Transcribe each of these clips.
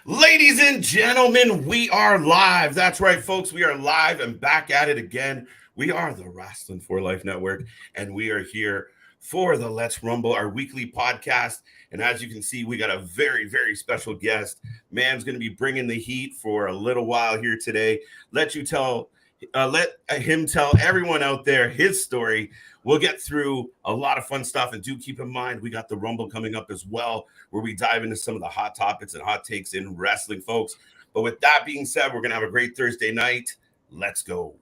Ladies and gentlemen, we are live. That's right, folks. We are live and back at it again. We are the Wrasslin for Life Network, and we are here for the Let's Rumble, our weekly podcast. And as you can see, we got a very, very special guest. Man's going to be bringing the heat for a little while here today. Let him tell everyone out there his story. We'll get through a lot of fun stuff, and do keep in mind we got the Rumble coming up as well, where we dive into some of the hot topics and hot takes in wrestling, folks. But with that being said, we're gonna have a great Thursday night. Let's go.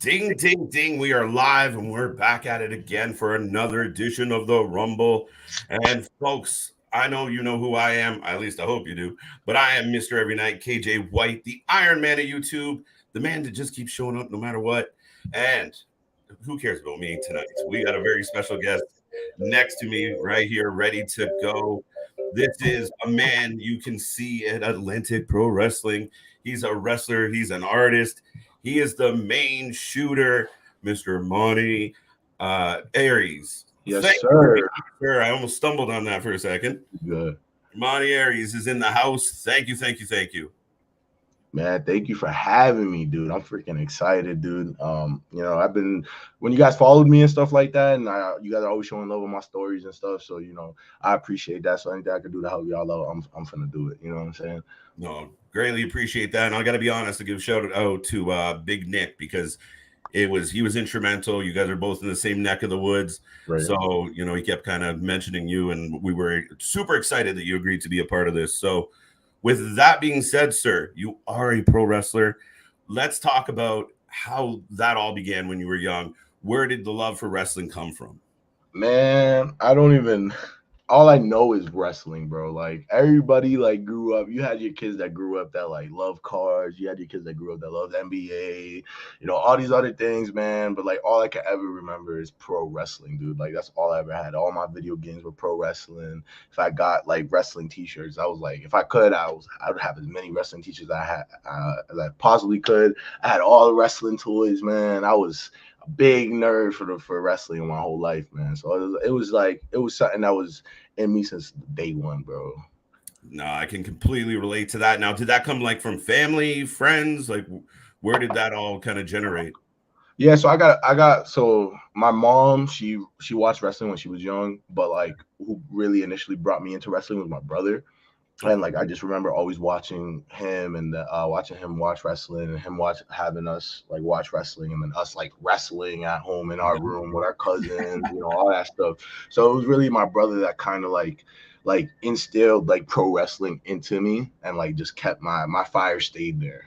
Ding, ding, ding. We are live and we're back at it again for another edition of the Rumble. And folks, I know you know who I am. At least I hope you do. But I am Mr. Every Night, KJ White, the Iron Man of YouTube, the man that just keeps showing up no matter what. And who cares about me tonight? We got a very special guest next to me right here, ready to go. This is a man you can see at Atlantic Pro Wrestling. He's a wrestler. He's an artist. He is the main shooter, Mr. Monty Ariez. Yes, sir. Sir, I almost stumbled on that for a second. Good. Monty Ariez is in the house. Thank you, thank you, thank you. Man, thank you for having me, dude. I'm freaking excited, dude. I've been when you guys followed me and stuff like that, and you guys are always showing love on my stories and stuff. So I appreciate that. So anything I can do to help y'all out, I'm finna do it. You know what I'm saying? No, greatly appreciate that. And I got to be honest to give a shout out to Big Nick, because he was instrumental. You guys are both in the same neck of the woods. Right. So, he kept kind of mentioning you, and we were super excited that you agreed to be a part of this. So with that being said, sir, you are a pro wrestler. Let's talk about how that all began when you were young. Where did the love for wrestling come from? Man, all I know is wrestling, bro. Like, everybody grew up. You had your kids that grew up that love cars. You had your kids that grew up that loved NBA, all these other things, man. But all I can ever remember is pro wrestling, dude. That's all I ever had. All my video games were pro wrestling. If I got wrestling t-shirts, I was if I could, I would have as many wrestling t-shirts as I possibly could. I had all the wrestling toys, man. I was a big nerd for wrestling my whole life, man. So it was something that was in me since day one, bro. No, I can completely relate to that. Now, did that come from family, friends? Where did that all kind of generate? Yeah, so I got so my mom, she watched wrestling when she was young, but who really initially brought me into wrestling was my brother. And I just remember always watching him and watching him watch wrestling, and him having us watch wrestling, and then us wrestling at home in our room with our cousins, all that stuff. So it was really my brother that kind of instilled pro wrestling into me, and just kept my fire stayed there,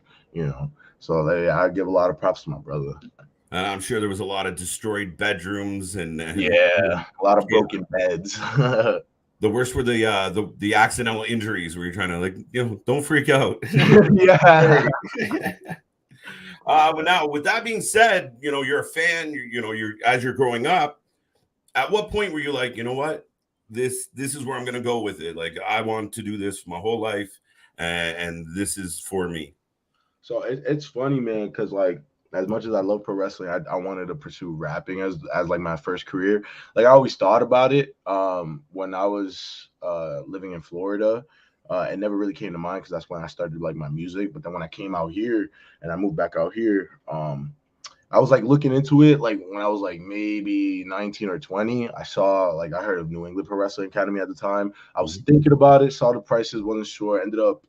So I give a lot of props to my brother. I'm sure there was a lot of destroyed bedrooms and a lot of broken beds. The worst were the accidental injuries where you're trying to don't freak out. Yeah. But now, with that being said, you're a fan. You're as you're growing up. At what point were you you know what, this is where I'm gonna go with it? I want to do this my whole life, and this is for me. So it's funny, man, because as much as I love pro wrestling, I wanted to pursue rapping as my first career. I always thought about it when I was living in Florida. It never really came to mind because that's when I started my music. But then when I came out here and I moved back out here, I was looking into it when I was maybe 19 or 20. I saw I heard of New England Pro Wrestling Academy at the time. I was thinking about it, saw the prices, wasn't sure. Ended up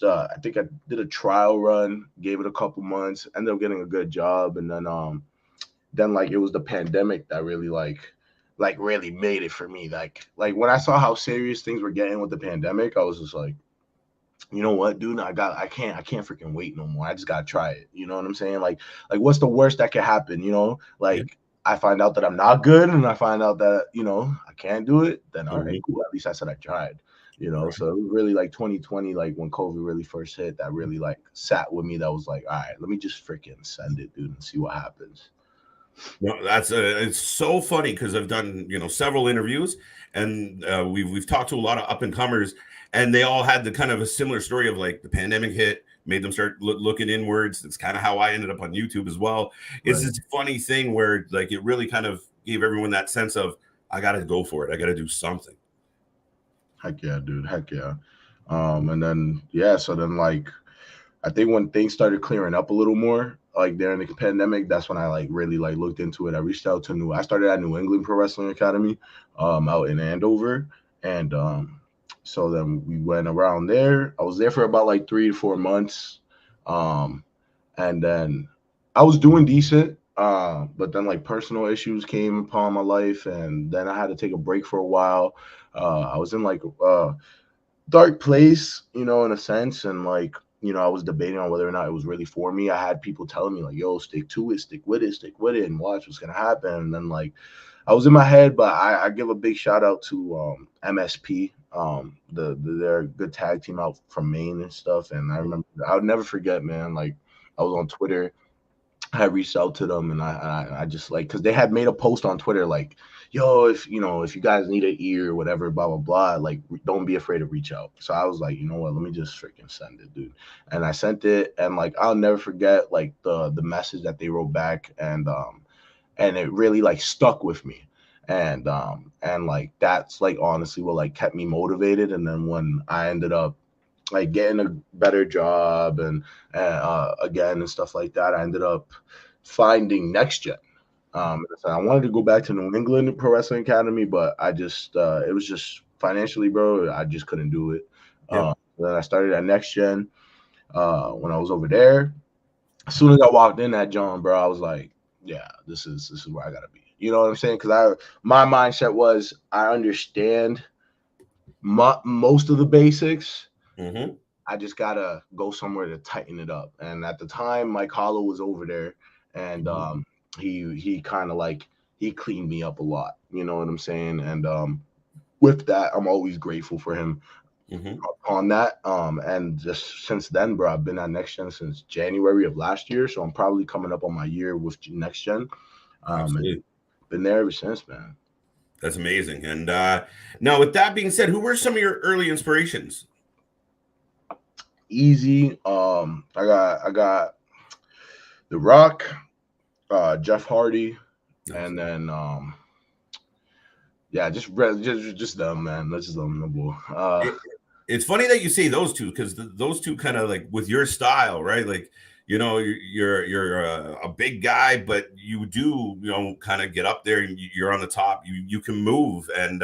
I think I did a trial run, gave it a couple months, ended up getting a good job, and then it was the pandemic that really really made it for me. When I saw how serious things were getting with the pandemic, I was just you know what, dude, I can't freaking wait no more. I just gotta try it. You know what I'm saying? What's the worst that could happen? I find out that I'm not good, and I find out that I can't do it. Then all right, cool. At least I said I tried. You know, so it was really like 2020, like when COVID really first hit, that really like sat with me. That was like, all right, let me just freaking send it, dude, and see what happens. No, it's so funny because I've done several interviews, and we've talked to a lot of up and comers, and they all had the kind of a similar story of like the pandemic hit, made them start looking inwards. It's kind of how I ended up on YouTube as well. It's Right. this funny thing where like it really kind of gave everyone that sense of I got to go for it. I got to do something. Heck yeah, dude. Heck yeah. And then yeah, so then like I think when things started clearing up a little more, like during the pandemic, that's when I like really like looked into it. I reached out to I started at New England Pro Wrestling Academy, out in Andover. And so then we went around there. I was there for about like 3 to 4 months. Um, and then I was doing decent. But then like personal issues came upon my life, and then I had to take a break for a while. I was in like dark place, you know, in a sense. And like, you know, I was debating on whether or not it was really for me. I had people telling me like, yo, stick to it, stick with it, and watch what's gonna happen. And then like I was in my head, but I give a big shout out to MSP. They're a good tag team out from Maine and stuff. And I remember I'll never forget, man, like I was on Twitter. I reached out to them, and I just like, because they had made a post on Twitter like, yo, if you guys need an ear or whatever, blah blah blah, like don't be afraid to reach out. So I was like, you know what, let me just freaking send it, dude. And I sent it, and like I'll never forget like the message that they wrote back. And it really like stuck with me. And like that's like honestly what like kept me motivated. And then when I ended up like getting a better job and again and stuff like that, I ended up finding Next Gen. So I wanted to go back to New England Pro Wrestling Academy, but I just it was just financially, bro. I just couldn't do it. Yep. Then I started at Next Gen when I was over there. As soon as I walked in that John, bro, I was like, yeah, this is where I gotta be. You know what I'm saying? Because my mindset was I understand most of the basics. Mm-hmm. I just gotta go somewhere to tighten it up. And at the time, Mike Hollow was over there, and he kind of like he cleaned me up a lot. You know what I'm saying? And with that, I'm always grateful for him Mm-hmm. on that. And just since then, bro, I've been at Next Gen since January of last year, so I'm probably coming up on my year with Next Gen. And Absolutely. been there ever since, man. That's amazing. And now, with that being said, who were some of your early inspirations? Easy. I got The Rock, Jeff Hardy, and then yeah, just them, man. That's just them, no boy. It's funny that you say those two because those two kind of like with your style, right? Like you're a big guy, but you do kind of get up there and you're on the top. You can move, and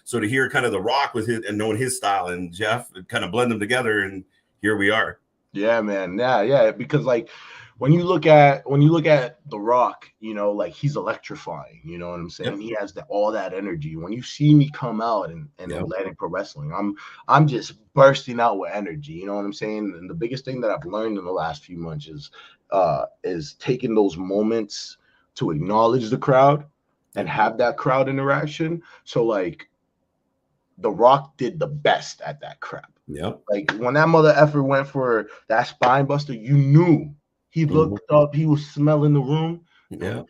so to hear kind of The Rock with his and knowing his style and Jeff kind of blend them together, and here we are. Yeah, man. Yeah. Because like when you look at The Rock, you know, like he's electrifying. You know what I'm saying? Yep. He has all that energy. When you see me come out in Yep. Atlantic Pro Wrestling, I'm just bursting out with energy. You know what I'm saying? And the biggest thing that I've learned in the last few months is taking those moments to acknowledge the crowd and Yep. have that crowd interaction. So like The Rock did the best at that crap. Yep. Like when that mother effer went for that spine buster, you knew he looked up, he was smelling the room. Yeah.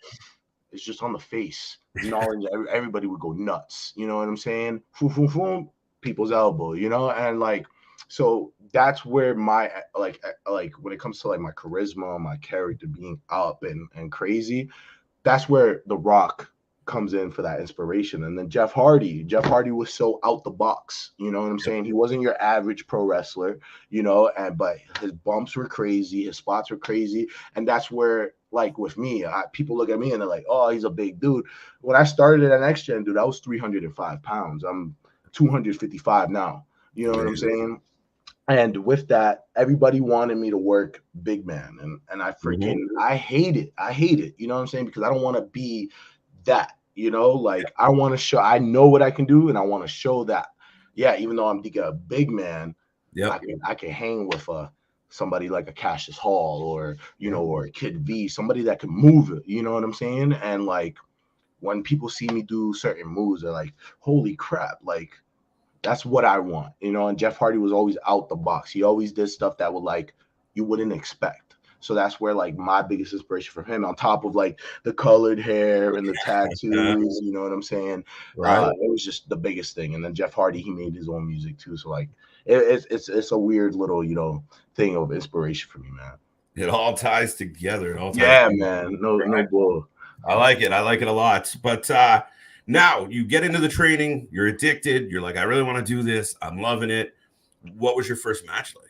It's just on the face. Knowledge, everybody would go nuts. You know what I'm saying? Foom, foom, foom, people's elbow, you know? And like, so that's where my like when it comes to like my charisma, my character being up and crazy, that's where The Rock comes in for that inspiration. And then Jeff Hardy was so out the box. You know what I'm saying? He wasn't your average pro wrestler, you know, but his bumps were crazy, his spots were crazy. And that's where, like with me, people look at me and they're like, oh, he's a big dude. When I started at Next Gen, dude, I was 305 pounds. I'm 255 now. You know what I'm saying? And with that, everybody wanted me to work big man. And I freaking, I hate it. You know what I'm saying? Because I don't want to be that, you know, like I want to show, I know what I can do. And I want to show that, yeah, even though I'm a big man, I can hang with somebody like a Cassius Hall or, you know, or a Kid V, somebody that can move it. You know what I'm saying? And like when people see me do certain moves, they're like, holy crap, like, that's what I want, you know. And Jeff Hardy was always out the box. He always did stuff that would like you wouldn't expect. So that's where like my biggest inspiration from him, on top of like the colored hair and the tattoos, you know what I'm saying? Right. It was just the biggest thing. And then Jeff Hardy, he made his own music too. So like it's a weird little, you know, thing of inspiration for me, man. It all ties together. It all ties Yeah, together. man. No, Right. no bull. I like it. I like it a lot. But now you get into the training, you're addicted. You're like, I really want to do this. I'm loving it. What was your first match like?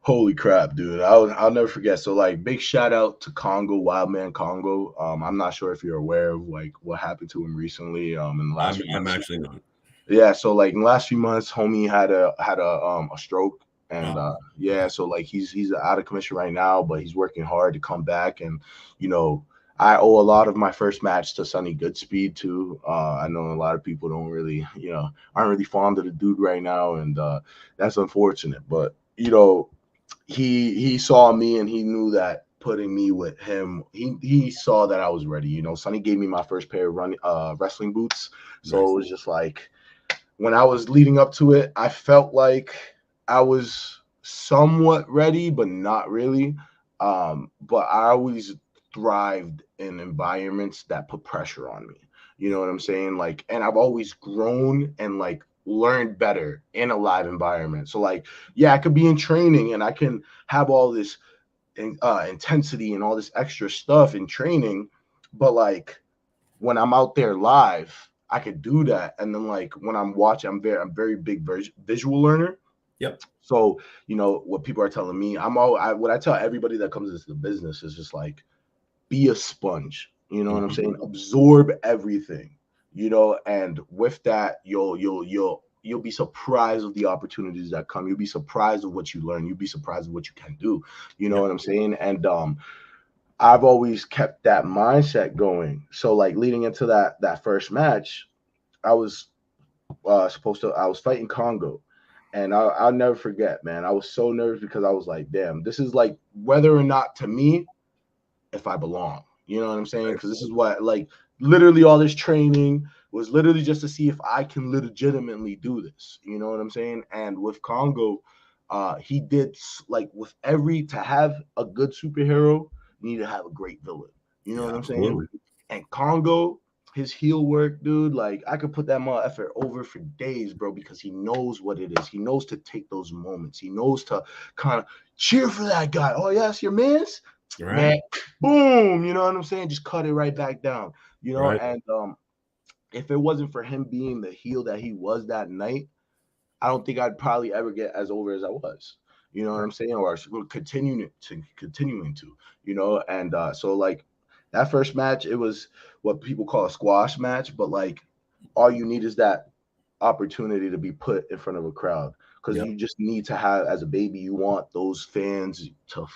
Holy crap, dude. I'll never forget. So like big shout out to Congo, Wildman Congo. I'm not sure if you're aware of like what happened to him recently in the last few I'm months. actually not. Yeah, so like in the last few months, homie had a stroke. And yeah, so like he's out of commission right now, but he's working hard to come back. And you know, I owe a lot of my first match to Sonny Goodspeed too. I know a lot of people don't really, you know, aren't really fond of the dude right now, and that's unfortunate. But you know, he saw me and he knew that putting me with him, he saw that I was ready. You know, Sonny gave me my first pair of wrestling boots, so Nice. it was just like when I was leading up to it, I felt like I was somewhat ready, but not really. But I always thrived in environments that put pressure on me. You know what I'm saying? Like, and I've always grown and like learned better in a live environment. So, like, yeah, I could be in training and I can have all this intensity and all this extra stuff in training, but like when I'm out there live, I could do that. And then like when I'm watching, I'm very big visual learner. Yep. So you know what people are telling me, what I tell everybody that comes into the business is just like be a sponge. You know what I'm saying? Absorb everything. You know, and with that, you'll be surprised of the opportunities that come. You'll be surprised of what you learn. You'll be surprised of what you can do. You know what I'm saying? And I've always kept that mindset going. So like leading into that first match, I was I was fighting Congo, and I'll never forget, man. I was so nervous because I was like, damn, this is like whether or not to me if I belong. You know what I'm saying? Because this is what like literally all this training was literally just to see if I can legitimately do this. You know what I'm saying? And with Congo, he did like with every to have a good superhero, you need to have a great villain. You know what I'm saying? And Congo, his heel work, dude, like I could put that more effort over for days, bro, because he knows what it is. He knows to take those moments. He knows to kind of cheer for that guy. Oh, yes, your man's man. Boom. You know what I'm saying? Just cut it right back down. You know, and if it wasn't for him being the heel that he was that night, I don't think I'd probably ever get as over as I was. You know what I'm saying? Or continuing to, you know, and so like that first match, it was what people call a squash match, but like all you need is that opportunity to be put in front of a crowd, because you just need to have, as a baby, you want those fans to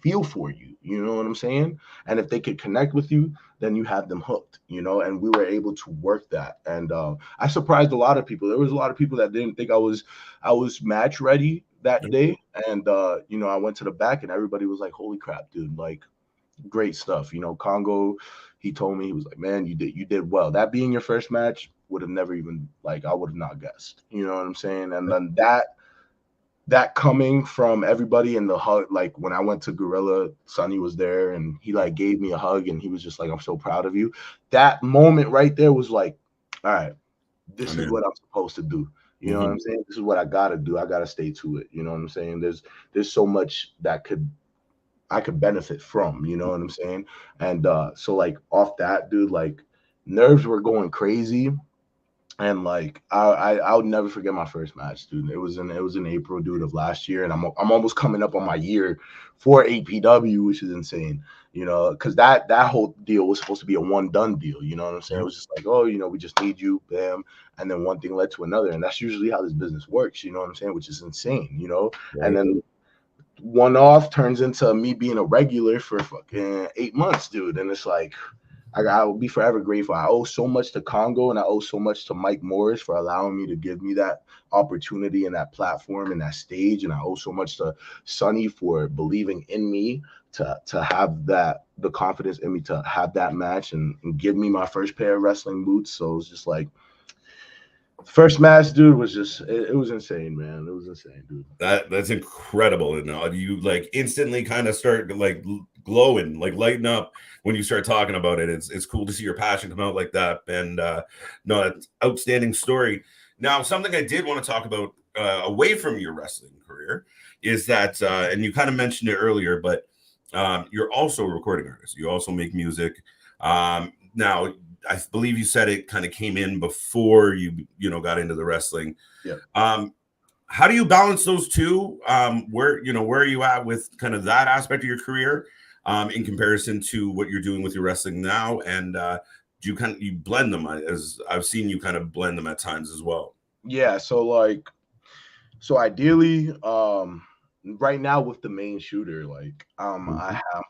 feel for you. You know what I'm saying? And if they could connect with you, then you have them hooked, you know, and we were able to work that. And I surprised a lot of people. There was a lot of people that didn't think I was match ready that day. And you know, I went to the back and everybody was like, holy crap, dude, like great stuff. You know, Congo, he told me, he was like, man, you did well. That being your first match would have never even, like, I would have not guessed. You know what I'm saying? And then that coming from everybody in the hug, like when I went to Gorilla, Sonny was there and he like gave me a hug and he was just like, I'm so proud of you. That moment right there was like, all right, this is what I'm supposed to do. You know what I'm saying? This is what I gotta do. I gotta stay to it. You know what I'm saying? There's so much that I could benefit from, you know what I'm saying? And so like off that, dude, like nerves were going crazy. And like I would never forget my first match, dude. It was in April, dude, of last year, and I'm almost coming up on my year for APW, which is insane, you know, because that whole deal was supposed to be a one done deal, you know what I'm saying? It was just like, oh, you know, we just need you, bam, and then one thing led to another, and that's usually how this business works, you know what I'm saying? Which is insane, you know, and then one off turns into me being a regular for fucking 8 months, dude, and it's like I will be forever grateful. I owe so much to Congo and I owe so much to Mike Morris for allowing me to give me that opportunity and that platform and that stage. And I owe so much to Sonny for believing in me to have the confidence in me to have that match and give me my first pair of wrestling boots. So it's just like First match, dude, was just it was insane, man. It was insane, dude. That's incredible. And you like instantly kind of start like glowing, like lighting up when you start talking about it. It's cool to see your passion come out like that. And no, it's outstanding story. Now, something I did want to talk about away from your wrestling career is that, and you kind of mentioned it earlier, but you're also a recording artist. You also make music. Now, I believe you said it kind of came in before you got into the wrestling. Yeah. How do you balance those two? Where are you at with kind of that aspect of your career in comparison to what you're doing with your wrestling now? And do you blend them? As I've seen you kind of blend them at times as well. Yeah. So ideally, right now with the main shooter, like I'm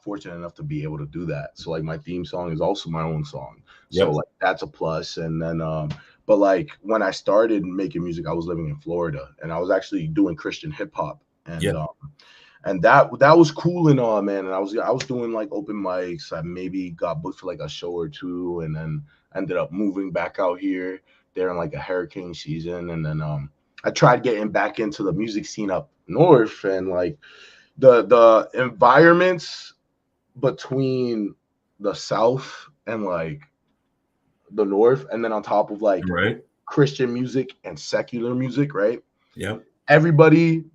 fortunate enough to be able to do that. So like my theme song is also my own song. So Yep. like that's a plus. And then but like when I started making music, I was living in Florida and I was actually doing Christian hip hop. And that was cool and all, man. And I was doing like open mics. I maybe got booked for like a show or two, and then ended up moving back out here during like a hurricane season. And then I tried getting back into the music scene up north, and like the environments between the south and like the north, and then on top of like Right. Christian music and secular music, right? Yep. Everybody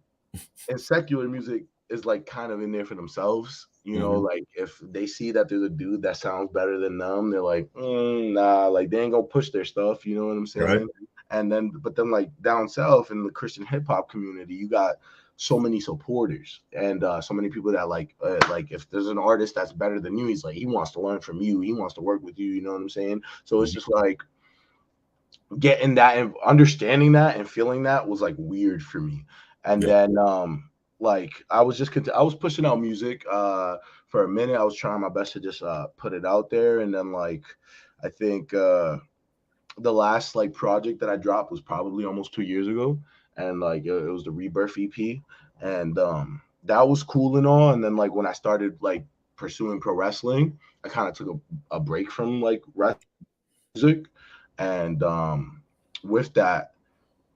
in secular music is like kind of in there for themselves. You know, Mhm. like if they see that there's a dude that sounds better than them, they're like, nah, like they ain't gonna push their stuff. You know what I'm saying? Right. And then, but then like down south in the Christian hip hop community, you got so many supporters and so many people that like if there's an artist that's better than you, he's like, he wants to learn from you, he wants to work with you. You know what I'm saying? So it's just like getting that and understanding that and feeling that was like weird for me. And Yep. then like I was pushing out music for a minute. I was trying my best to just put it out there. And then like I think the last like project that I dropped was probably almost 2 years ago, and like it was the Rebirth EP. And that was cool and all. And then like when I started like pursuing pro wrestling, I kind of took a break from like music. And with that,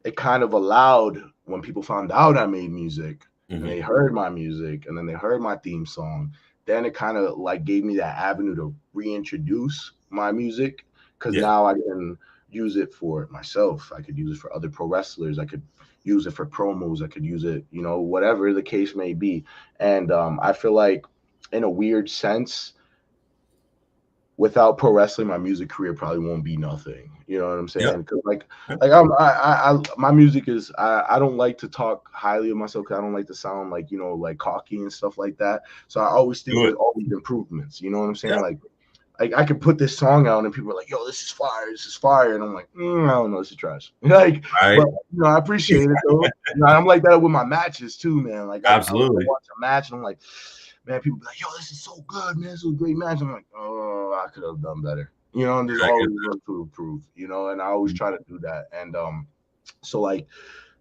it kind of allowed when people found out I made music and they heard my music and then they heard my theme song, then it kind of like gave me that avenue to reintroduce my music, because Yeah. now I can use it for myself. I could use it for other pro wrestlers. I could use it for promos. I could use it, you know, whatever the case may be. And I feel like in a weird sense, without pro wrestling, my music career probably won't be nothing. You know what I'm Yep. saying? Because like Yep. my music is I don't like to talk highly of myself because I don't like to sound like, you know, like cocky and stuff like that. So I always think Do there's it. always improvements. You know what I'm saying? Yeah. Like I could put this song out and people are like, "Yo, this is fire! This is fire!" And I'm like, I don't know, this is trash. Like, Right. but you know, I appreciate it though. You know, I'm like that with my matches too, man. Like I Absolutely. watch a match and I'm like, man, people be like, "Yo, this is so good, man. This is a great match." I'm like, "Oh, I could have done better." You know, and there's I get always room to improve. You know, and I always try to do that. And so like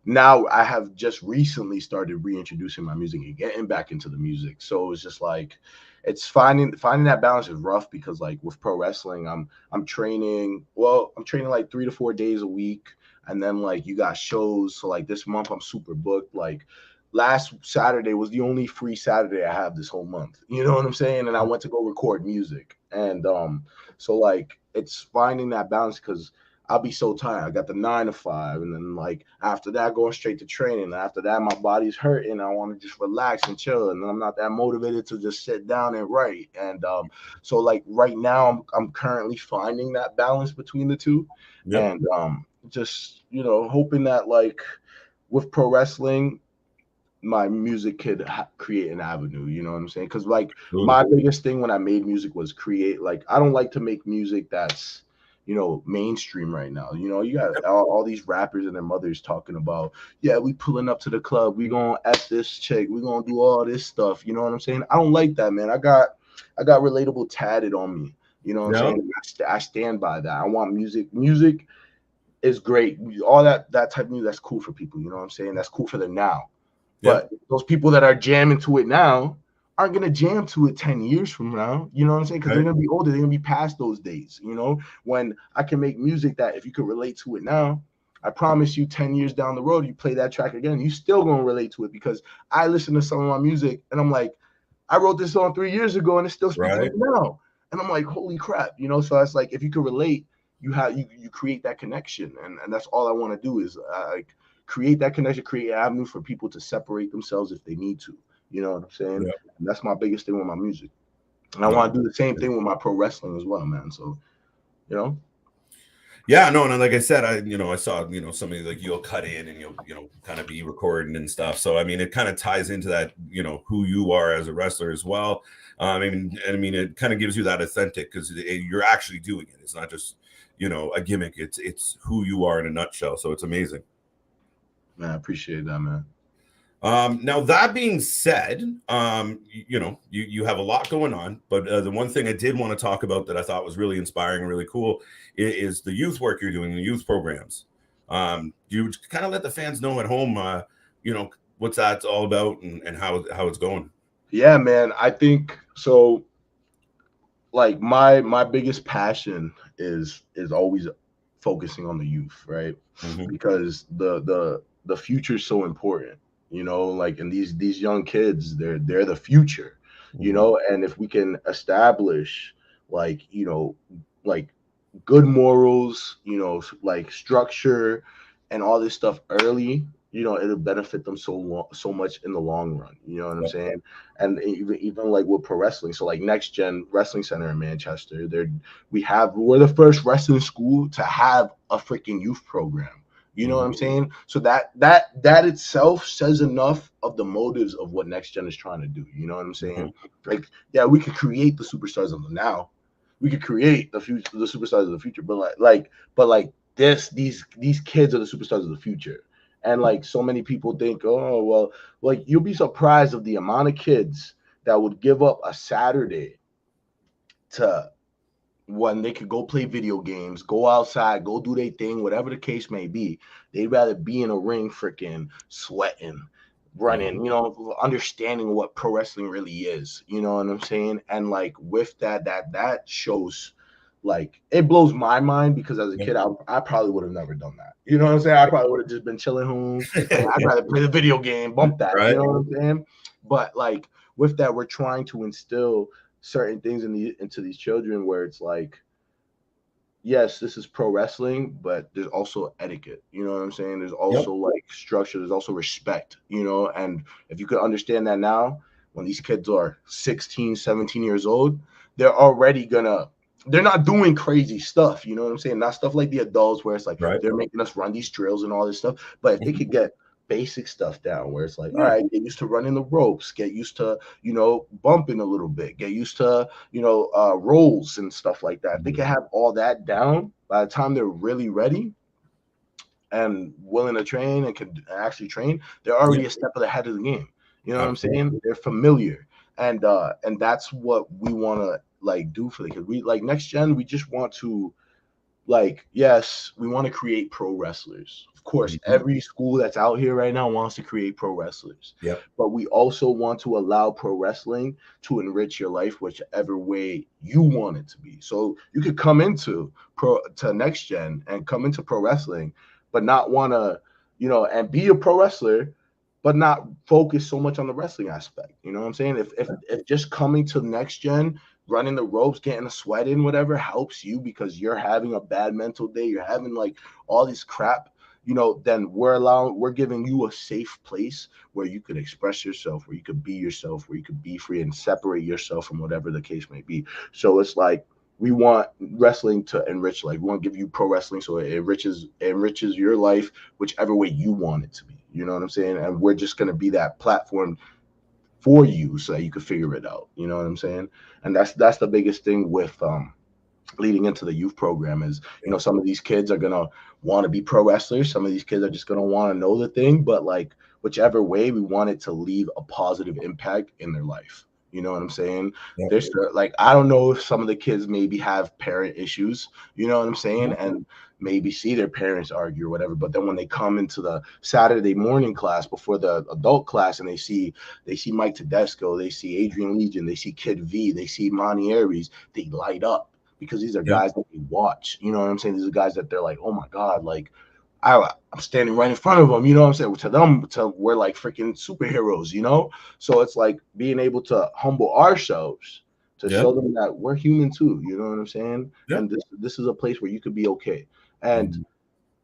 now I have just recently started reintroducing my music and getting back into the music. So it's just like it's finding that balance is rough because like with pro wrestling, I'm training. Well, I'm training like 3 to 4 days a week, and then like you got shows. So like this month I'm super booked. Like last Saturday was the only free Saturday I have this whole month. You know what I'm saying? And I went to go record music. And so like it's finding that balance because I'll be so tired. I got the 9 to 5, and then like after that, going straight to training. And after that, my body's hurting. I want to just relax and chill, and I'm not that motivated to just sit down and write. And so like right now, I'm currently finding that balance between the two, Yep. and just you know hoping that like with pro wrestling, my music could create an avenue. You know what I'm saying? Because like Absolutely. my biggest thing when I made music was create. Like I don't like to make music that's mainstream right now. You know, you got all these rappers and their mothers talking about, yeah, we pulling up to the club, we gonna F this chick, we gonna do all this stuff. You know what I'm saying? I don't like that, man. I got relatable tatted on me. You know what I'm Yep. saying? I stand by that. I want music. Music is great. All that type of music, that's cool for people. You know what I'm saying? That's cool for the now. Yep. But those people that are jamming to it now aren't gonna jam to it 10 years from now. You know what I'm saying? Because they're Right. gonna be older, they're gonna be past those days. You know, when I can make music that if you could relate to it now, I promise you 10 years down the road, you play that track again, you still gonna relate to it because I listen to some of my music and I'm like, I wrote this song 3 years ago and it's still speaking Right. to me now. And I'm like, holy crap, you know? So it's like, if you can relate, you create that connection. And that's all I want to do is like create that connection, create an avenue for people to separate themselves if they need to. You know what I'm saying? Yeah. And that's my biggest thing with my music. And I No. want to do the same thing with my pro wrestling as well, man. So, you know, Yeah, no, and like I said, I saw, somebody like you'll cut in and you'll kind of be recording and stuff. So I mean, it kind of ties into that, who you are as a wrestler as well. It kind of gives you that authentic because you're actually doing it. It's not just, a gimmick. It's who you are in a nutshell. So it's amazing. man, I appreciate that, man. Now that being said, you have a lot going on, but the one thing I did want to talk about that I thought was really inspiring and really cool is the youth work you're doing, the youth programs. You kind of let the fans know at home, what that's all about and how it's going. Yeah, man. I think so. Like my biggest passion is always focusing on the youth, right? Mm-hmm. Because the future is so important, like, and these young kids, they're the future, and if we can establish like, like good morals, like structure and all this stuff early, it'll benefit them so much in the long run. You know what I'm saying? And even like with pro wrestling, so like Next Gen Wrestling Center in Manchester, we're the first wrestling school to have a freaking youth program. You know what I'm saying? So that itself says enough of the motives of what Next Gen is trying to do. You know what I'm saying? Like, yeah, we could create the superstars of the now. We could create the future, the superstars of the future, but these kids are the superstars of the future. And like so many people think, oh well, like you'll be surprised of the amount of kids that would give up a Saturday to when they could go play video games, go outside, go do their thing, whatever the case may be. They'd rather be in a ring freaking sweating, running, understanding what pro wrestling really is. You know what I'm saying? And like with that shows, like, it blows my mind because as a kid, I probably would have never done that. You know what I'm saying? I probably would have just been chilling home. I'd rather play the video game, bump that. Right. You know what I'm saying? But like with that, we're trying to instill certain things into these children where it's like, yes, this is pro wrestling, but there's also etiquette. You know what I'm saying? There's also like structure. There's also respect, and if you could understand that now, when these kids are 16, 17 years old, they're not doing crazy stuff. You know what I'm saying? Not stuff like the adults where it's like they're making us run these drills and all this stuff. But if they could get basic stuff down where it's like, all right, get used to running the ropes, get used to, bumping a little bit, get used to, rolls and stuff like that. If they can have all that down by the time they're really ready and willing to train and can actually train, they're already a step ahead of the game. You know what I'm saying? They're familiar. And that's what we want to like do for the kids. We like Next Gen, we just want to, like, yes, we want to create pro wrestlers. Of course, every school that's out here right now wants to create pro wrestlers. Yep. But we also want to allow pro wrestling to enrich your life whichever way you want it to be. So you could come into Next Gen and come into pro wrestling, but not want to, and be a pro wrestler, but not focus so much on the wrestling aspect. You know what I'm saying? If just coming to Next Gen, running the ropes, getting a sweat in, whatever helps you because you're having a bad mental day, you're having like all this crap, then we're giving you a safe place where you could express yourself, where you could be yourself, where you could be free and separate yourself from whatever the case may be. So it's like, we want wrestling to enrich, like, we want to give you pro wrestling so it enriches your life whichever way you want it to be. You know what I'm saying? And we're just going to be that platform for you so that you can figure it out. You know what I'm saying? And that's the biggest thing with leading into the youth program is, some of these kids are gonna want to be pro wrestlers, some of these kids are just gonna want to know the thing, but like whichever way, we want it to leave a positive impact in their life. You know what I'm saying? There's like, I don't know if some of the kids maybe have parent issues, you know what I'm saying, and maybe see their parents argue or whatever, but then when they come into the Saturday morning class before the adult class and they see Mike Tedesco, they see Adrian Legion, they see Kid V, they see Monty Ariez, they light up because these are guys that we watch. You know what I'm saying? These are guys that they're like, oh my God, like, I'm standing right in front of them, you know what I'm saying? To them, we're like freaking superheroes, you know? So it's like being able to humble ourselves to Yep. show them that we're human too, you know what I'm saying? Yep. And this is a place where you could be okay. And Mhm.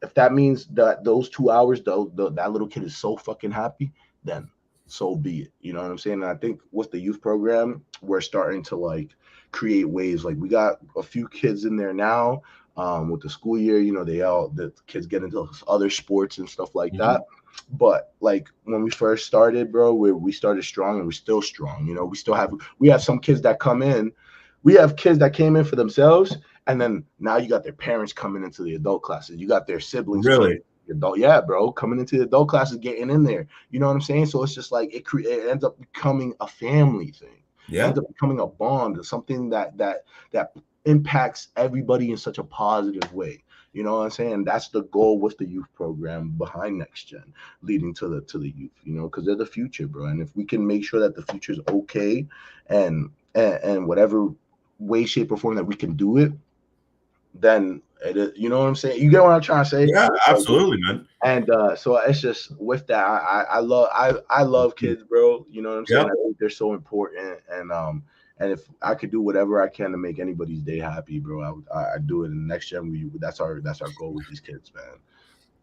if that means that those 2 hours, that little kid is so fucking happy, then so be it. You know what I'm saying? And I think with the youth program, we're starting to like create waves. Like we got a few kids in there now. With the school year, you know, the kids get into other sports and stuff like that. Mhm. But like when we first started, bro, we started strong and we're still strong. You know, we have some kids that come in. We have kids that came in for themselves, and then now you got their parents coming into the adult classes. You got their siblings coming. Really? Adult, yeah, bro, coming into the adult classes, getting in there. You know what I'm saying? So it's just like it ends up becoming a family thing. It Yeah. ends up becoming a bond, something that impacts everybody in such a positive way. You know what I'm saying? That's the goal with the youth program behind Next Gen, leading to the youth. You know, because they're the future, bro. And if we can make sure that the future is okay, and whatever way, shape, or form that we can do it, then it is, you know what I'm saying? You get what I'm trying to say? Yeah, Like, absolutely, man. and so it's just with that, I love Mhm. kids, bro. You know what I'm saying? Yep. I think they're so important, and if I could do whatever I can to make anybody's day happy, bro, I do it. In the next gen, that's our goal with these kids, man.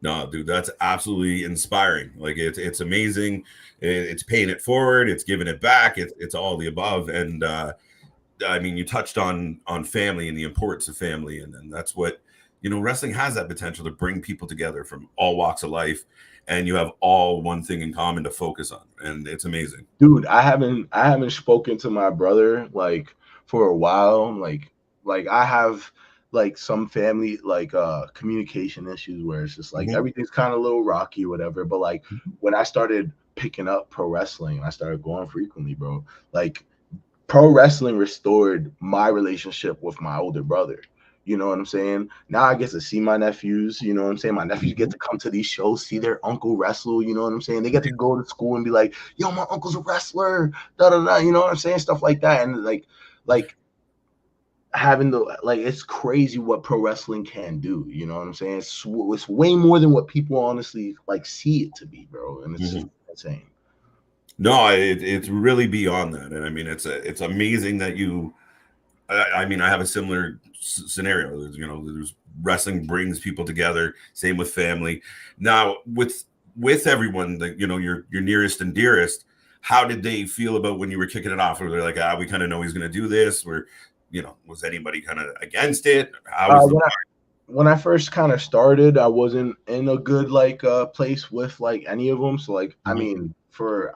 No, dude, that's absolutely inspiring. Like it's amazing. It's paying it forward. It's giving it back. It's all the above. And I mean, you touched on family and the importance of family, and that's what wrestling has that potential to bring people together from all walks of life, and you have all one thing in common to focus on, and it's amazing. Dude, I haven't spoken to my brother like for a while. Like I have like some family like communication issues where it's just like Mhm. everything's kind of a little rocky or whatever. But like Mhm. when I started picking up pro wrestling, I started going frequently, bro. Like pro wrestling restored my relationship with my older brother. You know what I'm saying? Now I get to see my nephews. You know what I'm saying? My nephews get Mhm. to come to these shows, see their uncle wrestle. You know what I'm saying? They get to go to school and be like, "Yo, my uncle's a wrestler." Da da da. You know what I'm saying? Stuff like that, and like having the like, it's crazy what pro wrestling can do. You know what I'm saying? It's way more than what people honestly like see it to be, bro. And it's just Mhm. insane. No, it's really beyond that, and I mean, it's amazing that you. I mean, I have a similar scenario. There's wrestling brings people together. Same with family. Now, with everyone that your nearest and dearest, how did they feel about when you were kicking it off? Were they like, we kind of know he's going to do this? Or was anybody kind of against it? How was the? When I first kind of started, I wasn't in a good like place with like any of them. So like, I Mhm. mean,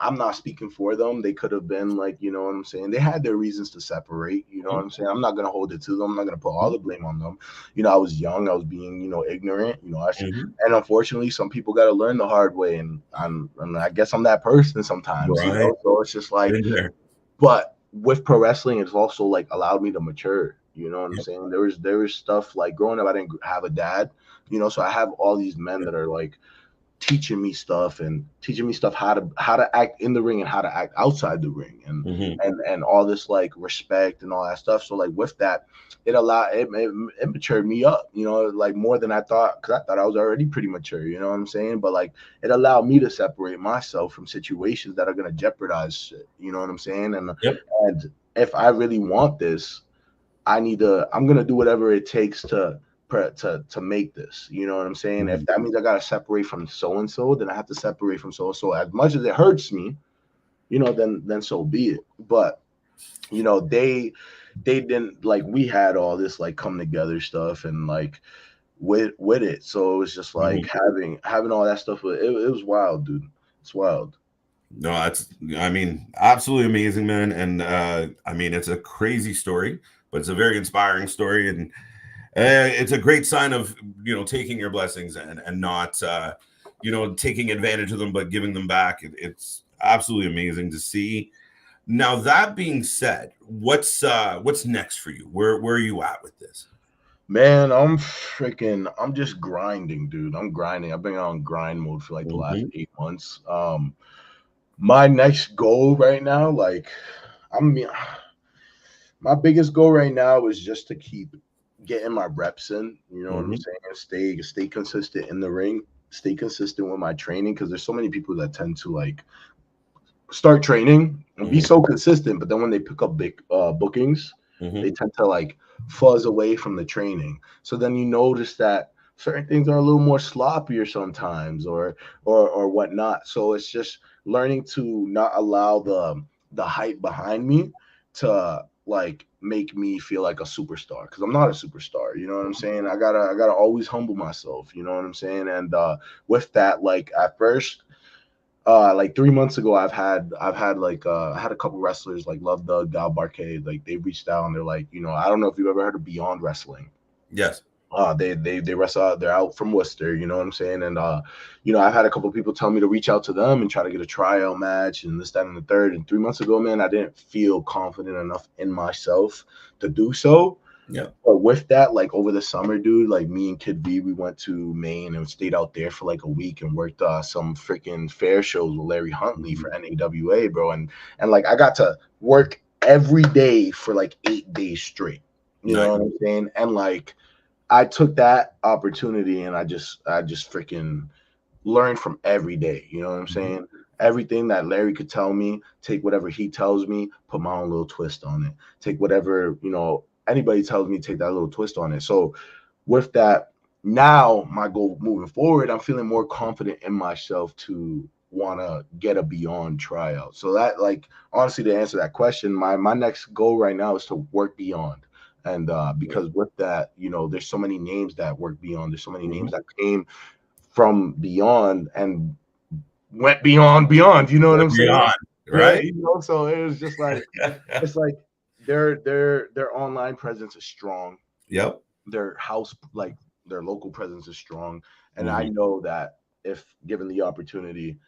I'm not speaking for them. They could have been like, you know what I'm saying? They had their reasons to separate, you know what I'm saying? I'm not gonna hold it to them. I'm not gonna put all the blame on them. You know, I was young, I was being, ignorant, Mhm. and unfortunately some people gotta learn the hard way, and I guess I'm that person sometimes, you Right. know. So it's just like, Been there. but with pro wrestling, it's also like allowed me to mature. You know what I'm Yep. saying? There was stuff like growing up, I didn't have a dad, so I have all these men that are like teaching me stuff how to act in the ring and how to act outside the ring, and Mhm. and all this like respect and all that stuff. So like with that, it matured me up, like more than I thought, because I thought I was already pretty mature, you know what I'm saying? But like it allowed me to separate myself from situations that are gonna jeopardize shit, you know what I'm saying? Yep. And if I really want this, I'm gonna do whatever it takes to make this. You know what I'm saying? If Mhm. that means I gotta separate from so and so, then I have to separate from so and so. As much as it hurts me, then so be it. But they didn't like, we had all this like come together stuff and like with it. So it was just like Mhm. having all that stuff. It was wild, dude. It's wild. No, I mean, absolutely amazing, man. And I mean, it's a crazy story, but it's a very inspiring story. And it's a great sign of, taking your blessings and not, taking advantage of them, but giving them back. It's absolutely amazing to see. Now, that being said, what's next for you? Where are you at with this? Man, I'm just grinding, dude. I'm grinding. I've been on grind mode for like the last Mhm. 8 months. My next goal right now, like, I mean, my biggest goal right now is just to keep getting my reps in. You know what I'm saying? Stay consistent in the ring. Stay consistent with my training, because there's so many people that tend to like start training and be so consistent, but then when they pick up big bookings, they tend to like fuzz away from the training. So then you notice that certain things are a little more sloppier sometimes, or whatnot. So it's just learning to not allow the hype behind me to like make me feel like a superstar, because I'm not a superstar. You know what I'm saying? I gotta always humble myself. You know what I'm saying? And with that, like at first, like 3 months ago, I had a couple wrestlers like Love Doug, Gal Barcade, like they reached out and they're like, you know, I don't know if you've ever heard of Beyond Wrestling. Yes. They wrestle out, they're out from Worcester, you know what I'm saying? And you know, I've had a couple people tell me to reach out to them and try to get a tryout match and this, that, and the third. And 3 months ago, man, I didn't feel confident enough in myself to do so. Yeah. But with that, like over the summer, dude, like me and Kid V, we went to Maine and stayed out there for like a week and worked some freaking fair shows with Larry Huntley for NAWA, bro. And like I got to work every day for like 8 days straight. You know what I'm saying? And like I took that opportunity and I just freaking learned from every day. You know what I'm saying? Everything that Larry could tell me, take whatever he tells me, put my own little twist on it. Take whatever, you know, anybody tells me, take that little twist on it. So with that, now my goal moving forward, I'm feeling more confident in myself to want to get a Beyond tryout. So that, like, honestly, to answer that question, my next goal right now is to work Beyond. And because with that, you know, there's so many names that work Beyond. There's so many names that came from Beyond and went beyond. You know what I'm saying? Right. You know, so it was just like it's like their online presence is strong. Yep. Their house, like their local presence is strong. And I know that if given the opportunity,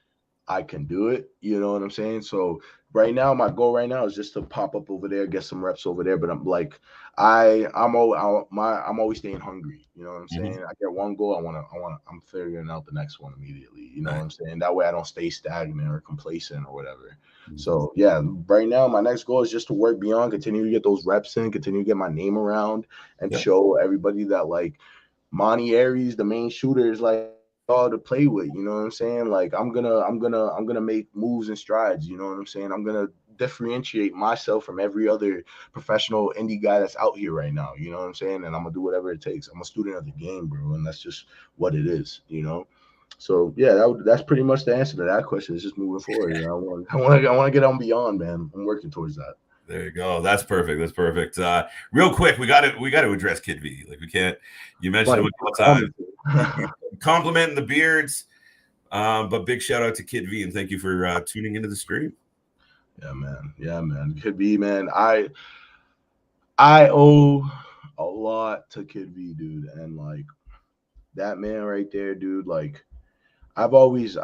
I can do it. You know what I'm saying? So right now, my goal right now is just to pop up over there, get some reps over there. But I'm like, I'm always staying hungry. You know what I'm saying? I get one goal, I'm figuring out the next one immediately. You know what I'm saying? That way I don't stay stagnant or complacent or whatever. So yeah, right now my next goal is just to work Beyond, continue to get those reps in, continue to get my name around, and show everybody that like Monty Ariez, the main shooter, is like all to play with. You know what I'm saying? Like I'm gonna make moves and strides. You know what I'm saying? I'm gonna differentiate myself from every other professional indie guy that's out here right now. You know what I'm saying? And I'm gonna do whatever it takes. I'm a student of the game, bro, and that's just what it is. You know. So yeah, that's pretty much the answer to that question. It's just moving forward. You know, I want to get on Beyond, man. I'm working towards that. There you go. That's perfect. That's perfect. Real quick, we got to address Kid V. Like we can't. You mentioned it a couple times. Complimenting the beards, but big shout out to Kid V and thank you for tuning into the stream. Yeah, man. Yeah, man. Kid V, man. I owe a lot to Kid V, dude, and like that man right there, dude. Like I've always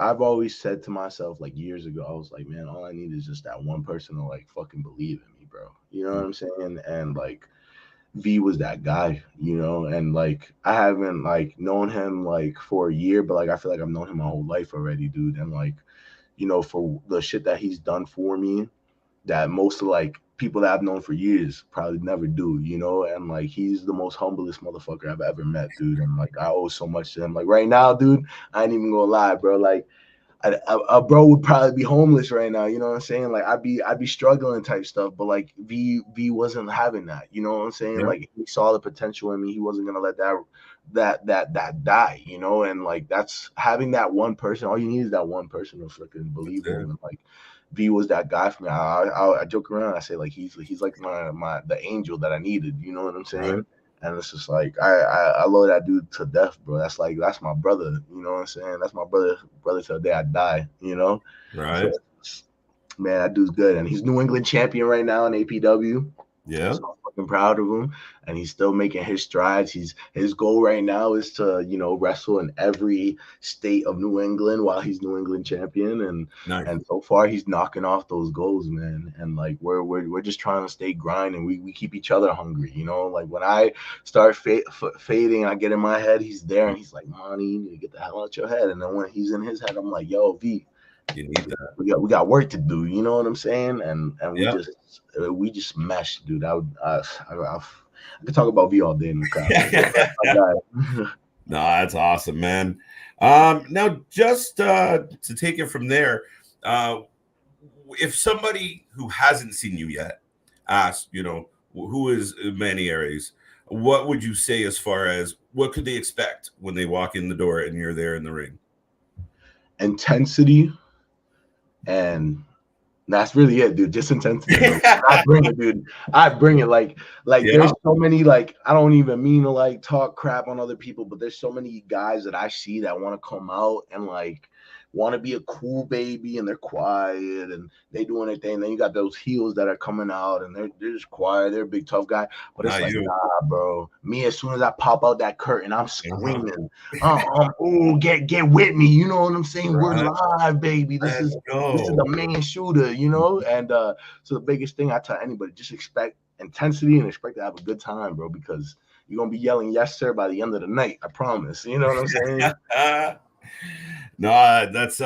said to myself, like years ago, I was like, man, all I need is just that one person to like fucking believe in me, bro. You know what I'm saying? And like V was that guy, you know, and like I haven't like known him like for a year, but like I feel like I've known him my whole life already, dude. And like, you know, for the shit that he's done for me, that most of like people that I've known for years probably never do, you know. And like he's the most humblest motherfucker I've ever met, dude. And like I owe so much to him. Like right now, dude, I ain't even gonna lie, bro. Like a bro would probably be homeless right now, you know what I'm saying? Like I'd be struggling type stuff, but like V wasn't having that, you know what I'm saying? Yeah. Like he saw the potential in me. He wasn't gonna let that die, you know. And like that's having that one person. All you need is that one person to freaking believe in. And like V was that guy for me. I joke around. I say like he's like the angel that I needed. You know what I'm saying? Right. And it's just like I love that dude to death, bro. That's my brother. You know what I'm saying? That's my brother till the day I die. You know? Right. So, man, that dude's good, and he's New England champion right now in APW. Yeah. So I'm fucking proud of him, and he's still making his strides. His goal right now is to, you know, wrestle in every state of New England while he's New England champion, and nice. And so far he's knocking off those goals, man. And like we're just trying to stay grinding. We keep each other hungry, you know. Like when I start fading, I get in my head, he's there, and he's like, "Monty, you need to get the hell out your head." And then when he's in his head, I'm like, "Yo, V, you need that. We got work to do." You know what I'm saying? And we just meshed, dude. I could talk about V all day in the crowd. No, that's awesome, man. Now just to take it from there, if somebody who hasn't seen you yet asked, who is Manny Ariez, what would you say as far as what could they expect when they walk in the door and you're there in the ring? Intensity, and that's really it, dude. Just intensity. I bring it, dude. I bring it. Like there's so many, like, I don't even mean to like talk crap on other people, but there's so many guys that I see that want to come out and like want to be a cool baby, and they're quiet and they doing their thing. Then you got those heels that are coming out and they're just quiet. They're a big tough guy, but it's like, nah, bro. Me, as soon as I pop out that curtain, I'm screaming, oh, get with me. You know what I'm saying? Right. We're live, baby. This is the main shooter, And so the biggest thing I tell anybody, just expect intensity and expect to have a good time, bro, because you're gonna be yelling yes sir by the end of the night. I promise. You know what I'm saying? No, that's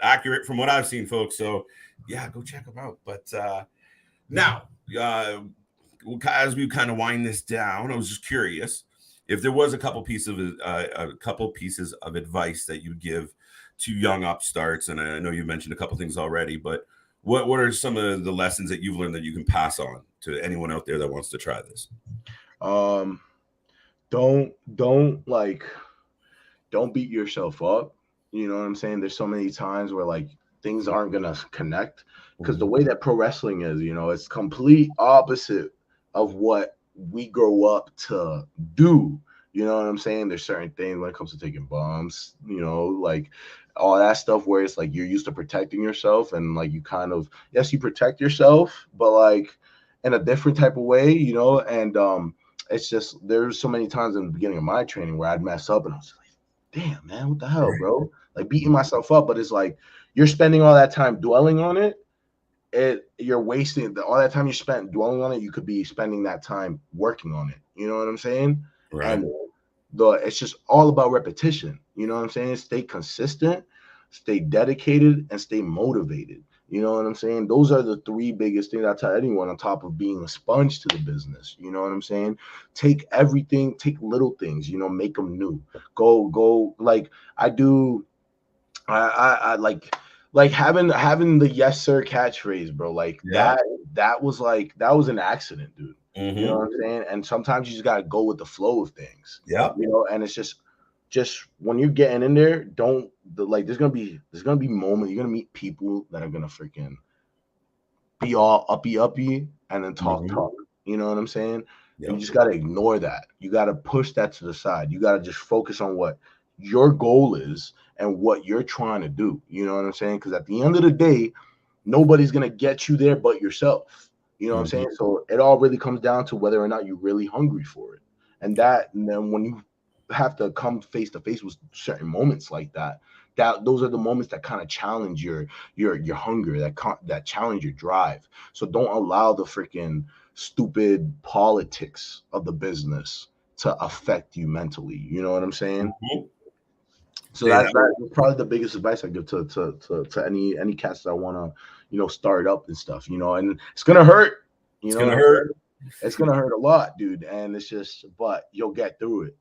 accurate from what I've seen, folks. So yeah, go check them out. But now, as we kind of wind this down, I was just curious if there was a couple pieces of advice that you give to young upstarts. And I know you mentioned a couple things already, but what are some of the lessons that you've learned that you can pass on to anyone out there that wants to try this? Don't beat yourself up. You know what I'm saying? There's so many times where like things aren't gonna connect, because the way that pro wrestling is, it's complete opposite of what we grow up to do. You know what I'm saying? There's certain things when it comes to taking bombs, like all that stuff where it's like you're used to protecting yourself, and like you kind of, yes, you protect yourself, but like in a different type of way, and it's just, there's so many times in the beginning of my training where I'd mess up and I was like, damn, man, what the hell, bro? Like beating myself up. But it's like you're spending all that time dwelling on it. You're wasting all that time you spent dwelling on it. You could be spending that time working on it. You know what I'm saying? Right. And it's just all about repetition. You know what I'm saying? Stay consistent, stay dedicated, and stay motivated. You know what I'm saying? Those are the three biggest things I tell anyone, on top of being a sponge to the business. You know what I'm saying? Take everything, take little things, make them new. Go like I do. I like having the yes sir catchphrase, bro. Like that was an accident, dude. Mm-hmm. You know what I'm saying? And sometimes you just gotta go with the flow of things. Yeah. And it's just when you're getting in there, there's gonna be moments, you're gonna meet people that are gonna freaking be all uppy and then talk. You know what I'm saying? Yep. You just gotta ignore that. You gotta push that to the side. You gotta just focus on what your goal is and what you're trying to do. You know what I'm saying? Because at the end of the day, nobody's gonna get you there but yourself. You know what I'm saying? So it all really comes down to whether or not you're really hungry for it. And then when you have to come face to face with certain moments like that, those are the moments that kind of challenge your hunger, that challenge your drive. So don't allow the freaking stupid politics of the business to affect you mentally. You know what I'm saying? Mm-hmm. So that's probably the biggest advice I give to any cats that want to, start up and stuff, and it's going to hurt, It's going to hurt. It's going to hurt a lot, dude. And it's just, but you'll get through it,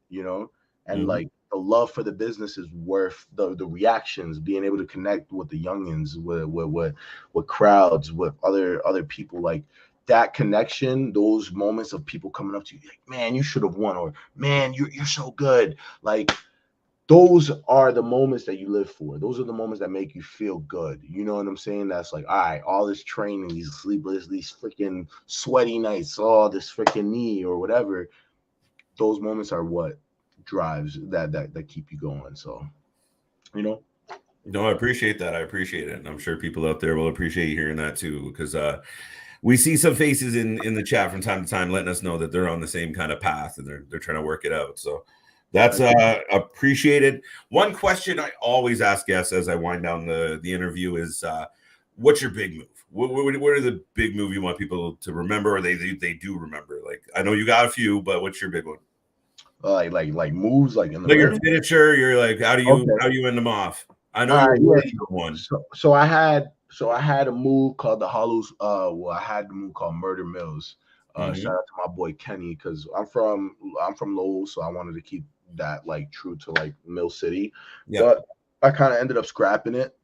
and like the love for the business is worth the reactions, being able to connect with the youngins, with crowds, with other people, like that connection, those moments of people coming up to you like, man, you should have won, or man, you're so good. Like, those are the moments that you live for. Those are the moments that make you feel good. You know what I'm saying? That's like, all right, all this training, these sleepless, these freaking sweaty nights, all this freaking knee or whatever. Those moments are what drives that keep you going. So, No, I appreciate that. I appreciate it. And I'm sure people out there will appreciate hearing that too, because we see some faces in the chat from time to time letting us know that they're on the same kind of path and they're trying to work it out. So that's appreciated. One question I always ask guests as I wind down the interview is, what's your big move? What are the big move you want people to remember, or they do remember? Like, I know you got a few, but what's your big one? Like moves, like in the your finisher. You're like, how do you end them off? I know you're one. So I had a move called the Hollows. I had the move called Murder Mills. Shout out to my boy Kenny, because I'm from Lowell, so I wanted to keep that like true to like Mill City. But I kind of ended up scrapping it.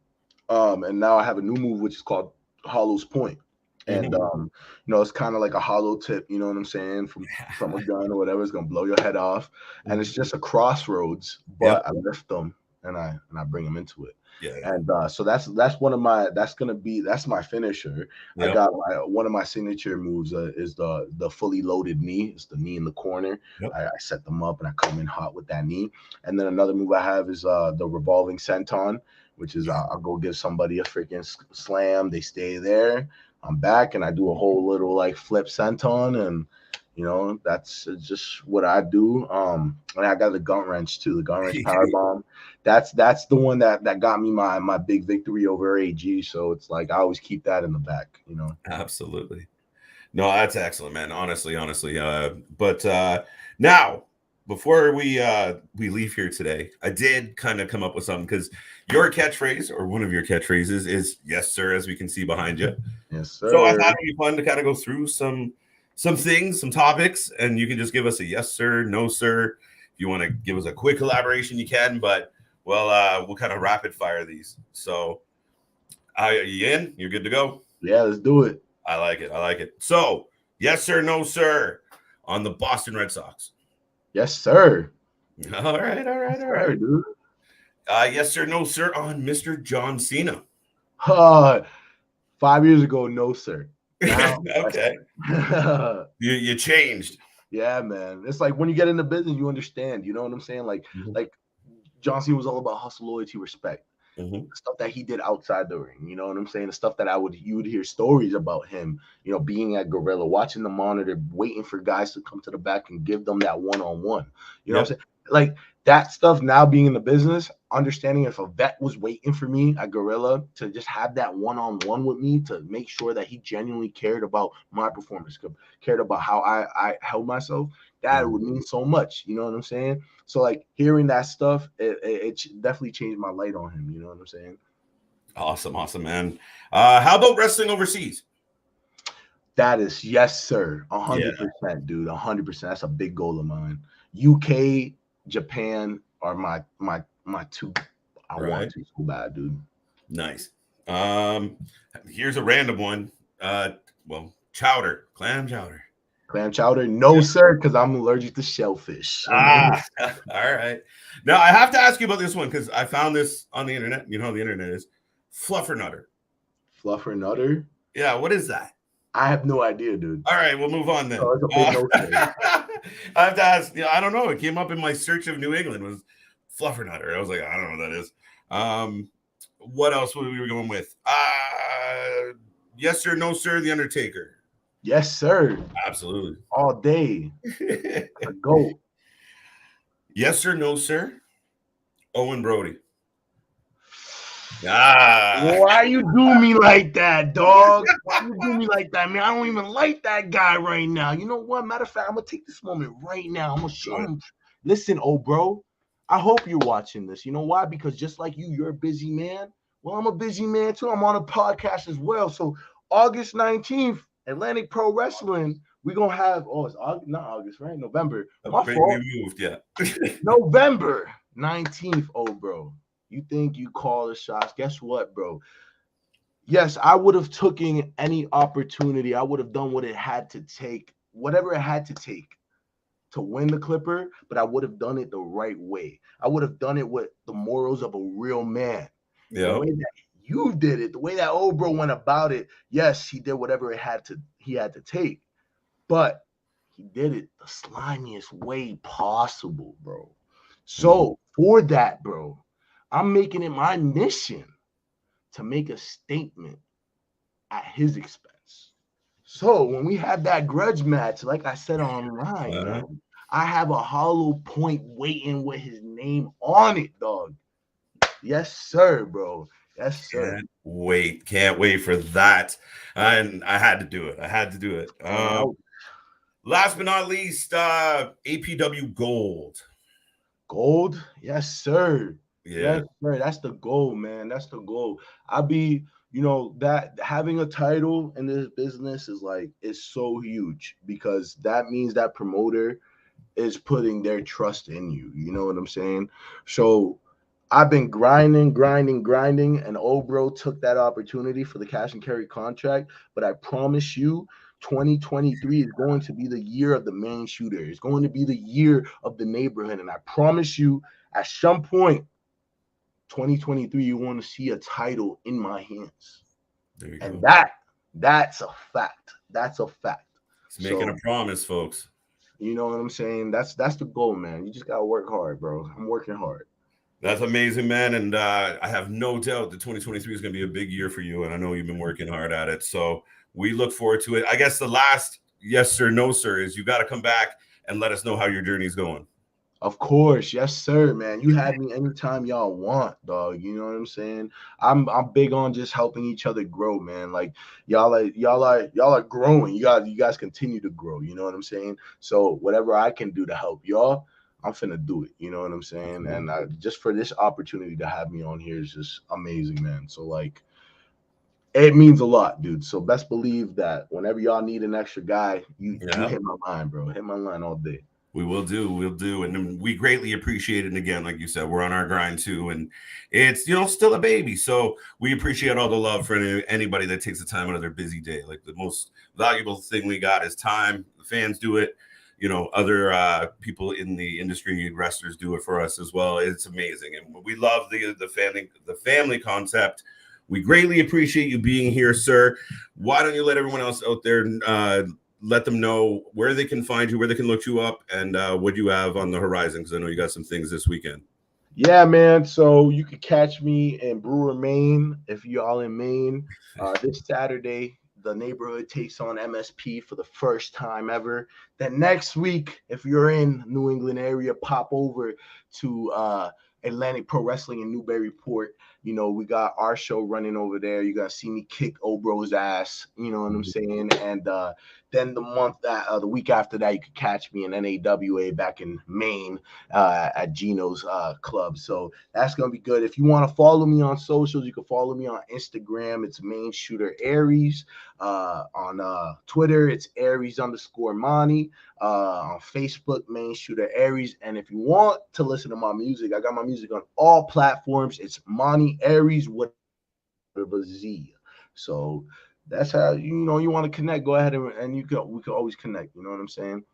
And now I have a new move which is called Hollow's Point. And you know, it's kind of like a hollow tip, you know what I'm saying, from a gun or whatever. It's gonna blow your head off. And it's just a crossroads, but I lift them and I bring them into it. And so that's one of my that's my finisher. I got one of my signature moves is the fully loaded knee. It's the knee in the corner. I set them up and I come in hot with that knee. And then another move I have is the revolving senton, which is I'll go give somebody a freaking slam. They stay there. I'm back and I do a whole little like flip senton, and you know, that's just what I do. And I got the gun wrench too, the gun wrench power bomb. That's the one that got me my big victory over AG. So it's like I always keep that in the back, you know. Absolutely. No, that's excellent, man. Honestly. But now before we leave here today, I did kind of come up with something, because your catchphrase, or one of your catchphrases, is "Yes, sir," as we can see behind you. Yes, sir. So I thought it'd be fun to kind of go through some things, some topics, and you can just give us a yes, sir, no, sir. If you want to give us a quick collaboration, you can. But we'll kind of rapid fire these. So, you in? You're good to go? Yeah, let's do it. I like it. So, yes, sir, no, sir, on the Boston Red Sox. Yes, sir. All right, dude. Yes, sir, no, sir, on Mr. John Cena. 5 years ago, no, sir. Now, okay. you changed. Yeah, man. It's like when you get into business, you understand. You know what I'm saying? Like John Cena was all about hustle, loyalty, respect. The stuff that he did outside the ring. You know what I'm saying? The stuff that you would hear stories about him. You know, being at Gorilla, watching the monitor, waiting for guys to come to the back and give them that one-on-one. You know what I'm saying? Like that stuff. Now being in the business, understanding if a vet was waiting for me at Gorilla to just have that one-on-one with me, to make sure that he genuinely cared about my performance, cared about how I held myself, that would mean so much. You know what I'm saying? So like hearing that stuff, it definitely changed my light on him. You know what I'm saying? Awesome, man. How about wrestling overseas? That is yes, sir. 100%, dude. 100%. That's a big goal of mine. UK, Japan are my two. I want to so bad, dude. Nice. Here's a random one. Chowder, clam chowder. Clam chowder, no, sir, because I'm allergic to shellfish. All right. Now I have to ask you about this one, because I found this on the internet. You know how the internet is. Fluffer nutter. Fluffer nutter? Yeah, what is that? I have no idea, dude. All right, we'll move on then. Oh, I have to ask. I don't know. It came up in my search of New England. Was fluffer nutter. I was like, I don't know what that is. What else were we going with? Yes, sir, no, sir, The Undertaker. Yes, sir. Absolutely. All day. A goat. Yes, sir, no, sir, Owen Brody. Why you do me like that, dog? Why you do me like that, man? I don't even like that guy right now. You know what? Matter of fact, I'm gonna take this moment right now. I'm gonna show him. Listen, bro. I hope you're watching this. You know why? Because just like you're a busy man. Well, I'm a busy man too. I'm on a podcast as well. So August 19th, Atlantic Pro Wrestling. We're gonna have it's August, not August, right? November. My fault. We moved, yeah. November 19th, bro. You think you call the shots? Guess what, bro? Yes, I would have taken any opportunity. I would have done what it had to take, whatever it had to take to win the Clipper, but I would have done it the right way. I would have done it with the morals of a real man. Yeah. The way that you did it, the way that bro went about it, yes, he did whatever he had to take, but he did it the slimiest way possible, bro. So for that, bro, I'm making it my mission to make a statement at his expense. So when we had that grudge match, like I said online, man, I have a hollow point waiting with his name on it, dog. Yes, sir, bro. Yes, sir. Can't wait for that. And I had to do it. Last but not least, APW Gold. Gold? Yes, sir. Yeah. Yes, sir. That's the goal, man. That's the goal. I'll be you know, that having a title in this business is so huge, because that means that promoter is putting their trust in you. You know what I'm saying? So I've been grinding, and old bro took that opportunity for the cash and carry contract. But I promise you, 2023 is going to be the year of the main shooter. It's going to be the year of the neighborhood. And I promise you, at some point, 2023, you want to see a title in my hands. There you And go. that's a fact. That's a fact. It's making a promise, folks. You know what I'm saying? That's the goal, man. You just gotta work hard, bro. I'm working hard. That's amazing, man. And I have no doubt that 2023 is going to be a big year for you. And I know you've been working hard at it. So we look forward to it. I guess the last yes, sir, no, sir is you got to come back and let us know how your journey is going. Of course, yes, sir, man. You have me anytime y'all want, dog. You know what I'm saying? I'm big on just helping each other grow, man. Like y'all are growing. You guys continue to grow. You know what I'm saying? So whatever I can do to help y'all, I'm finna do it. You know what I'm saying? And just for this opportunity to have me on here is just amazing, man. So like, it means a lot, dude. So best believe that whenever y'all need an extra guy, you hit my line, bro. Hit my line all day. We will do. We'll do. And we greatly appreciate it. And again, like you said, we're on our grind too. And it's, still a baby. So we appreciate all the love for anybody that takes the time out of their busy day. Like the most valuable thing we got is time. The fans do it. Other people in the industry, wrestlers do it for us as well. It's amazing. And we love the family concept. We greatly appreciate you being here, sir. Why don't you let everyone else out there let them know where they can find you, where they can look you up, and what you have on the horizon, because I know you got some things this weekend. Yeah, man. So you can catch me in Brewer, Maine, if y'all in Maine. This Saturday, the neighborhood takes on MSP for the first time ever. Then next week, if you're in New England area, pop over to Atlantic Pro Wrestling in Newburyport. We got our show running over there. You're gonna see me kick Obro's ass. You know what I'm saying? And then the week after that, you could catch me in NAWA back in Maine at Gino's club. So that's gonna be good. If you want to follow me on socials, you can follow me on Instagram. It's Main Shooter Ariez. On Twitter, it's Ariez_Monty. On Facebook, Main Shooter Ariez. And if you want to listen to my music, I got my music on all platforms. It's Monty Ariez with a Z. So that's how you want to connect. Go ahead and we can always connect. You know what I'm saying?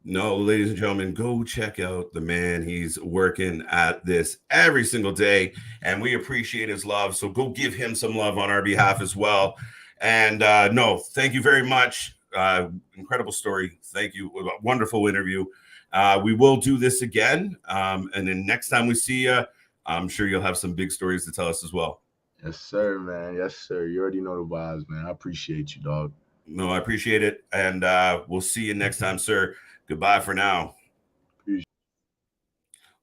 No, ladies and gentlemen, go check out the man. He's working at this every single day, and we appreciate his love. So go give him some love on our behalf as well. And no, thank you very much. Incredible story. Thank you. Wonderful interview. We will do this again. And then next time we see you, I'm sure you'll have some big stories to tell us as well. Yes, sir, man. Yes, sir. You already know the vibes, man. I appreciate you, dog. No, I appreciate it. And we'll see you next time, sir. Goodbye for now.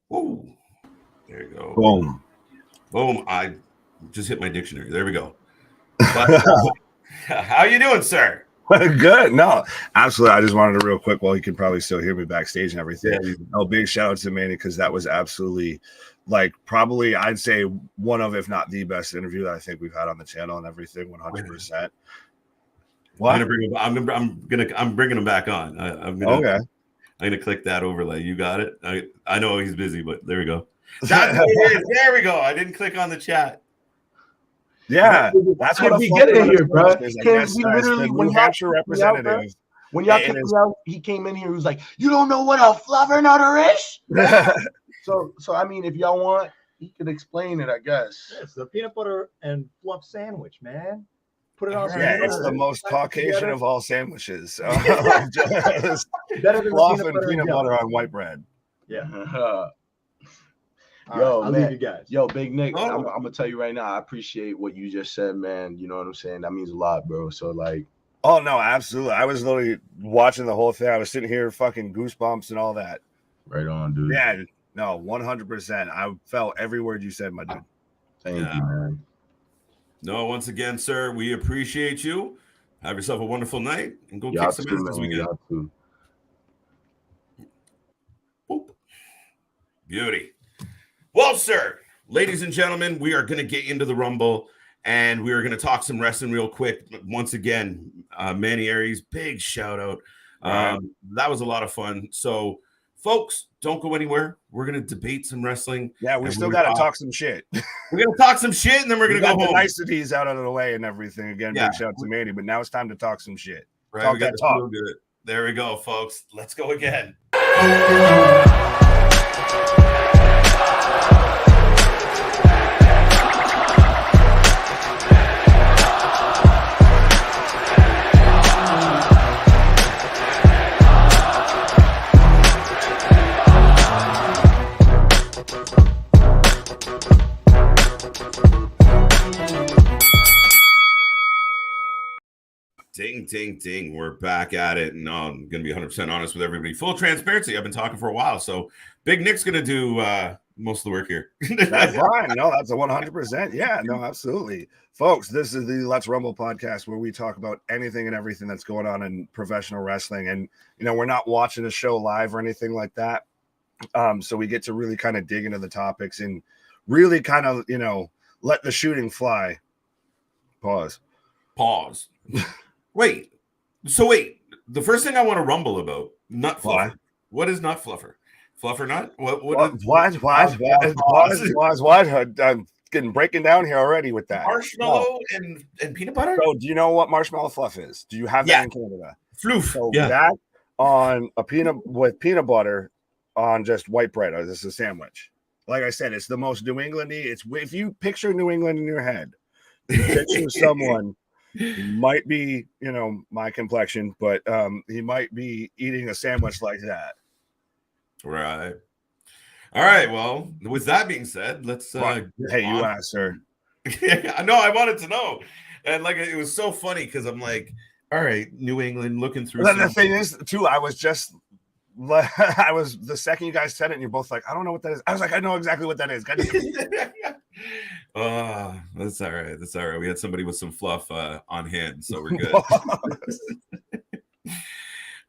Whoa. There you go. Boom. Boom. I just hit my dictionary. There we go. But, how you doing, sir? Good. No, absolutely. I just wanted to real quick, well, you can probably still hear me backstage and everything. Yeah. No, big shout out to Manny, because that was absolutely probably I'd say one of, if not the best interview that I think we've had on the channel and everything. 100%. What? I'm bringing him back on. Okay. I'm gonna click that overlay. You got it. I know he's busy, but there we go. That's what it is. There we go. I didn't click on the chat. Yeah, that's what we get in here, bro. New Hampshire representative. When y'all kicked me out, he came in here. He was like, "You don't know what a fluffernutter is." So I mean, if y'all want, he could explain it, I guess. It's the peanut butter and fluff sandwich, man. Put it on. Yeah, it's the most Caucasian of all sandwiches. Better than fluff and peanut butter on white bread. Yeah. Yo, I'll man. leave you guys. Yo, Big Nick, Oh. I'm gonna tell you right now, I appreciate what you just said, man. You know what I'm saying? That means a lot, bro. So like, oh no, absolutely. I was literally watching the whole thing. I was sitting here fucking goosebumps and all that. right on, dude. Yeah, no, 100%. I felt every word you said, my dude. Thank you, man. No, once again, sir, we appreciate you. Have yourself a wonderful night and go Y'all kick some too, ass this man. weekend. Y'all too. Boop. Beauty. Well, sir, ladies and gentlemen, we are going to get into the Rumble. and we were going to talk some wrestling real quick. Once again, Manny Ariez, big shout out. That was a lot of fun. So, folks, don't go anywhere. We're going to debate some wrestling. Yeah, we still got to talk some shit. We're going to talk some shit, and then we're going to go home. The niceties out of the way and everything. Again, big shout out to Manny, but now it's time to talk some shit. Right, talk we got that talk. Feel good. There we go, folks. Let's go again. Ding, ding, ding. We're back at it. And I'm going to be 100% honest with everybody. Full transparency. I've been talking for a while. So Big Nick's going to do most of the work here. That's fine. No, that's a 100%. Yeah, no, absolutely. Folks, this is the Let's Rumble podcast where we talk about anything and everything that's going on in professional wrestling. And, you know, we're not watching a show live or anything like that. So we get to really kind of dig into the topics and really kind of, you know, let the shooting fly. Pause. Wait. The first thing I want to rumble about, nut fluffer. What is nut fluffer? Fluffer nut? What? I'm getting breaking down here already with that. Marshmallow and peanut butter? So do you know what marshmallow fluff is? Do you have that in Canada? Floof. So that on a peanut butter on just white bread. Or this is a sandwich. Like I said, it's the most New Englandy. It's if you picture New England in your head, you picture someone. He might be, you know, my complexion, but he might be eating a sandwich like that. Right. All right. Well, with that being said, let's. Hey, you asked, sir. I know. I wanted to know, and like it was so funny because I'm like, all right, New England, looking through. The thing is, too, I was the second you guys said it, and you're both like, I don't know what that is. I was like, I know exactly what that is. That's all right. That's all right. We had somebody with some fluff on hand, so we're good.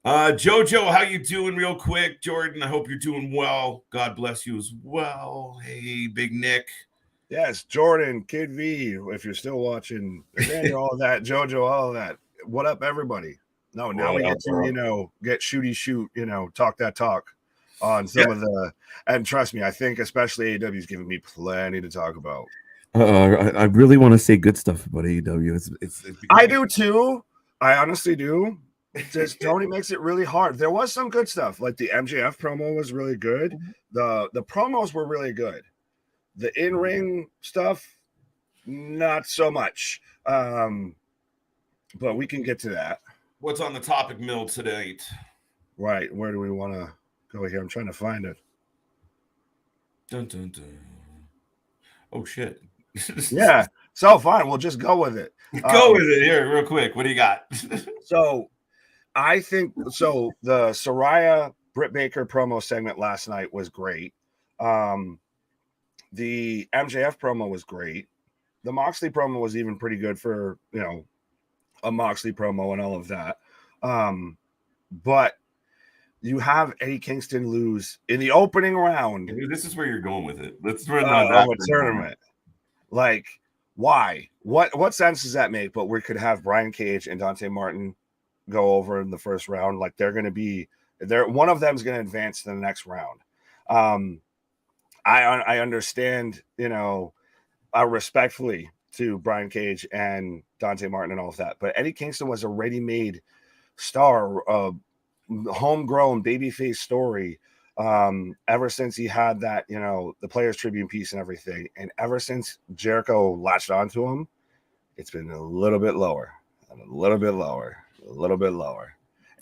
Jojo, how you doing real quick? Jordan, I hope you're doing well. God bless you as well. Hey, Big Nick. Yes, Jordan, Kid V, if you're still watching, Daniel, all of that, Jojo, all of that. What up, everybody? No, now we get to, you know, get shooty shoot, you know, talk that talk on some of the, and trust me, I think especially AEW is giving me plenty to talk about. I really want to say good stuff about AEW. It's I do too. I honestly do. Just Tony makes it really hard. There was some good stuff, like the MJF promo was really good. The promos were really good. The in-ring stuff, not so much. But we can get to that. What's on the topic mill tonight? Right. Where do we want to go here? I'm trying to find it. Dun, dun, dun. Oh, shit. Yeah. So fine. We'll just go with it. Go with it here real quick. What do you got? So I think the Saraya Britt Baker promo segment last night was great. The MJF promo was great. The Moxley promo was even pretty good for, you know, a Moxley promo and all of that. But you have Eddie Kingston lose in the opening round. This is where you're going with it. Let's run a tournament. Like, why? What sense does that make? But we could have Brian Cage and Dante Martin go over in the first round. Like they're going to be there. One of them is going to advance to the next round. I understand, you know, respectfully to Brian Cage and Dante Martin and all of that, but Eddie Kingston was a ready-made star, homegrown babyface story. Ever since he had that, you know, the Players Tribune piece and everything, and ever since Jericho latched onto him, it's been a little bit lower.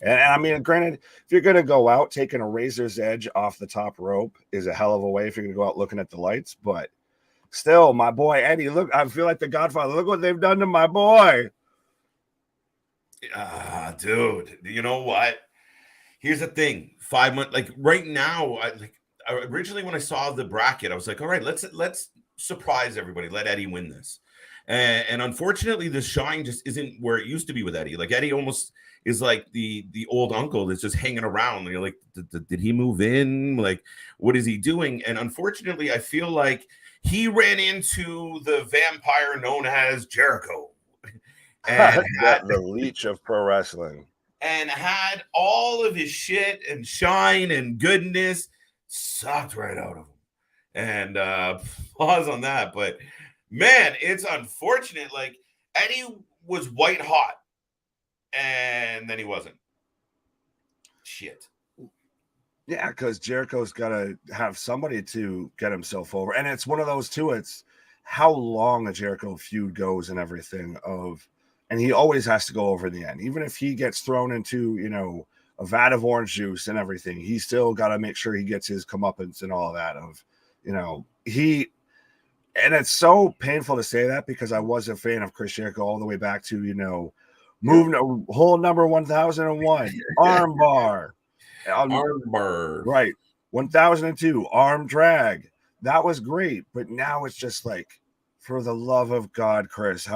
And I mean, granted, if you're going to go out taking a razor's edge off the top rope is a hell of a way if you're going to go out looking at the lights. But still, my boy Eddie, look, I feel like the Godfather. Look what they've done to my boy. Dude, you know what? Here's the thing. 5 months, like right now, originally when I saw the bracket, I was like, all right, let's surprise everybody. Let Eddie win this. And unfortunately, the shine just isn't where it used to be with Eddie. Like Eddie almost is like the old uncle that's just hanging around. You're like, did he move in? Like, what is he doing? And unfortunately, I feel like he ran into the vampire known as Jericho, and the leech of pro wrestling, and had all of his shit and shine and goodness sucked right out of him. And pause on that, but man, it's unfortunate. Like, Eddie was white hot, and then he wasn't. Shit. Yeah, because Jericho's got to have somebody to get himself over, and it's one of those too. It's how long a Jericho feud goes and everything and he always has to go over in the end, even if he gets thrown into a vat of orange juice and everything. He's still got to make sure he gets his comeuppance and all of that. And it's so painful to say that because I was a fan of Chris Jericho all the way back to moving to whole number 1001 arm bar. Right. 1002 arm drag. That was great. But now it's just like, for the love of God, Chris,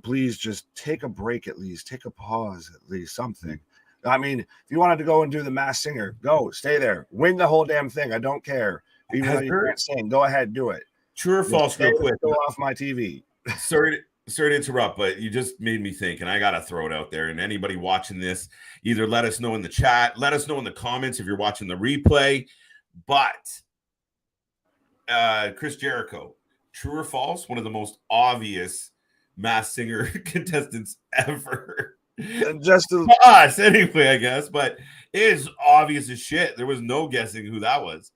please just take a break at least. Take a pause at least, something. I mean, if you wanted to go and do the Masked Singer, go, stay there. Win the whole damn thing. I don't care. Even though you can't sing, go ahead, do it. True or false, real quick. Go off my TV. Sorry to interrupt, but you just made me think, and I gotta throw it out there. And anybody watching this, either let us know in the chat, let us know in the comments if you're watching the replay. But Chris Jericho, true or false, one of the most obvious Masked Singer contestants ever. Just to us, anyway, I guess, but it is obvious as shit. There was no guessing who that was.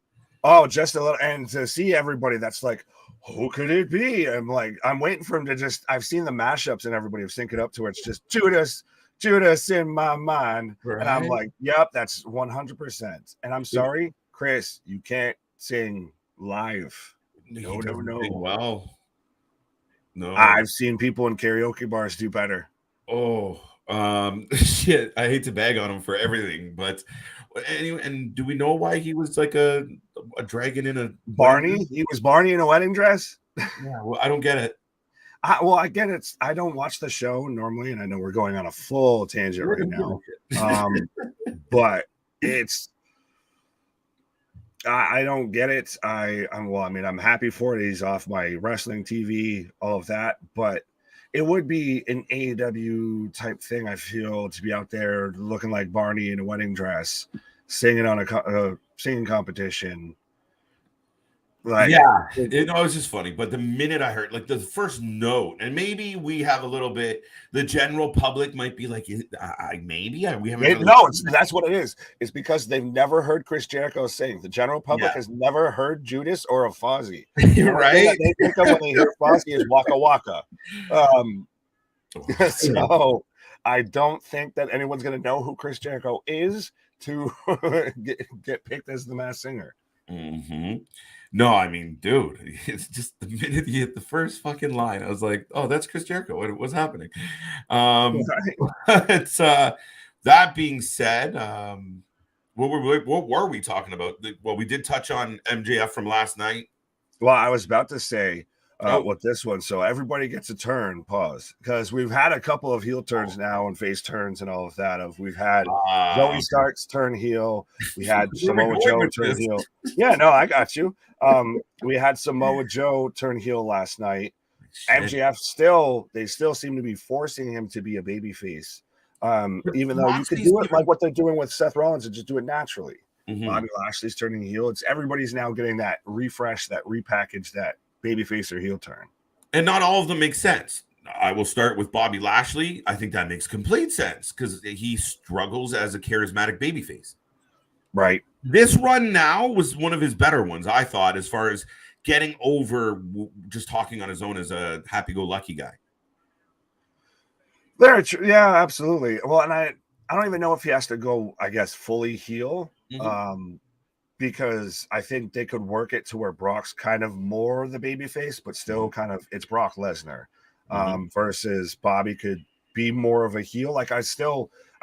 Oh, just a little, and to see everybody that's like, who could it be? I'm like, I'm waiting for him to just, I've seen the mashups and everybody sync it up to where it's just Judas in my mind. Right. And I'm like, yep, that's 100%. And I'm sorry, Chris, you can't sing live. No. Well, no. I've seen people in karaoke bars do better. Oh, shit. I hate to bag on him for everything, but anyway, and do we know why he was like a dragon in a Barney? He was Barney in a wedding dress? Yeah, well, I don't get it. I get it. I don't watch the show normally, and I know we're going on a full tangent right now. But it's I don't get it. I'm happy for it. He's off my wrestling TV, all of that, but it would be an AEW type thing, I feel, to be out there looking like Barney in a wedding dress, singing on a singing competition. Like, yeah, it was just funny. But the minute I heard, like, the first note, and maybe we have a little bit, the general public might be like, maybe we haven't. Really that's what it is. It's because they've never heard Chris Jericho sing. The general public has never heard Judas or a Fozzy. Right? They think of when they hear Fozzy is Waka Waka. So I don't think that anyone's going to know who Chris Jericho is to get picked as the Masked Singer. Mm-hmm. No, I mean, dude, it's just the minute you hit the first fucking line, I was like, oh, that's Chris Jericho. What's happening? It's that being said, what were we talking about? Well, we did touch on MJF from last night. Well, I was about to say with this one, so everybody gets a turn. Pause, because we've had a couple of heel turns now and face turns and all of that. We've had Zoe Starks turn heel. We had Samoa Joe turn heel. Yeah, no, I got you. We had Samoa Joe turn heel last night. MJF still seem to be forcing him to be a babyface, even though you could do it like what they're doing with Seth Rollins and just do it naturally. Mm-hmm. Bobby Lashley's turning heel. It's everybody's now getting that refresh, that repackage, that babyface or heel turn. And not all of them make sense. I will start with Bobby Lashley. I think that makes complete sense because he struggles as a charismatic babyface. Right. This run now was one of his better ones, I thought, as far as getting over just talking on his own as a happy-go-lucky guy. Yeah, absolutely. Well, and I don't even know if he has to go, I guess, fully heel. Mm-hmm. Because I think they could work it to where Brock's kind of more the babyface, but still kind of it's Brock Lesnar versus Bobby could be more of a heel. Like I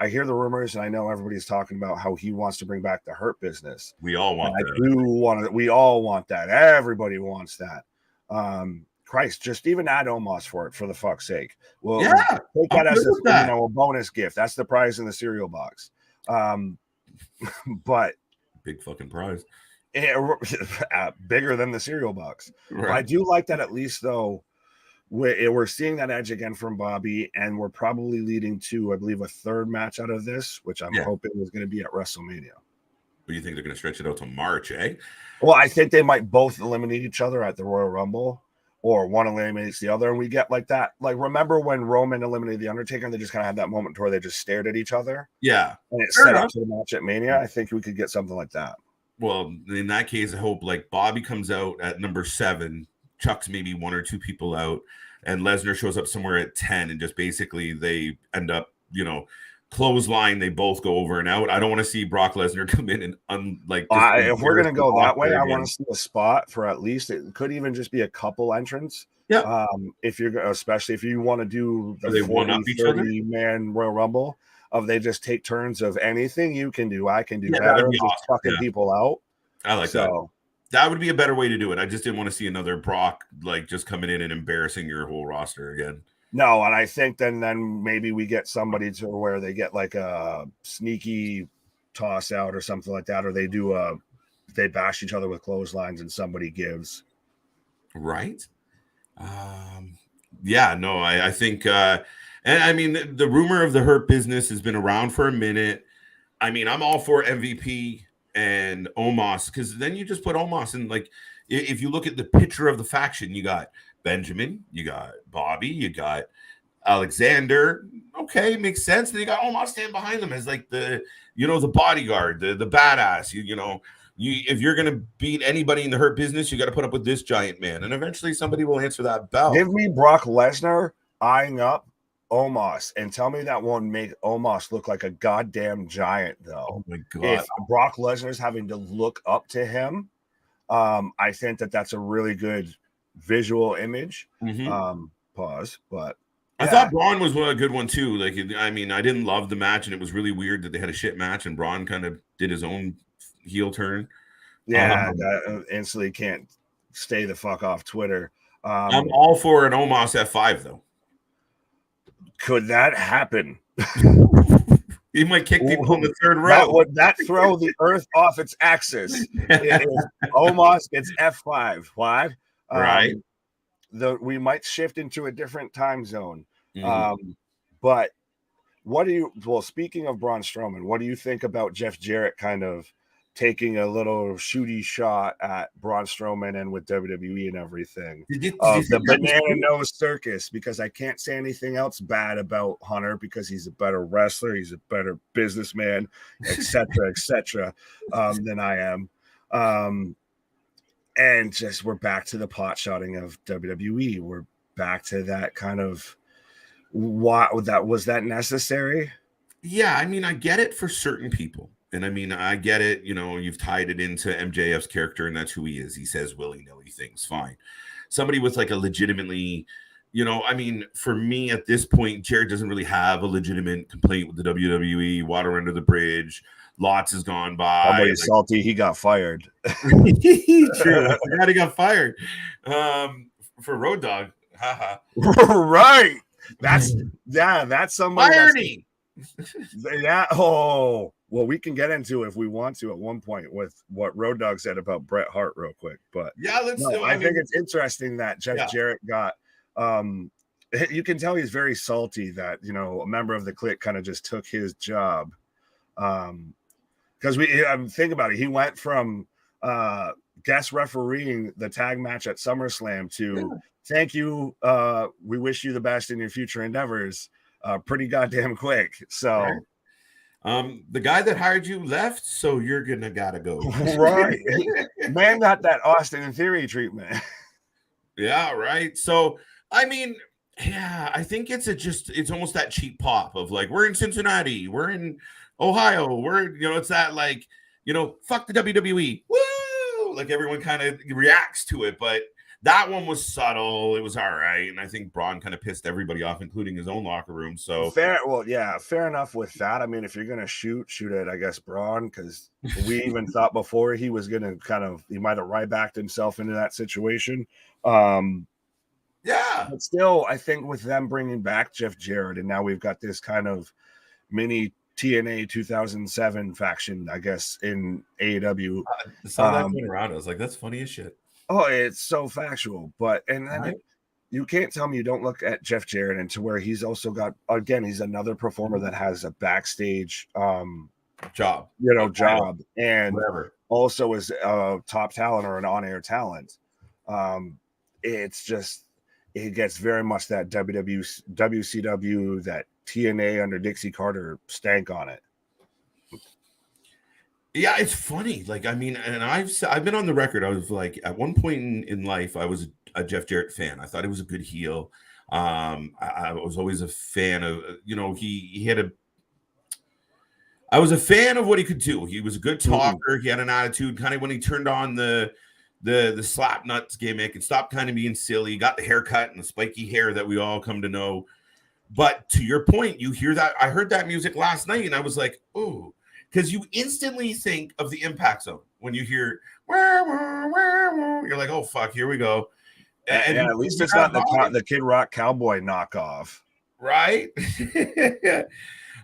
hear the rumors and I know everybody's talking about how he wants to bring back the Hurt Business. We all want that. We all want that. Everybody wants that. Christ, just even add Omos for it, for the fuck's sake. Well, Yeah, take that I'm as good with that. a bonus gift. That's the prize in the cereal box. But big fucking prize. Bigger than the cereal box. Right. But I do like that at least, though, we're seeing that edge again from Bobby, and we're probably leading to, I believe, a third match out of this, which I'm hoping is going to be at WrestleMania. But you think they're going to stretch it out to March, eh? Well, I think they might both eliminate each other at the Royal Rumble, or one eliminates the other, and we get like that. Like, remember when Roman eliminated The Undertaker, and they just kind of had that moment where they just stared at each other? Yeah. And it set up to the match at Mania. I think we could get something like that. Well, in that case, I hope like Bobby comes out at number 7, chucks maybe 1 or 2 people out, and Lesnar shows up somewhere at 10, and just basically they end up, clothesline, they both go over and out. I don't want to see Brock Lesnar come in and if we're gonna go that way, I want to see a spot for at least, it could even just be a couple entrants. Yeah. If you're, especially if you want to do the 30 man Royal Rumble, they just take turns of anything you can do, I can do better, just awesome. Fucking people out. I like that. That would be a better way to do it. I just didn't want to see another Brock just coming in and embarrassing your whole roster again. No, and I think then maybe we get somebody to where they get like a sneaky toss out or something like that, or they bash each other with clotheslines and somebody gives. Right. Yeah, no, I think and I mean the rumor of the Hurt Business has been around for a minute. I mean, I'm all for MVP and Omos, because then you just put Omos in. Like, if you look at the picture of the faction, you got Benjamin, you got Bobby, you got Alexander. Okay, makes sense. Then you got Omos stand behind them as like the bodyguard, the badass. If you're gonna beat anybody in the Hurt Business, you got to put up with this giant man, and eventually somebody will answer that bell. Give me Brock Lesnar eyeing up Omos, and tell me that won't make Omos look like a goddamn giant, though. Oh my god! If Brock Lesnar's having to look up to him, I think that's a really good visual image. Pause, but I thought Braun was a good one too. Like, I mean, I didn't love the match, and it was really weird that they had a shit match, and Braun kind of did his own heel turn. Yeah, that instantly can't stay the fuck off Twitter. I'm all for an Omos F5 though. Could that happen? He might kick people in the third row. Would that throw the Earth off its axis? Omos gets F5. Why? Right. We might shift into a different time zone. But speaking of Braun Strowman, what do you think about Jeff Jarrett kind of taking a little shooty shot at Braun Strowman and with WWE and everything? The banana nose circus, because I can't say anything else bad about Hunter because he's a better wrestler, he's a better businessman, etc., than I am. And just we're back to the pot shotting of WWE. We're back to that kind of was that necessary? Yeah, I mean, I get it for certain people. And I mean, I get it. You've tied it into MJF's character, and that's who he is. He says willy-nilly things. Fine. Somebody with like a legitimately, I mean, for me at this point, Jared doesn't really have a legitimate complaint with the WWE. Water under the bridge. Lots has gone by. Somebody's salty. He got fired. True. I forgot he got fired. For Road Dogg. Haha. Right. That's somebody. Irony. Yeah. Oh. Well, we can get into it if we want to at one point with what Road Dogg said about Bret Hart real quick. But yeah, I think it's interesting that Jeff Jarrett got you can tell he's very salty that, a member of the clique kind of just took his job. Because think about it, he went from guest refereeing the tag match at SummerSlam to thank you, we wish you the best in your future endeavors, pretty goddamn quick. So the guy that hired you left, so you're gotta go. Right. Man got that Austin Theory treatment. Yeah, right. So I mean, yeah, I think it's almost that cheap pop of like, we're in Cincinnati, we're in Ohio, it's that like, fuck the WWE. Woo! Like everyone kind of reacts to it, but that one was subtle. It was all right. And I think Braun kind of pissed everybody off, including his own locker room. So fair enough with that. I mean, if you're going to shoot it, I guess, Braun, because we even thought before he was going to he might have right-backed himself into that situation. Yeah. But still, I think with them bringing back Jeff Jarrett, and now we've got this kind of mini TNA 2007 faction, I guess, in AEW. I saw that going around. I was like, that's funny as shit. Oh, it's so factual. But and then Right. you can't tell me you don't look at Jeff Jarrett and to where he's also got, again, he's another performer that has a backstage job, job, and whatever. Also is a top talent or an on-air talent. It's just, it gets very much that WCW, that TNA under Dixie Carter stank on it. Yeah, it's funny. Like, I mean, and I've been on the record. I was like, at one point in life, I was a Jeff Jarrett fan. I thought he was a good heel. I was always a fan of, he had a. I was a fan of what he could do. He was a good talker. He had an attitude. Kind of when he turned on the slap nuts gimmick and stopped kind of being silly, got the haircut and the spiky hair that we all come to know. But to your point, you hear that. I heard that music last night and I was like, oh, because you instantly think of the Impact Zone when you hear, you're like, oh, fuck, here we go. And at least it's not the Kid Rock cowboy knockoff. Right?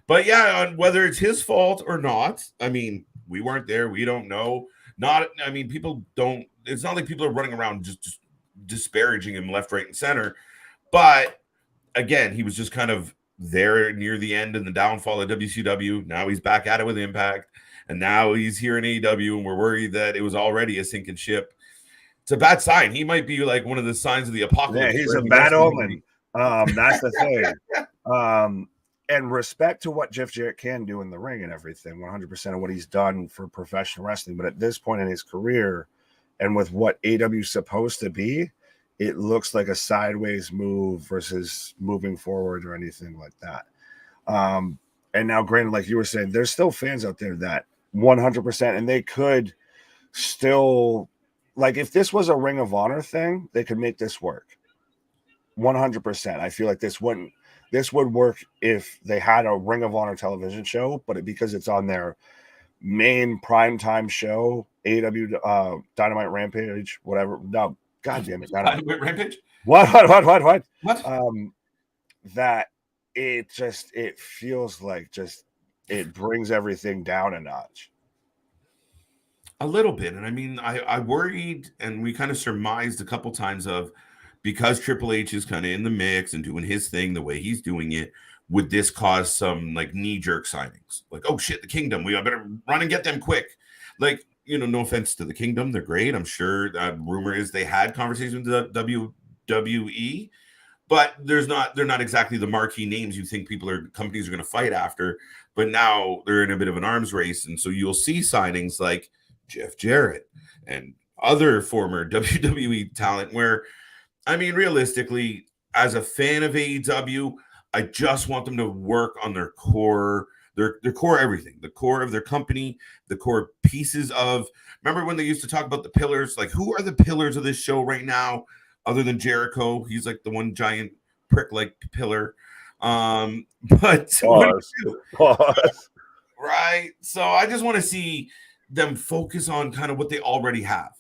But yeah, on whether it's his fault or not, I mean, we weren't there. We don't know. People don't. It's not like people are running around just disparaging him left, right, and center. But again, he was just kind of there near the end and the downfall of WCW. Now he's back at it with Impact, and now he's here in AEW, and we're worried that it was already a sinking ship. It's a bad sign. He might be like one of the signs of the apocalypse. Yeah, he's a bad omen. That's the thing. And respect to what Jeff Jarrett can do in the ring and everything, 100% of what he's done for professional wrestling. But at this point in his career, and with what AEW is supposed to be, it looks like a sideways move versus moving forward or anything like that. And now, granted, like you were saying, there's still fans out there that 100%, and they could still, like, if this was a Ring of Honor thing, they could make this work. 100%. I feel like this would work if they had a Ring of Honor television show, but because it's on their main primetime show, AEW Dynamite Rampage, whatever. No, God damn it. Dynamite Rampage? What? What? That it feels like it brings everything down a notch. A little bit. And I mean, I worried, and we kind of surmised a couple times of, because Triple H is kind of in the mix and doing his thing the way he's doing it, would this cause some like knee-jerk signings? Like, oh shit, the Kingdom, we better run and get them quick. Like, no offense to the Kingdom, they're great. I'm sure rumor is they had conversations with the WWE, but they're not exactly the marquee names you think companies are going to fight after. But now they're in a bit of an arms race, and so you'll see signings like Jeff Jarrett and other former WWE talent where, I mean, realistically, as a fan of AEW, I just want them to work on their core, their core everything, the core of their company, the core pieces of. Remember when they used to talk about the pillars? Like, who are the pillars of this show right now, other than Jericho? He's like the one giant prick-like pillar. But Pause. Right. So I just want to see them focus on kind of what they already have.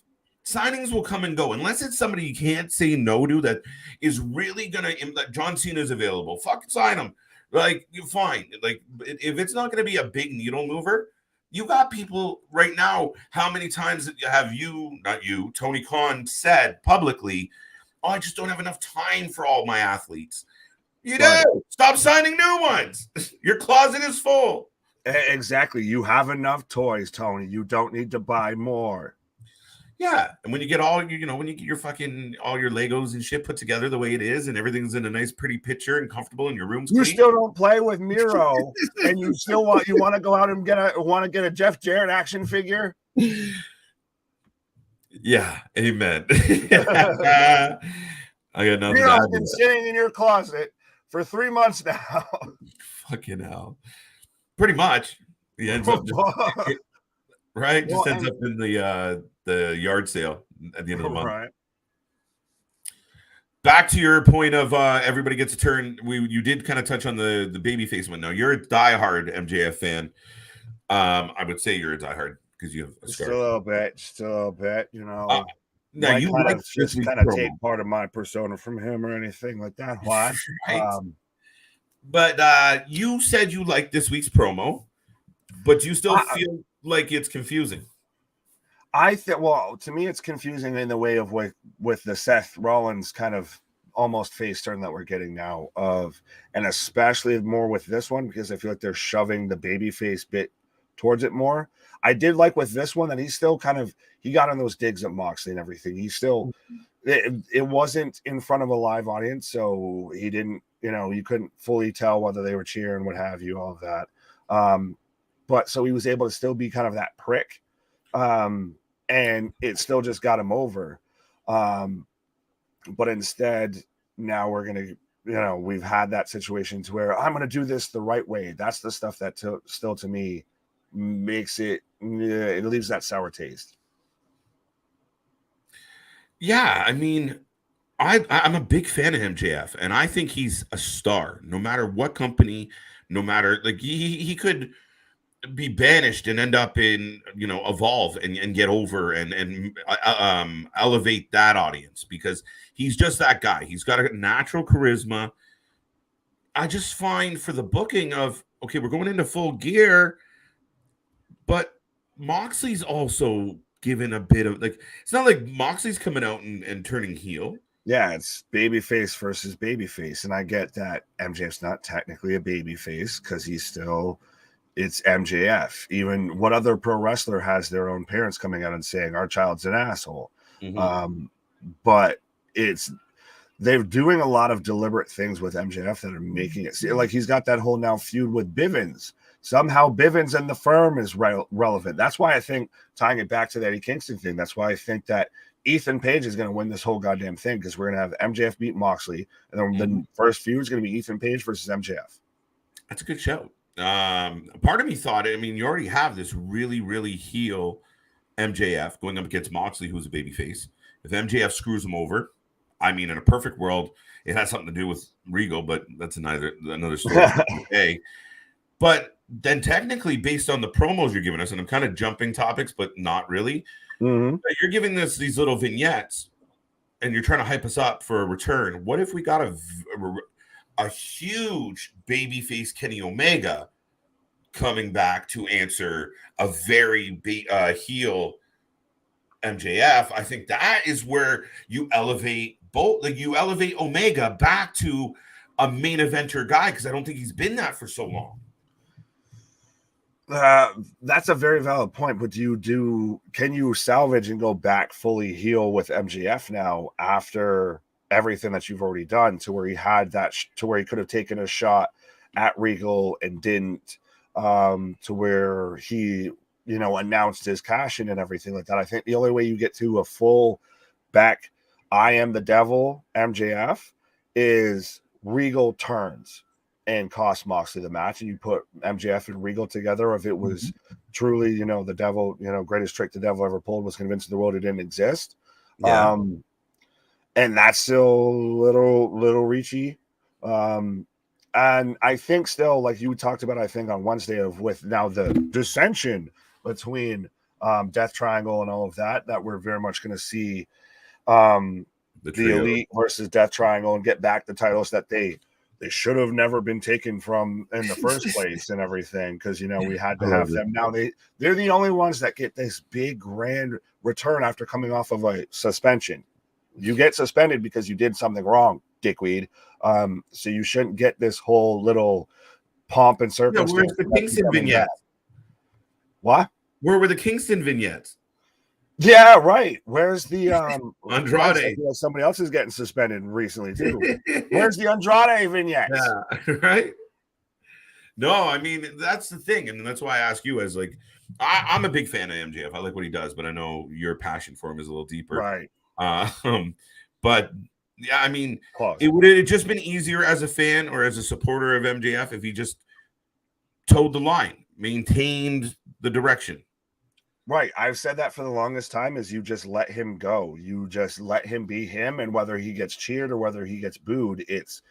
Signings will come and go unless it's somebody you can't say no to that is really gonna. Like John Cena is available. Fucking sign him. Like, you're fine. Like, if it's not gonna be a big needle mover, you got people right now. How many times have Tony Khan said publicly, "Oh, I just don't have enough time for all my athletes." You do. Stop signing new ones. Your closet is full. Exactly. You have enough toys, Tony. You don't need to buy more. Yeah, and when you get when you get your fucking all your Legos and shit put together the way it is, and everything's in a nice, pretty picture and comfortable, and your room's clean. You still don't play with Miro, and you want to go out and get a Jeff Jarrett action figure. Yeah, amen. I got nothing. Miro's been sitting in your closet for 3 months now. Fucking hell, pretty much. He ends up right. Just ends up in the yard sale at the end of the month. Right. Back to your point of everybody gets a turn. You did kind of touch on the babyface one. Now you're a diehard MJF fan. I would say you're a diehard because you have a scar. Just a little bit, Now like you kind like of this just week's kind of promo, take part of my persona from him or anything like that. Why? right? But you said you like this week's promo, but you still feel like it's confusing. I think, well, to me, it's confusing in the way of with the Seth Rollins kind of almost face turn that we're getting now and especially more with this one, because I feel like they're shoving the babyface bit towards it more. I did like with this one that he's still he got on those digs at Moxley and everything. He still, it wasn't in front of a live audience, so he didn't, you couldn't fully tell whether they were cheering, what have you, all of that. But so he was able to still be kind of that prick. And it still just got him over. But instead, now we're going to, we've had that situation to where I'm going to do this the right way. That's the stuff that still to me makes it leaves that sour taste. Yeah, I mean, I'm a big fan of MJF, and I think he's a star. No matter what company, no matter like he could be banished and end up in Evolve and get over and elevate that audience because he's just that guy. He's got a natural charisma. I just find for the booking of okay, we're going into Full Gear, but Moxley's also given a bit of like it's not like Moxley's coming out and turning heel. Yeah, it's babyface versus babyface, and I get that MJF's not technically a babyface because it's MJF. Even what other pro wrestler has their own parents coming out and saying our child's an asshole? Mm-hmm. But they're doing a lot of deliberate things with MJF that are making it seem like he's got that whole now feud with Bivens. Somehow Bivens and the firm is relevant. That's why I think, tying it back to the Eddie Kingston thing, that's why I think that Ethan Page is going to win this whole goddamn thing, because we're going to have MJF beat Moxley, and then the first feud is going to be Ethan Page versus MJF. That's a good show. Part of me thought, I mean, you already have this really, really heel MJF going up against Moxley, who's a babyface. If MJF screws him over, I mean, in a perfect world, it has something to do with Regal, but that's another story for today. But then technically, based on the promos you're giving us, and I'm kind of jumping topics, but not really, you're giving us these little vignettes, and you're trying to hype us up for a return. What if we got a huge babyface Kenny Omega coming back to answer a very heel MJF? I think that is where you elevate both. Like you elevate Omega back to a main eventer guy, because I don't think he's been that for so long. That's a very valid point. But can you salvage and go back fully heel with MJF now after everything that you've already done, to where he had that to where he could have taken a shot at Regal and didn't, to where he announced his cash in and everything like that? I think the only way you get to a full back I am the devil MJF is Regal turns and cost Moxley the match, and you put MJF and Regal together. If it was truly the devil, greatest trick the devil ever pulled was convincing the world it didn't exist. And that's still a little reachy. And I think still, like you talked about, I think on Wednesday, with now the dissension between Death Triangle and all of that we're very much going to see the Elite versus Death Triangle and get back the titles that they should have never been taken from in the first place and everything, because we had to have them. Now they're the only ones that get this big grand return after coming off of a suspension. You get suspended because you did something wrong, dickweed. So you shouldn't get this whole little pomp and circumstance. Where's the Kingston vignettes? What? Where were the Kingston vignettes? Yeah, right. Where's the Andrade? Somebody else is getting suspended recently too. Where's the Andrade vignettes? Yeah, right. No, I mean that's the thing, and that's why I ask you. As like, I'm a big fan of MJF. I like what he does, but I know your passion for him is a little deeper, right? But yeah, I mean, Close. It would have just been easier as a fan or as a supporter of MJF if he just towed the line, maintained the direction. Right. I've said that for the longest time, is you just let him go. You just let him be him, and whether he gets cheered or whether he gets booed, it's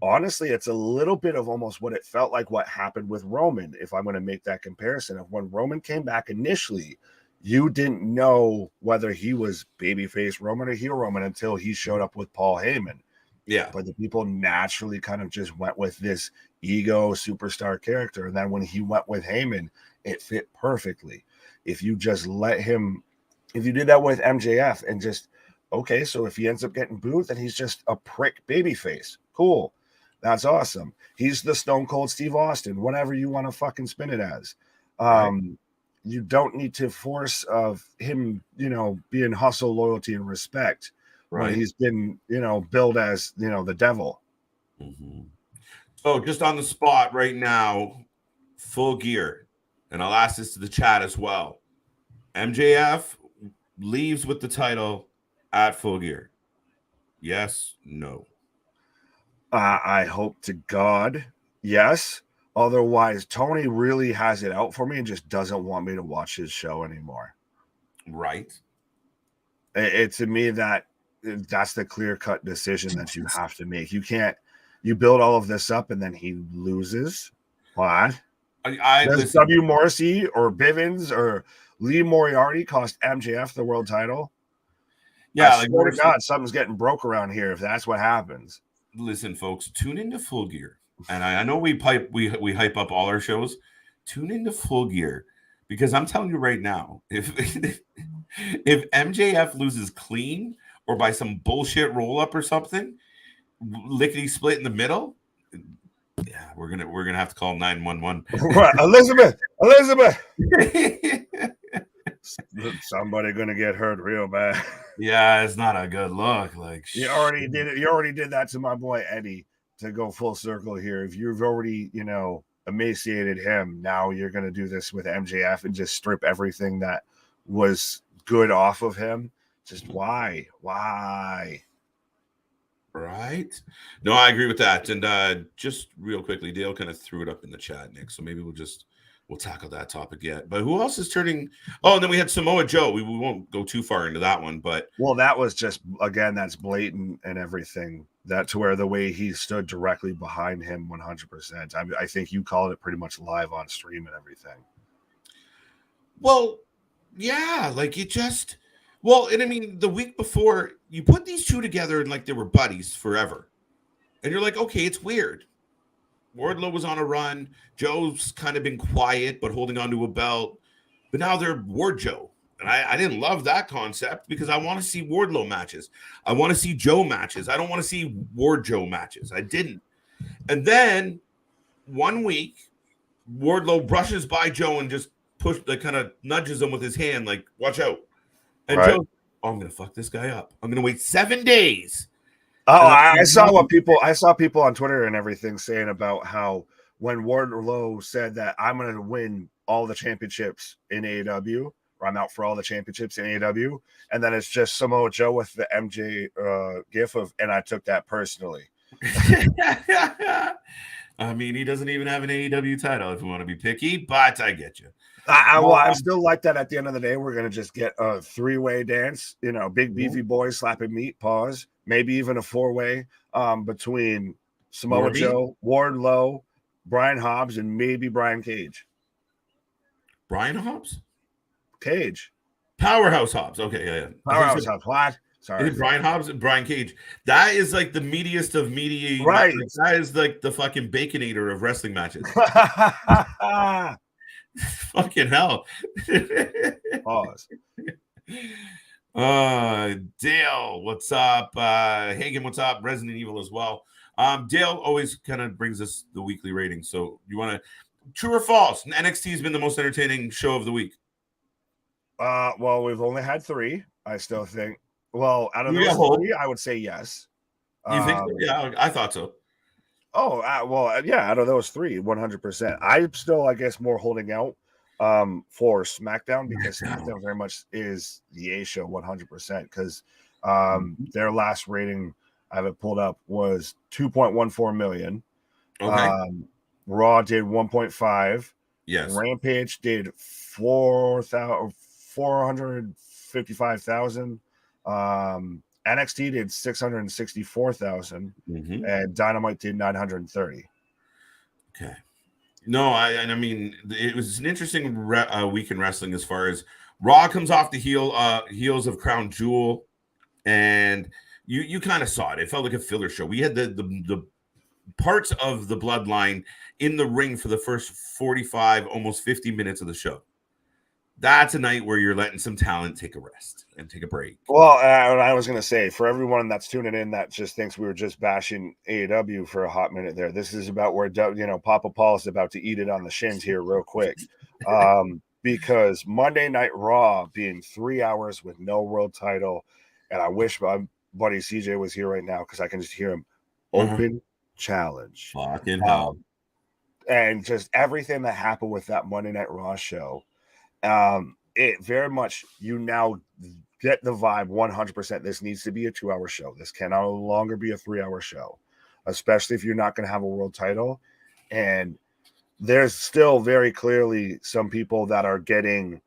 a little bit of almost what it felt like what happened with Roman, if I'm going to make that comparison. Of when Roman came back initially, you didn't know whether he was babyface Roman or heel Roman until he showed up with Paul Heyman. Yeah. But the people naturally kind of just went with this ego superstar character. And then when he went with Heyman, it fit perfectly. If you just let him, if you did that with MJF and just, okay, so if he ends up getting booed, then he's just a prick babyface. Cool. That's awesome. He's the Stone Cold Steve Austin, whatever you want to fucking spin it as. You don't need to force of him, you know, being hustle, loyalty, and respect. Right. When he's been, you know, billed as, you know, the devil. Mm-hmm. So just on the spot right now, Full Gear, and I'll ask this to the chat as well. MJF leaves with the title at Full Gear. Yes, no. I hope to God, yes. Otherwise, Tony really has it out for me and just doesn't want me to watch his show anymore. Right. It's to me that's the clear-cut decision that you have to make. You can't, you build all of this up and then he loses. What? Does W. Morrissey or Bivens or Lee Moriarty cost MJF the world title? Yeah, I swear to God, something's getting broke around here if that's what happens. Listen, folks, tune into Full Gear. And I know we hype up all our shows. Tune into Full Gear because I'm telling you right now, if MJF loses clean or by some bullshit roll up or something, lickety split in the middle, yeah, we're gonna have to call 911. Elizabeth. Somebody gonna get hurt real bad. Yeah, it's not a good look. Like you already did it. You already did that to my boy Eddie. To go full circle here, if you've already, you know, emaciated him, now you're going to do this with MJF and just strip everything that was good off of him. Just why? Right? No, I agree with that. And just real quickly, Dale kind of threw it up in the chat, Nick. So maybe we'll tackle that topic yet. But who else is turning? Oh, and then we had Samoa Joe. We won't go too far into that one, but that was just, again, that's blatant and everything. That to where the way he stood directly behind him 100%. I think you called it pretty much live on stream and everything. Well, yeah, like it just, and I mean, the week before, you put these two together and like they were buddies forever. And you're like, okay, it's weird. Wardlow was on a run. Joe's kind of been quiet, but holding on to a belt. But now they're Ward Joe. And I didn't love that concept because I want to see Wardlow matches. I want to see Joe matches. I don't want to see Ward Joe matches. I didn't. And then 1 week, Wardlow brushes by Joe and just kind of nudges him with his hand, like, watch out. And right. Joe, I'm going to fuck this guy up. I'm going to wait 7 days. Oh, I saw people on Twitter and everything saying about how when Wardlow said that I'm going to win all the championships in AEW, or I'm out for all the championships in AEW, and then it's just Samoa Joe with the MJ gif of, and I took that personally. I mean, he doesn't even have an AEW title if we want to be picky, but I get you. I still like that at the end of the day, we're going to just get a 3-way dance, you know, big beefy boys slapping meat, pause, maybe even a 4-way between Samoa Joe, Wardlow, Brian Hobbs, and maybe Brian Cage. Brian Hobbs? Cage. Powerhouse Hobbs. Okay, yeah. Powerhouse Hobbs. What? Sorry. Brian Hobbs and Brian Cage. That is like the meatiest of meaty. Right. That is like the fucking baconator of wrestling matches. Fucking hell. Pause. Dale, what's up? Hagen, what's up? Resident Evil as well. Dale always kind of brings us the weekly rating. So you want to true or false? NXT has been the most entertaining show of the week. Well, we've only had 3. I still think. Well, out of those 3, I would say yes. You think so? Yeah, I thought so. Oh, yeah, out of those 3, 100%. I'm still, I guess, more holding out for SmackDown because SmackDown very much is the A show 100% because their last rating, I have it pulled up, was 2.14 million. Okay. Raw did 1.5. Yes. Rampage did 455,000. NXT did 664,000, and Dynamite did 930. Okay. No, I mean, it was an interesting week in wrestling as far as Raw comes off the heels of Crown Jewel, and you kind of saw it. It felt like a filler show. We had the parts of the bloodline in the ring for the first 45, almost 50 minutes of the show. That's a night where you're letting some talent take a rest and take a break. Well, I was going to say, for everyone that's tuning in that just thinks we were just bashing AEW for a hot minute there, this is about where, Papa Paul is about to eat it on the shins here real quick. Because Monday Night Raw being 3 hours with no world title, and I wish my buddy CJ was here right now because I can just hear him open challenge. Fucking hell. And just everything that happened with that Monday Night Raw show. It very much, you now get the vibe 100%. This needs to be a 2-hour show. This can no longer be a 3-hour show, especially if you're not going to have a world title. And there's still very clearly some people that are getting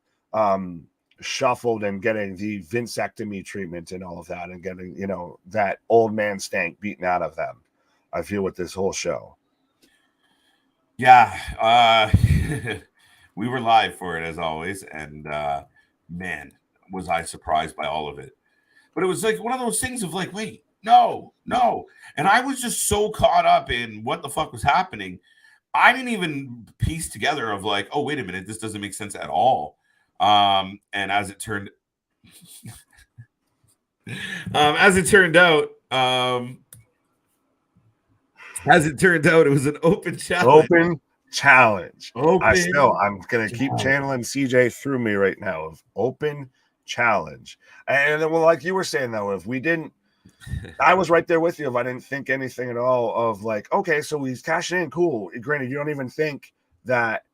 shuffled and getting the Vincectomy treatment and all of that, and getting, that old man stank beaten out of them. I feel with this whole show. Yeah. We were live for it as always, and man, was I surprised by all of it. But it was like one of those things of like, wait, no. And I was just so caught up in what the fuck was happening. I didn't even piece together of like, oh, wait a minute, this doesn't make sense at all. And as it turned out, it was an open challenge. I'm gonna keep channeling CJ through me right now of open challenge. And then, well, like you were saying though, if we didn't, I was right there with you. If I didn't think anything at all of like, okay, so he's cashing in, cool. Granted, you don't even think that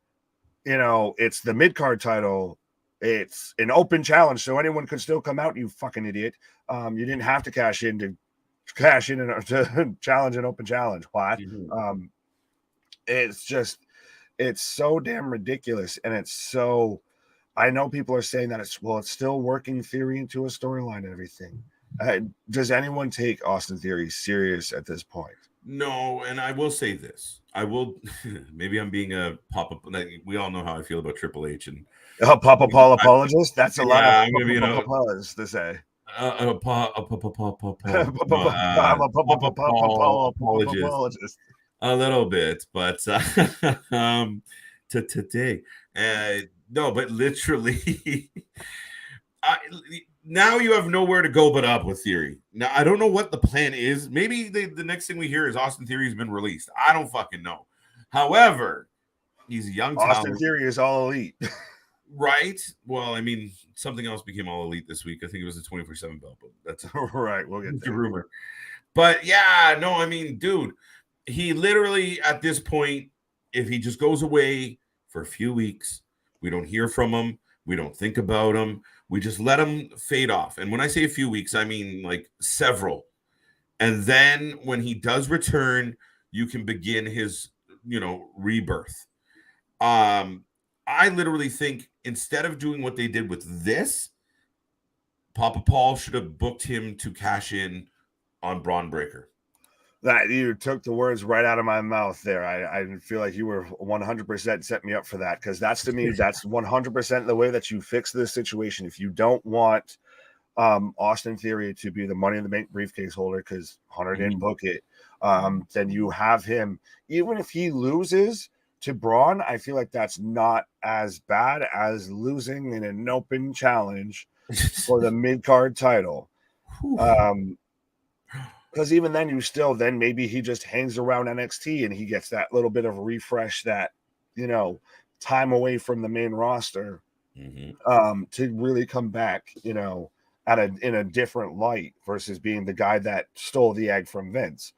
it's the mid-card title. It's an open challenge, so anyone could still come out. You fucking idiot. You didn't have to cash in and to challenge an open challenge. What? Mm-hmm. It's so damn ridiculous, and it's so. I know people are saying that it's still working Theory into a storyline and everything. Does anyone take Austin Theory serious at this point? No, and I will say this. I will. Maybe I'm being a pop-up. We all know how I feel about Triple H and Papa Paul apologist. That's a lot of I'm gonna be apologists to say. Apologist. A little bit, but today, no, but literally, now you have nowhere to go but up with Theory. Now I don't know what the plan is. Maybe the next thing we hear is Austin Theory has been released. I don't fucking know. However, he's a young talent. Austin Theory is all elite. Right. Well, I mean, something else became all elite this week. I think it was the 24/7 belt, but that's right. We'll get the rumor. But yeah, no, I mean, dude, he literally at this point, if he just goes away for a few weeks, we don't hear from him, we don't think about him, we just let him fade off. And when I say a few weeks, I mean like several. And then when he does return, you can begin his, rebirth. I literally think instead of doing what they did with this, Papa Paul should have booked him to cash in on Braun Breaker. That you took the words right out of my mouth there. I feel like you were 100% setting me up for that, because that's, to me, that's 100% the way that you fix this situation. If you don't want Austin Theory to be the Money in the Bank briefcase holder because Hunter didn't book it, then you have him, even if he loses to Braun, I feel like that's not as bad as losing in an open challenge for the mid-card title. Because even then, then maybe he just hangs around NXT and he gets that little bit of a refresh, that, time away from the main roster, to really come back, in a different light versus being the guy that stole the egg from Vince.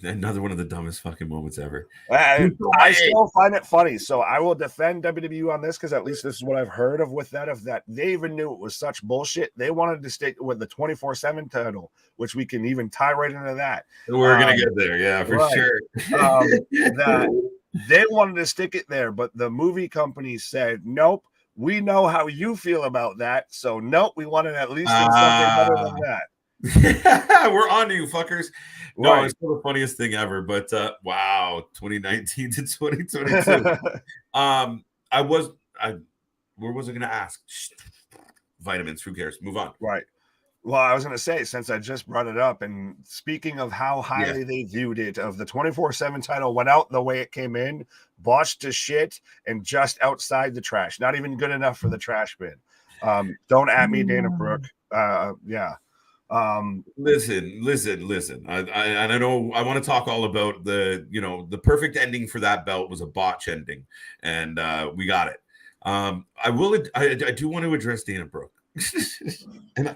Another one of the dumbest fucking moments ever. I still find it funny, so I will defend WWE on this, because at least this is what I've heard of that they even knew it was such bullshit. They wanted to stick with the 24/7 title, which we can even tie right into that. We're gonna get there, yeah, for sure. That they wanted to stick it there, but the movie company said, nope, we know how you feel about that, so nope, we wanted at least something better than that. We're on to you, fuckers. No, right. It's still the funniest thing ever. But wow, 2019 to 2022. Where was I going to ask? Shh. Vitamins. Who cares? Move on. Right. Well, I was going to say, since I just brought it up, and speaking of how highly they viewed it, of the 24/7 title went out the way it came in, botched to shit, and just outside the trash. Not even good enough for the trash bin. Don't at me, Dana Brooke. Yeah. Listen. I know I want to talk all about the perfect ending for that belt was a botch ending, and we got it. I do want to address Dana Brooke. and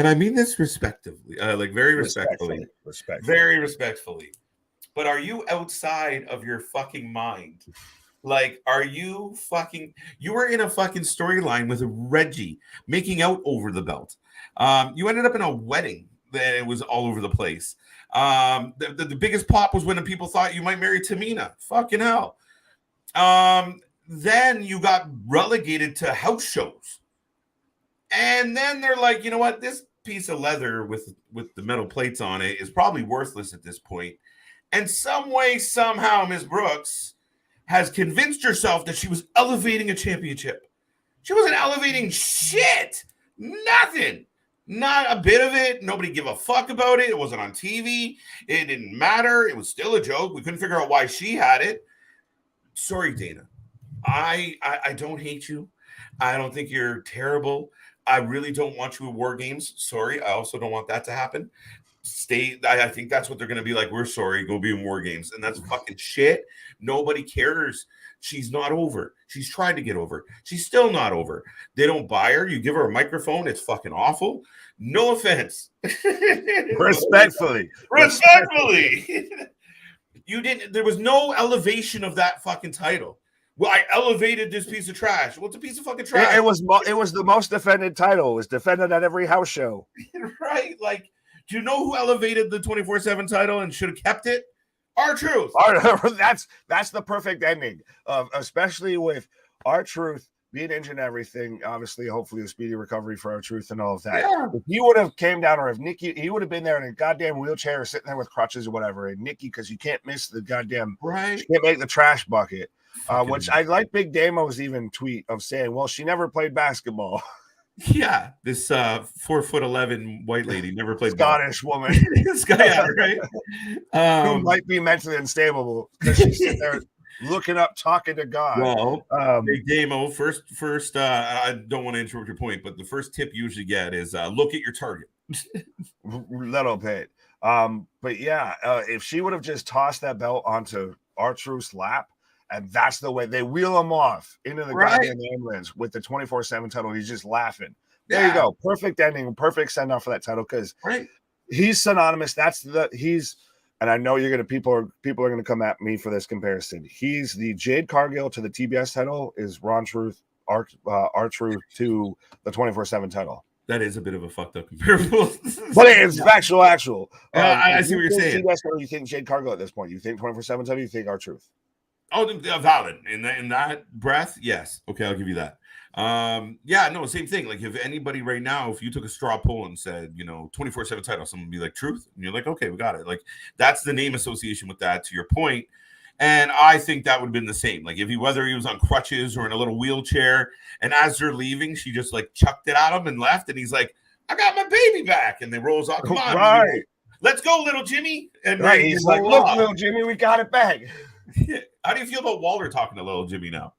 I mean this respectively, like very respectfully, very respectfully. But are you outside of your fucking mind? Like, are you fucking? You were in a fucking storyline with Reggie making out over the belt. You ended up in a wedding that it was all over the place. The biggest pop was when the people thought you might marry Tamina. Fucking hell. Then you got relegated to house shows. And then they're like, you know what? This piece of leather with the metal plates on it is probably worthless at this point. And some way, somehow, Ms. Brooks has convinced herself that she was elevating a championship. She wasn't elevating shit. Nothing. Not a bit of it. Nobody gave a fuck about it. It wasn't on TV. It didn't matter. It was still a joke. We couldn't figure out why she had it. Sorry, Dana. I don't hate you. I don't think you're terrible. I really don't want you at War Games. Sorry. I also don't want that to happen. I think that's what they're going to be like. We're sorry. Go be in War Games. And that's fucking shit. Nobody cares. She's not over. She's tried to get over. She's still not over. They don't buy her. You give her a microphone. It's fucking awful. No offense. Respectfully. You didn't. There was no elevation of that fucking title. Well, I elevated this piece of trash. Well, it's a piece of fucking trash. It was the most defended title. It was defended at every house show. Right? Like, do you know who elevated the 24/7 title and should have kept it? R-Truth. That's the perfect ending, especially with R-Truth being injured and everything. Obviously, hopefully a speedy recovery for R-Truth and all of that. Yeah. If he would have came down, or if Nikki, he would have been there in a goddamn wheelchair, sitting there with crutches or whatever. And Nikki, because you can't miss the goddamn, right? You can't make the trash bucket. Which I like Big Damo's even tweet of saying, well, she never played basketball. Yeah, this 4'11" white lady never played Scottish woman. This guy, yeah, right? Who might be mentally unstable because she's sitting there looking up, talking to God. Well, Big Damo, first, I don't want to interrupt your point, but the first tip you usually get is look at your target. Little bit. But yeah, if she would have just tossed that belt onto R-Truth's lap, and that's the way they wheel him off into the goddamn ambulance with the 24/7 title. He's just laughing. There you go. Perfect ending, perfect send off for that title because he's synonymous. And I know people are going to come at me for this comparison. He's the Jade Cargill to the TBS title is R-Truth to the 24/7 title. That is a bit of a fucked up comparable. But it's actual. I see what you're saying. TBS title, you think Jade Cargill at this point? You think 24/7 title? You think R-Truth? Oh, valid. In that breath, yes. Okay, I'll give you that. Yeah, no, same thing. Like if anybody right now, if you took a straw poll and said, 24/7 title, someone would be like Truth, and you're like, okay, we got it. Like that's the name association with that. To your point, and I think that would have been the same. Like whether he was on crutches or in a little wheelchair, and as they're leaving, she just like chucked it at him and left, and he's like, I got my baby back, and they rolls off. Come on, right. Let's go, little Jimmy. And he's like, look, little Jimmy, we got it back. How do you feel about Waller talking to little Jimmy now?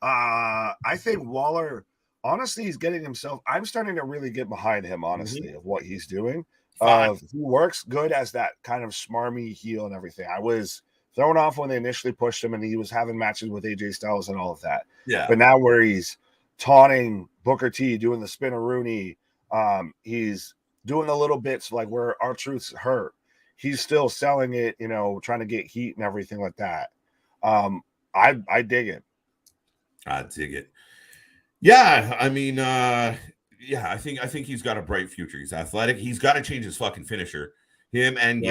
I think Waller, honestly, he's getting himself. I'm starting to really get behind him, honestly, of what he's doing. He works good as that kind of smarmy heel and everything. I was thrown off when they initially pushed him, and he was having matches with AJ Styles and all of that. Yeah. But now where he's taunting Booker T, doing the spinneroonie, he's doing the little bits like where R-Truth's hurt. He's still selling it, trying to get heat and everything like that. I dig it. I dig it. Yeah, I mean, I think he's got a bright future. He's athletic. He's got to change his fucking finisher. Him and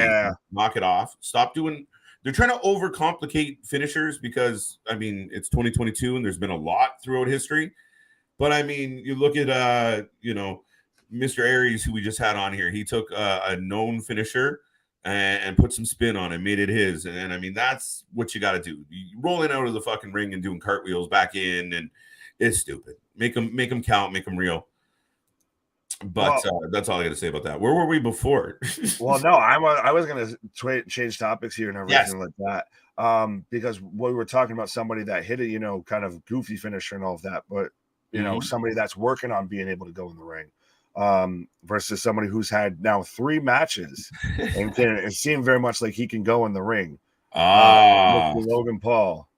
knock it off. Stop doing. They're trying to overcomplicate finishers because it's 2022 and there's been a lot throughout history. But you look at Mr. Ariez, who we just had on here. He took a known finisher and put some spin on it, made it his. And that's what you got to do. You rolling out of the fucking ring and doing cartwheels back in, and It's stupid. Make them count, make them real. But that's all I got to say about that. Where were we before? Well, no, I was going to change topics here and everything like that. Because we were talking about somebody that hit a, kind of goofy finisher and all of that, but somebody that's working on being able to go in the ring, versus somebody who's had now 3 matches and it seemed very much like he can go in the ring. Logan Paul.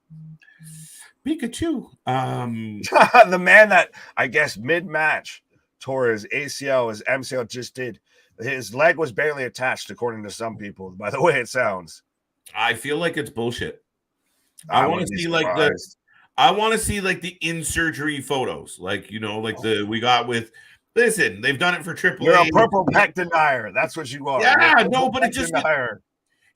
Pikachu. The man that I guess mid-match tore his ACL, his MCL just did. His leg was barely attached, according to some people, by the way it sounds. I feel like it's bullshit. I want to see the in-surgery photos. Like, like we got with, listen, they've done it for Triple A. You're a purple pec denier. That's what you are. Yeah, no, but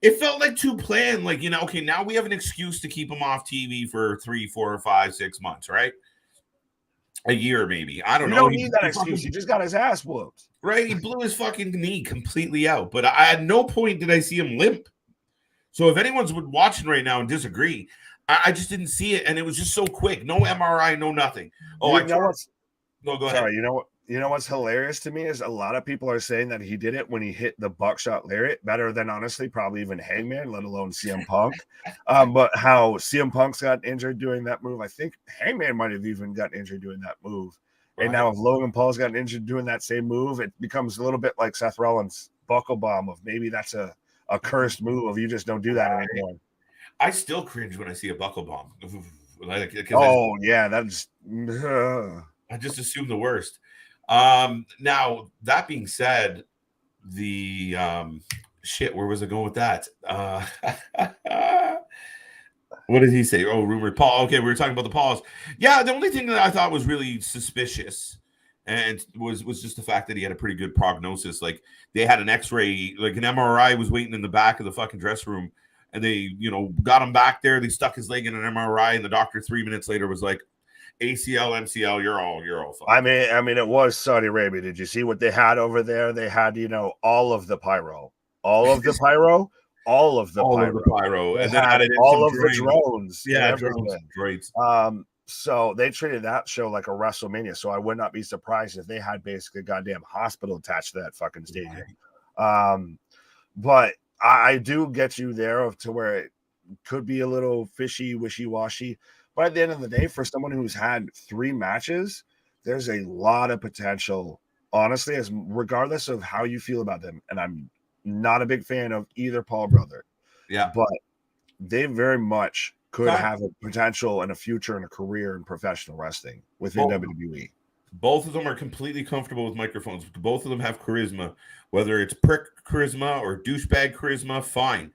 it felt like too planned. Like, okay, now we have an excuse to keep him off TV for 3, 4, 5, 6 months, right? A year, maybe. I don't know. You don't need that excuse. He just got his ass whooped. Right? He blew his fucking knee completely out. But at no point did I see him limp. So if anyone's watching right now and disagree, I just didn't see it. And it was just so quick. No MRI, no nothing. Oh, go ahead. Sorry, you know what's hilarious to me is a lot of people are saying that he did it when he hit the buckshot lariat better than honestly probably even Hangman, let alone CM Punk. But how CM Punk's got injured doing that move, I think Hangman might have even gotten injured doing that move. Right. And now if Logan Paul's gotten injured doing that same move, it becomes a little bit like Seth Rollins' buckle bomb of maybe that's a cursed move of you just don't do that anymore. I still cringe when I see a buckle bomb. I just assume the worst. Now that being said, the where was I going with that? What did he say? Oh, rumored Paul. Okay, we were talking about the Pauls. Yeah, the only thing that I thought was really suspicious and was just the fact that he had a pretty good prognosis. Like they had an X-ray, like an MRI was waiting in the back of the fucking dressing room, and they, got him back there. They stuck his leg in an MRI, and the doctor 3 minutes later was like, ACL, MCL, you're all fine. I mean, it was Saudi Arabia. Did you see what they had over there? They had, all of the pyro, and then added all of the drones. Yeah, drones. So they treated that show like a WrestleMania. So I would not be surprised if they had basically a goddamn hospital attached to that fucking stadium. Right. But I do get you there to where it could be a little fishy, wishy-washy. But at the end of the day, for someone who's had 3 matches, there's a lot of potential, honestly, as regardless of how you feel about them. And I'm not a big fan of either Paul brother. Yeah. But they very much could have a potential and a future and a career in professional wrestling within WWE. Both of them are completely comfortable with microphones. Both of them have charisma, whether it's prick charisma or douchebag charisma, fine.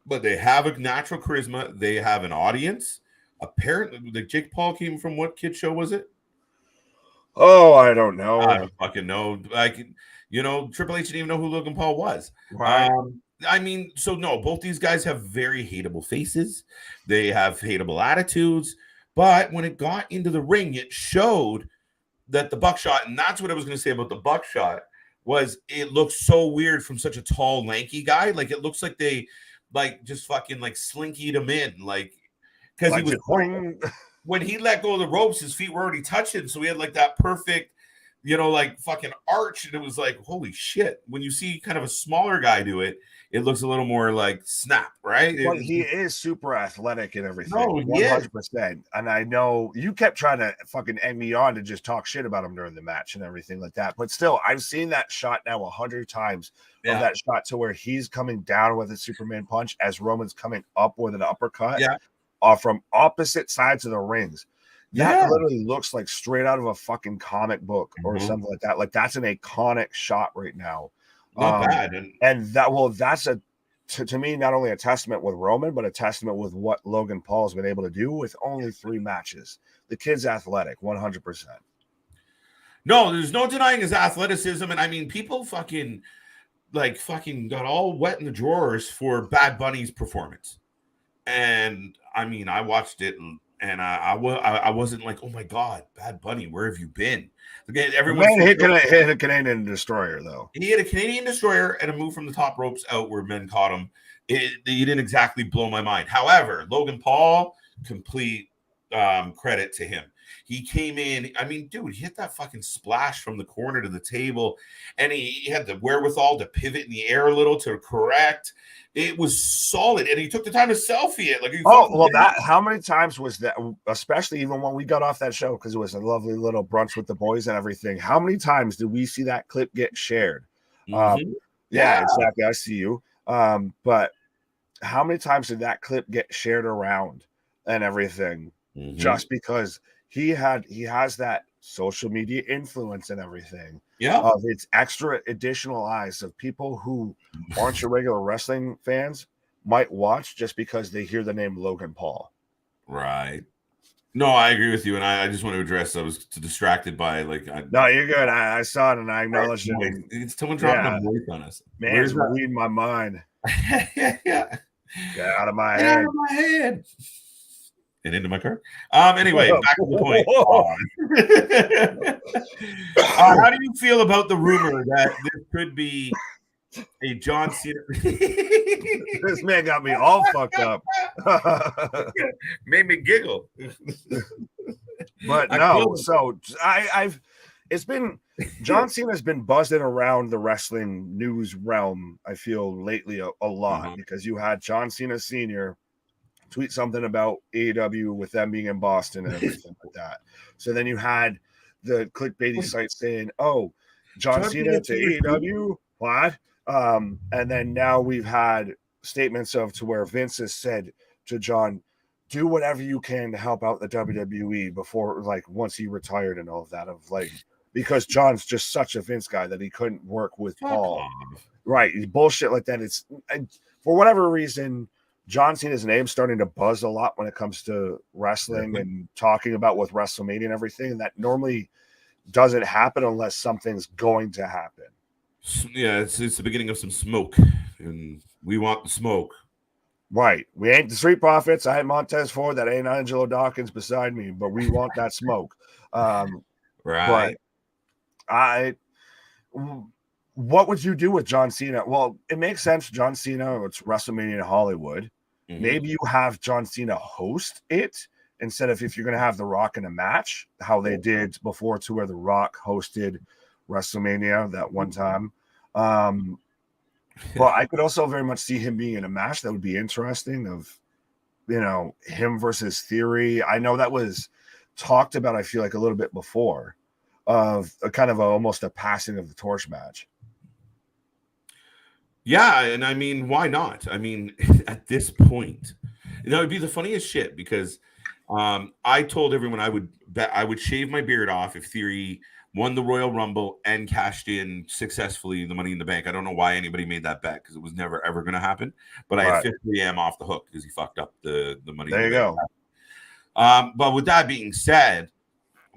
But they have a natural charisma. They have an audience. Apparently, the Jake Paul came from what kid show was it? Oh, I don't know. I don't fucking know. Like, Triple H didn't even know who Logan Paul was. Right. So no, both these guys have very hateable faces. They have hateable attitudes. But when it got into the ring, it showed that the buckshot, and that's what I was going to say about the buckshot, was it looks so weird from such a tall, lanky guy. Like, it looks like they, just fucking, slinkied him in, because he was when he let go of the ropes, his feet were already touching, so he had that perfect, fucking arch, and it was like, holy shit. When you see kind of a smaller guy do it, it looks a little more snap, right? But he is super athletic and everything. No, 100%. And I know you kept trying to fucking egg me on to just talk shit about him during the match and everything like that. But still, I've seen that shot now 100 times of that shot to where he's coming down with a Superman punch as Roman's coming up with an uppercut. Yeah. From opposite sides of the rings. That literally looks like straight out of a fucking comic book or something like that. Like, that's an iconic shot right now. Not bad. And that's to me, not only a testament with Roman, but a testament with what Logan Paul has been able to do with only 3 matches. The kid's athletic, 100%. No, there's no denying his athleticism. And I mean, people fucking got all wet in the drawers for Bad Bunny's performance. And I mean, I watched it and I wasn't like, oh my God, Bad Bunny, where have you been? Again, everyone hit a Canadian destroyer, though. He hit a Canadian destroyer and a move from the top ropes out where men caught him. He didn't exactly blow my mind. However, Logan Paul, complete credit to him. He came in. I mean, dude, he hit that fucking splash from the corner to the table, and he had the wherewithal to pivot in the air a little to correct. It was solid, and he took the time to selfie it. Like, how many times was that? Especially even when we got off that show, because it was a lovely little brunch with the boys and everything. How many times did we see that clip get shared? Yeah, exactly. I see you. But how many times did that clip get shared around and everything? Just because he has that social media influence and everything. Yeah. Of its extra additional eyes of people who aren't your regular wrestling fans might watch just because they hear the name Logan Paul. Right. No, I agree with you, and I just want to address. I was distracted by No, you're good. I saw it and I acknowledged it. It's someone dropping a voice on us. Man, it's reading my mind. Yeah. Get out of my Get head. out of my head. And into my car. Anyway, back to the point. How do you feel about the rumor that this could be a John Cena? This man got me all fucked up. Made me giggle. But no, so it's been John Cena's been buzzing around the wrestling news realm, I feel, lately a lot, because you had John Cena Sr. tweet something about AEW with them being in Boston and everything like that. So then you had the clickbaity site saying, "Oh, John Cena to AEW, what?" And then now we've had statements to where Vince has said to John, "Do whatever you can to help out the WWE before, once he retired and all of that." Because John's just such a Vince guy that he couldn't work with Paul. Right, bullshit like that. It's for whatever reason. John Cena's name starting to buzz a lot when it comes to wrestling and talking about with WrestleMania and everything. And that normally doesn't happen unless something's going to happen. Yeah, it's the beginning of some smoke, and we want the smoke. Right. We ain't the Street Profits. I ain't Montez Ford. That ain't Angelo Dawkins beside me, but we want that smoke. Right. But what would you do with John Cena? Well, it makes sense. John Cena, it's WrestleMania in Hollywood. Maybe you have John Cena host it instead of if you're going to have The Rock in a match, how they did before, to where The Rock hosted WrestleMania that one time. But I could also very much see him being in a match that would be interesting of, him versus Theory. I know that was talked about, I feel like, a little bit before, of a kind of almost a passing of the torch match. Yeah, and I mean, why not? I mean, at this point, it'd be the funniest shit because I told everyone I would shave my beard off if Theory won the Royal Rumble and cashed in successfully the Money in the Bank. I don't know why anybody made that bet because it was never ever going to happen. But I officially am off the hook because he fucked up the Money. There in you the go. Bank. But with that being said,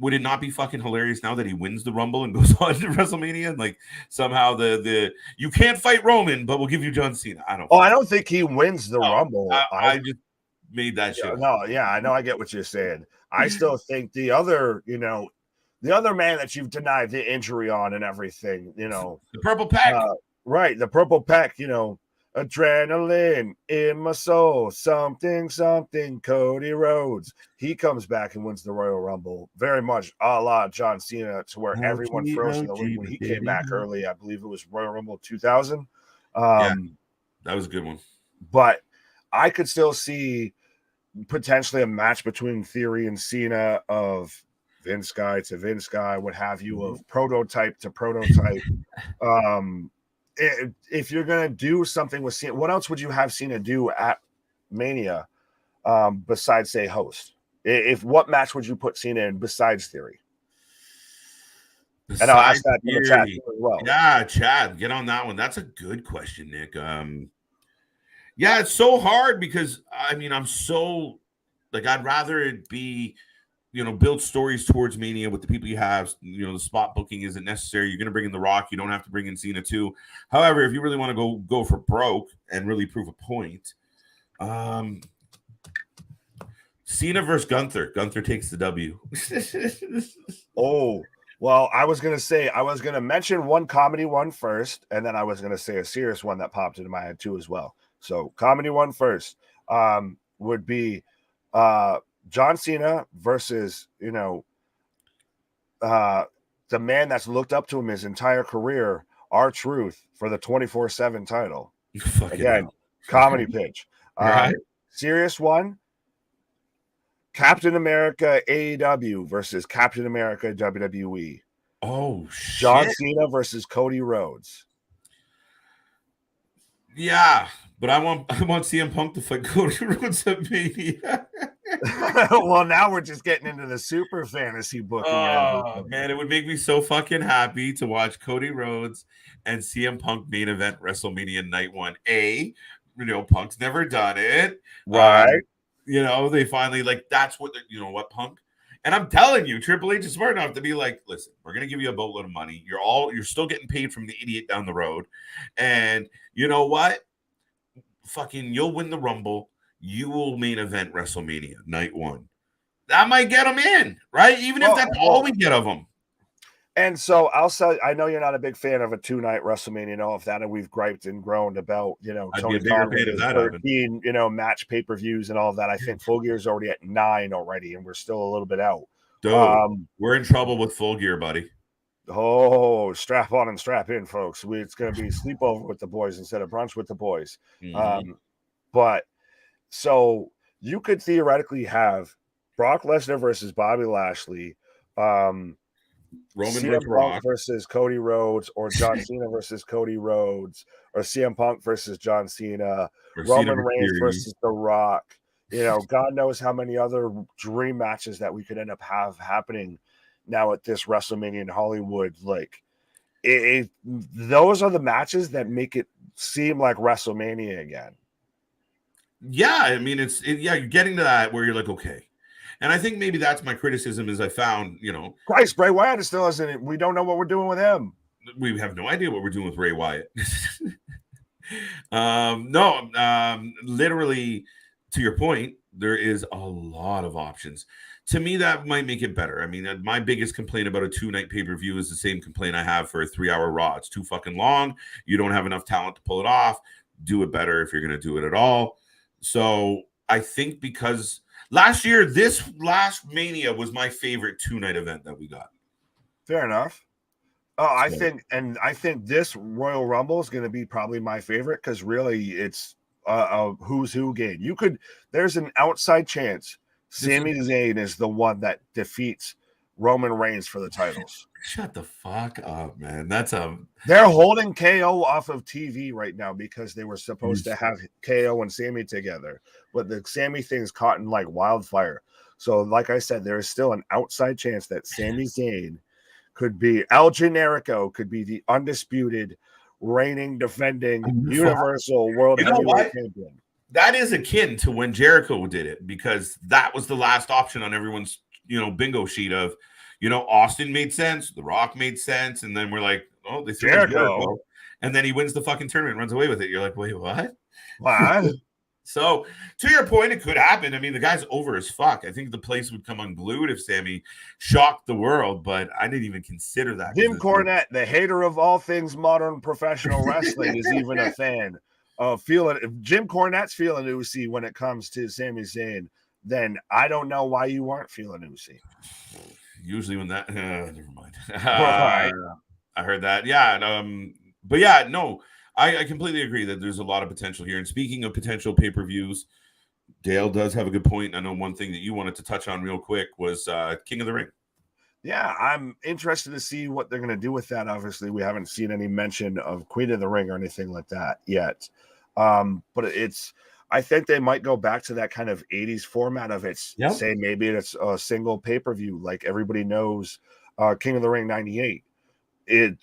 would it not be fucking hilarious now that he wins the Rumble and goes on to WrestleMania? And somehow the you can't fight Roman, but we'll give you John Cena. I don't think he wins the Rumble. I just made that shit. No, yeah, I know. I get what you're saying. I still think the other man that you've denied the injury on and everything, the purple pack. Right, the purple pack, adrenaline in my soul, something, Cody Rhodes. He comes back and wins the Royal Rumble, very much a la John Cena, to where everyone froze in the ring when he came back early. I believe it was Royal Rumble 2000. Yeah, that was a good one. But I could still see potentially a match between Theory and Cena of Vince guy to Vince guy, what have you, of prototype to prototype. If you're gonna do something with Cena, what else would you have Cena do at Mania besides say host? What match would you put Cena in besides Theory? And I'll ask that in the chat as well. Yeah, Chad, get on that one. That's a good question, Nick. Yeah, it's so hard because I mean I'm so I'd rather it be build stories towards Mania with the people you have. The spot booking isn't necessary. You're going to bring in The Rock. You don't have to bring in Cena too. However, if you really want to go for broke and really prove a point, Cena versus Gunther. Gunther takes the W. Oh, well, I was going to mention one comedy one first, and then I was going to say a serious one that popped into my head too as well. So comedy one first would be John Cena versus, the man that's looked up to him his entire career, R-Truth, for the 24/7 title. Again, comedy pitch. Right. Serious one. Captain America AEW versus Captain America WWE. Oh shit. John Cena versus Cody Rhodes. Yeah, but I want CM Punk to fight Cody Rhodes at Mania. Well, now we're just getting into the super fantasy booking. Oh man, it would make me so fucking happy to watch Cody Rhodes and CM Punk main event WrestleMania night 1. Punk's never done it, right? They finally that's what Punk. And I'm telling you, Triple H is smart enough to be like, listen, we're gonna give you a boatload of money. You're still getting paid from the idiot down the road, and you know what? Fucking, you'll win the Rumble. You will main event WrestleMania night 1. That might get them in, right? Even if that's all we get of them. And so I'll say, I know you're not a big fan of a 2-night WrestleMania. Of that, and we've griped and groaned about, Tony Khan with 13, match pay-per-views and all of that. I think Full Gear's already at 9 already, and we're still a little bit out. Dude, we're in trouble with Full Gear, buddy. Oh, strap on and strap in, folks. It's going to be sleepover with the boys instead of brunch with the boys. Mm-hmm. But so you could theoretically have Brock Lesnar versus Bobby Lashley, Roman CM Punk versus Cody Rhodes, or John Cena versus Cody Rhodes, or CM Punk versus John Cena, or Roman Reigns versus The Rock. God knows how many other dream matches that we could end up happening now at this WrestleMania in Hollywood. Those are the matches that make it seem like WrestleMania again. Yeah, I mean, you're getting to that where you're like, okay. And I think maybe that's my criticism is I found, Christ, Bray Wyatt still isn't it. We don't know what we're doing with him. We have no idea what we're doing with Bray Wyatt. Literally, to your point, there is a lot of options. To me, that might make it better. I mean, my biggest complaint about a 2-night pay-per-view is the same complaint I have for a 3-hour Raw. It's too fucking long. You don't have enough talent to pull it off. Do it better if you're going to do it at all. So I think because last year, this last Mania was my favorite 2-night event that we got. Fair enough. I think this Royal Rumble is going to be probably my favorite because really it's a who's who game. There's an outside chance Sami Zayn is the one that defeats Roman Reigns for the titles. Shut the fuck up, man. They're holding KO off of TV right now because they were supposed to have KO and Sami together, but the Sami thing's caught in like wildfire. So, like I said, there is still an outside chance that Sami Zayn could be El Generico, could be the undisputed, reigning, defending Universal World Heavyweight Champion. That is akin to when Jericho did it because that was the last option on everyone's bingo sheet of. Austin made sense. The Rock made sense. And then we're like, oh, they threw Jericho. And then he wins the fucking tournament and runs away with it. You're like, wait, what? What? So, to your point, it could happen. I mean, the guy's over as fuck. I think the place would come unglued if Sami shocked the world, but I didn't even consider that. Jim Cornette, the hater of all things modern professional wrestling, is even a fan of feeling. If Jim Cornette's feeling Uzi when it comes to Sami Zayn, then I don't know why you aren't feeling Uzi. Usually when that never mind. Right. I heard that. Yeah. But yeah, no, I completely agree that there's a lot of potential here. And speaking of potential pay-per-views, Dale does have a good point. I know one thing that you wanted to touch on real quick was King of the Ring. Yeah, I'm interested to see what they're going to do with that. Obviously, we haven't seen any mention of Queen of the Ring or anything like that yet. But I think they might go back to that kind of 80s format of say maybe it's a single pay-per-view like everybody knows King of the Ring 98.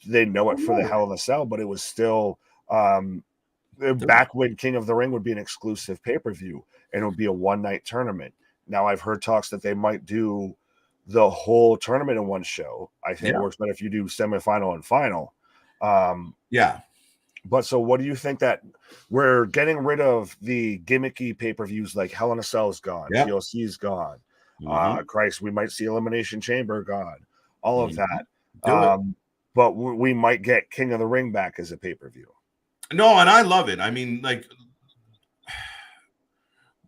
They know it for the Hell in a Cell, but it was still back when King of the Ring would be an exclusive pay-per-view and it would be a one-night tournament. Now I've heard talks that they might do the whole tournament in one show. I think it works better if you do semifinal and final. But so what do you think that we're getting rid of the gimmicky pay-per-views like Hell in a Cell is gone, TLC is gone. Christ, we might see Elimination Chamber gone, all of that. But we might get King of the Ring back as a pay-per-view. No, and I love it. I mean, like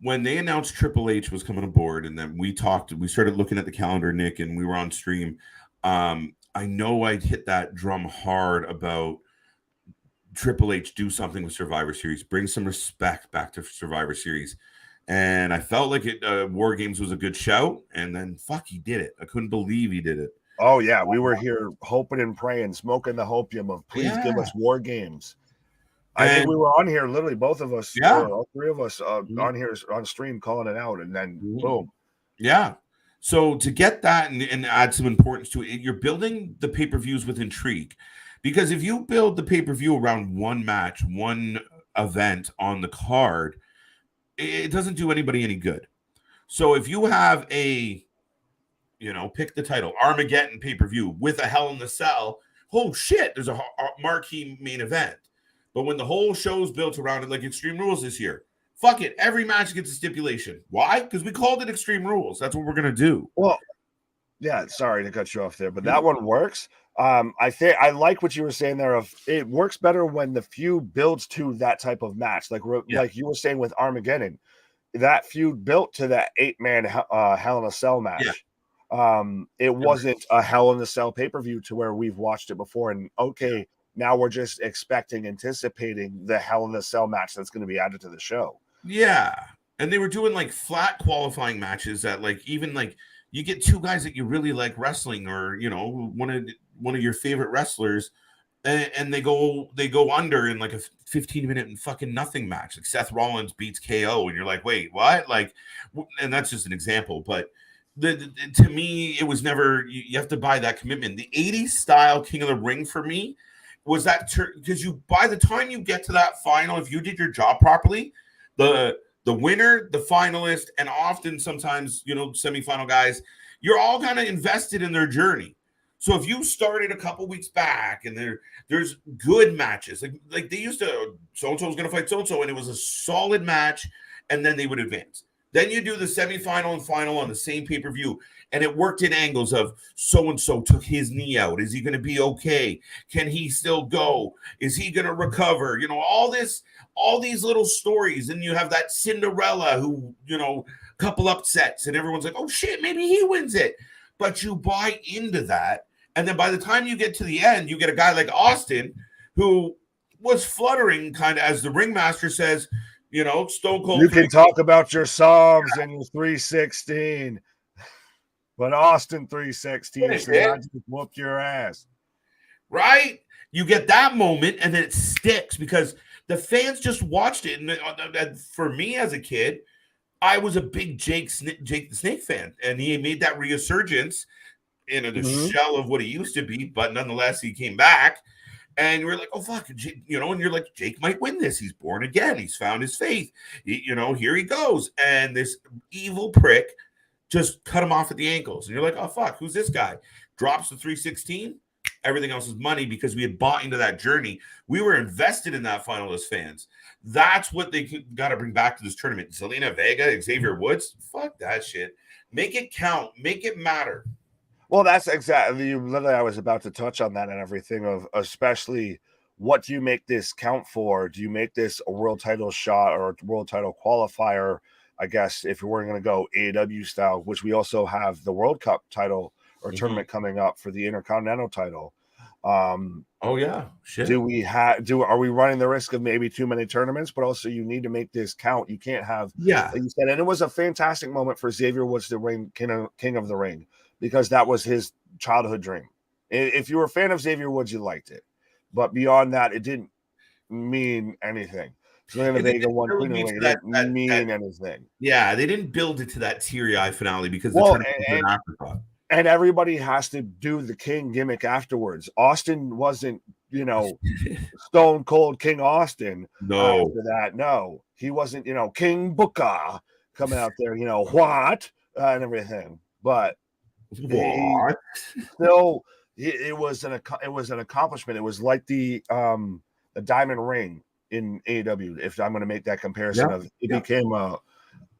when they announced Triple H was coming aboard and then we started looking at the calendar, Nick, and we were on stream. I know I'd hit that drum hard about Triple H do something with Survivor Series, bring some respect back to Survivor Series. And I felt like War Games was a good shout. And then, fuck, he did it. I couldn't believe he did it. Oh, yeah. We were here hoping and praying, smoking the hopium of please give us War Games. I think we were on here, literally, both of us, all three of us on here on stream calling it out. And then, boom. Yeah. So to get that and add some importance to it, you're building the pay-per-views with intrigue. Because if you build the pay-per-view around one match, one event on the card, it doesn't do anybody any good. So if you have a, pick the title, Armageddon pay-per-view with a Hell in the Cell, oh shit, there's a marquee main event. But when the whole show's built around it, like Extreme Rules this year, fuck it, every match gets a stipulation. Why? Because we called it Extreme Rules. That's what we're going to do. Well, yeah, sorry to cut you off there, but that one works. I think I like what you were saying there. Of it works better when the feud builds to that type of match, like you were saying with Armageddon, that feud built to that 8-man Hell in a Cell match. It wasn't a Hell in a Cell pay-per-view to where we've watched it before, and now we're just anticipating the Hell in a Cell match that's going to be added to the show. Yeah, and they were doing like flat qualifying matches that even you get two guys that you really like wrestling, or one of your favorite wrestlers, and they go under in like a 15-minute fucking nothing match. Like Seth Rollins beats KO, and you're like, wait, what? And that's just an example, but to me, it was never. You have to buy that commitment. The 80s style King of the Ring for me was that because by the time you get to that final, if you did your job properly, the winner, the finalist, and often sometimes, semifinal guys, you're all kind of invested in their journey. So if you started a couple weeks back and there's good matches, like they used to, so-and-so was going to fight so-and-so, and it was a solid match, and then they would advance. Then you do the semifinal and final on the same pay-per-view, and it worked in angles of so-and-so took his knee out. Is he going to be okay? Can he still go? Is he going to recover? All these little stories. And you have that Cinderella who, couple upsets, and everyone's like, oh shit, maybe he wins it. But you buy into that. And then by the time you get to the end, you get a guy like Austin who was fluttering kind of as the ringmaster says, Stone Cold. You can talk about your Psalms and your 316, but Austin 316 said, I just whooped your ass. Right? You get that moment, and then it sticks because the fans just watched it. And for me as a kid, I was a big Jake the Snake fan, and he made that resurgence in the shell of what he used to be, but nonetheless, he came back. And we're like, oh, fuck, and you're like, Jake might win this. He's born again. He's found his faith. Here he goes. And this evil prick just cut him off at the ankles. And you're like, oh, fuck, who's this guy? Drops the 316. Everything else is money because we had bought into that journey. We were invested in that final as fans. That's what they got to bring back to this tournament. Zelina Vega, Xavier Woods, fuck that shit. Make it count. Make it matter. Well, that's exactly literally I was about to touch on that and everything of especially what do you make this count for? Do you make this a world title shot or a world title qualifier? I guess if we're going to go AEW style, which we also have the World Cup title or tournament coming up for the Intercontinental title. Oh yeah, shit. Are we running the risk of maybe too many tournaments? But also you need to make this count. You can't have like you said, and it was a fantastic moment for Xavier Woods to reign King of the Ring. Because that was his childhood dream. If you were a fan of Xavier Woods, you liked it. But beyond that, it didn't mean anything. Zelina Vega won Queen of the Ring. It didn't mean anything. Yeah, they didn't build it to that teary-eye finale because the tournament was in Africa. And everybody has to do the King gimmick afterwards. Austin wasn't, Stone Cold King Austin. No. After that, no. He wasn't, King Booker coming out there, what? And everything. But what? Still, it was an accomplishment. It was like the diamond ring in AEW. If I'm going to make that comparison, became a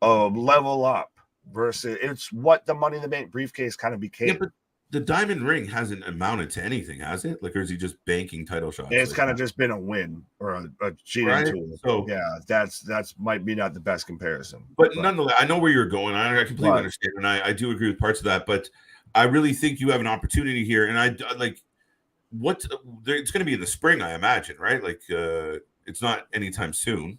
level up versus it's what the Money in the Bank briefcase kind of became. Yeah, but the diamond ring hasn't amounted to anything, has it? Or is he just banking title shots? It's kind of just been a win or a cheating tool. So yeah, that's might be not the best comparison. But nonetheless, I know where you're going. I completely understand, and I do agree with parts of that. But I really think you have an opportunity here, and I like what it's going to be in the spring, I imagine, right? Like it's not anytime soon.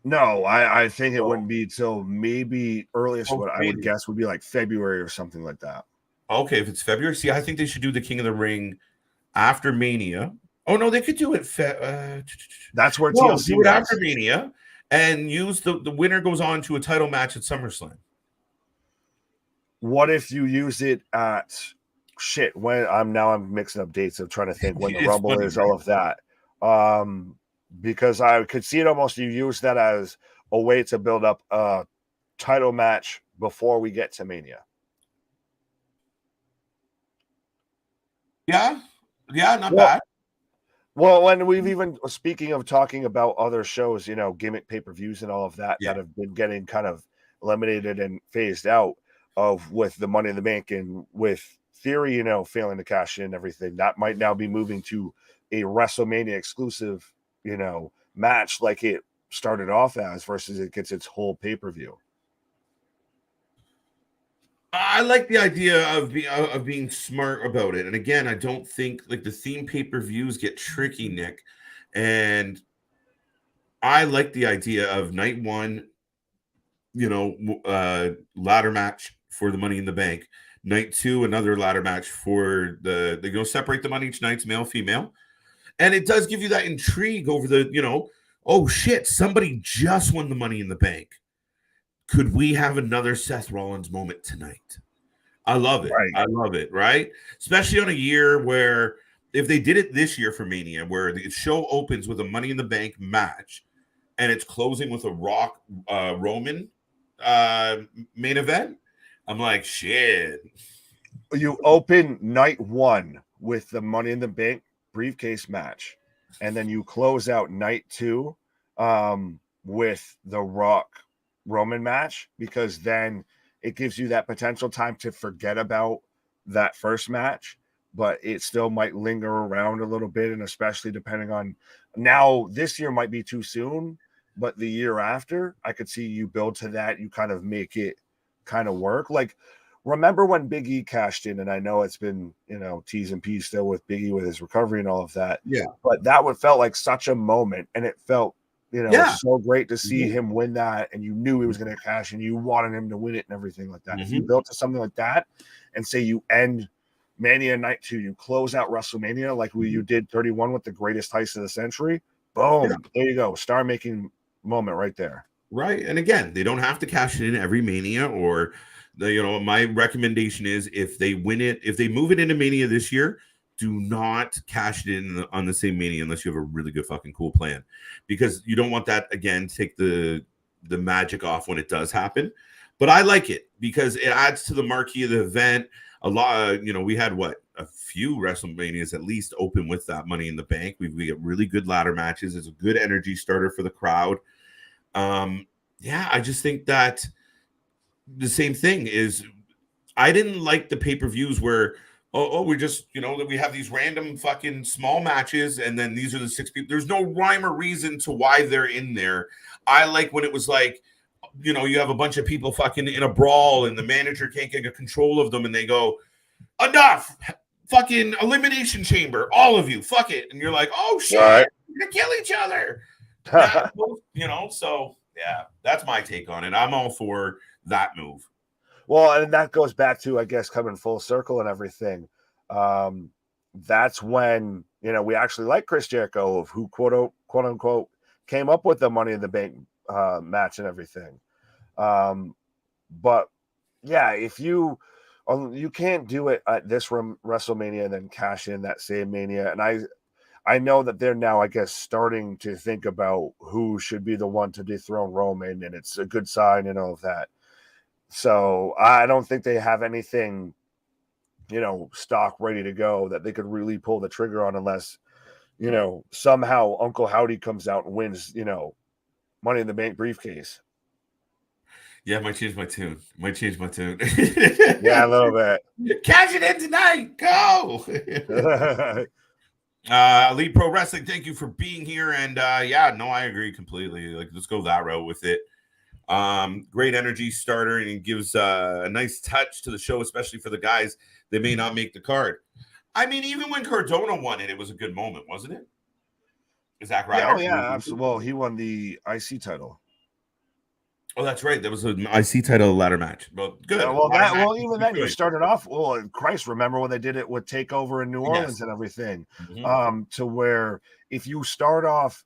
No, I think it wouldn't be till maybe earliest. What I would maybe. guess would be like February or something like that. Okay, if it's February, see, I think they should do the King of the Ring after Mania. Oh no, they could do it. That's where No, TLC do it was. after Mania and use the winner goes on to a title match at SummerSlam. What if you use it at shit? When I'm mixing up dates of trying to think when the It's Rumble funny, is, right? all of that. Because I could see it almost you use that as a way to build up a title match before we get to Mania. Yeah, not bad. Well, when we've even speaking of talking about other shows, gimmick pay-per-views and all of that Yeah. that have been getting kind of eliminated and phased out of with the Money in the Bank and with Theory, failing to cash in everything, that might now be moving to a WrestleMania exclusive, match like it started off as versus it gets its whole pay-per-view. I like the idea of being smart about it. And again, I don't think like the theme pay-per-views get tricky, Nick. And I like the idea of night one, ladder match for the Money in the Bank. Night two, another ladder match for they go separate the money each night's male, female. And it does give you that intrigue over oh shit, somebody just won the Money in the Bank. Could we have another Seth Rollins moment tonight? I love it. Right. I love it, right? Especially on a year where if they did it this year for Mania, where the show opens with a Money in the Bank match and it's closing with a Rock Roman main event, I'm like, shit. You open night one with the Money in the Bank briefcase match, and then you close out night two with the Rock Roman match, because then it gives you that potential time to forget about that first match, but it still might linger around a little bit, and especially depending on now, this year might be too soon, but the year after, I could see you build to that. You kind of make it kind of work. Like, remember when Big E cashed in, and I know it's been, T's and P's still with Big E with his recovery and all of that. Yeah. But that felt like such a moment, and it felt, so great to see him win that, and you knew he was going to cash, and you wanted him to win it and everything like that. Mm-hmm. If you built to something like that, and say you end Mania night 2, you close out WrestleMania like you did 31 with the greatest heist of the century. Boom, there you go, star-making moment right there. Right, and again, they don't have to cash it in every Mania or. My recommendation is if they win it, if they move it into Mania this year, do not cash it in on the same Mania unless you have a really good fucking cool plan, because you don't want that again take the magic off when it does happen. But I like it because it adds to the marquee of the event. A lot, we had a few WrestleManias at least open with that Money in the Bank. We get really good ladder matches. It's a good energy starter for the crowd. I just think that. The same thing is I didn't like the pay-per-views where we just that we have these random fucking small matches and then these are the 6 people. There's no rhyme or reason to why they're in there. I like when it was like you have a bunch of people fucking in a brawl and the manager can't get control of them and they go, enough, fucking elimination chamber, all of you, fuck it, and you're like, oh shit, right. We're gonna kill each other. So yeah, that's my take on it. I'm all for that move. Well, and that goes back to, I guess, coming full circle and everything. That's when, we actually like Chris Jericho, of who quote unquote came up with the Money in the Bank match and everything. But yeah, if you can't do it at this WrestleMania and then cash in that same Mania. And I know that they're now, I guess, starting to think about who should be the one to dethrone Roman, and it's a good sign and all of that. So I don't think they have anything, stock ready to go that they could really pull the trigger on unless, somehow Uncle Howdy comes out and wins, Money in the Bank briefcase. Yeah, might change my tune. Yeah, a little bit. Cash it in tonight. Go. Elite Pro Wrestling, thank you for being here. And I agree completely. Like, let's go that route with it. Great energy starter, and it gives a nice touch to the show, especially for the guys they may not make the card. I mean, even when Cardona won it, it was a good moment, wasn't it? Is that right? Yeah, oh, yeah, absolutely. Well, he won the IC title. Oh, that's right. There was an IC title ladder match. Well, good. Even then, you started off. Well, Christ, remember when they did it with Takeover in New Orleans and everything? To where if you start off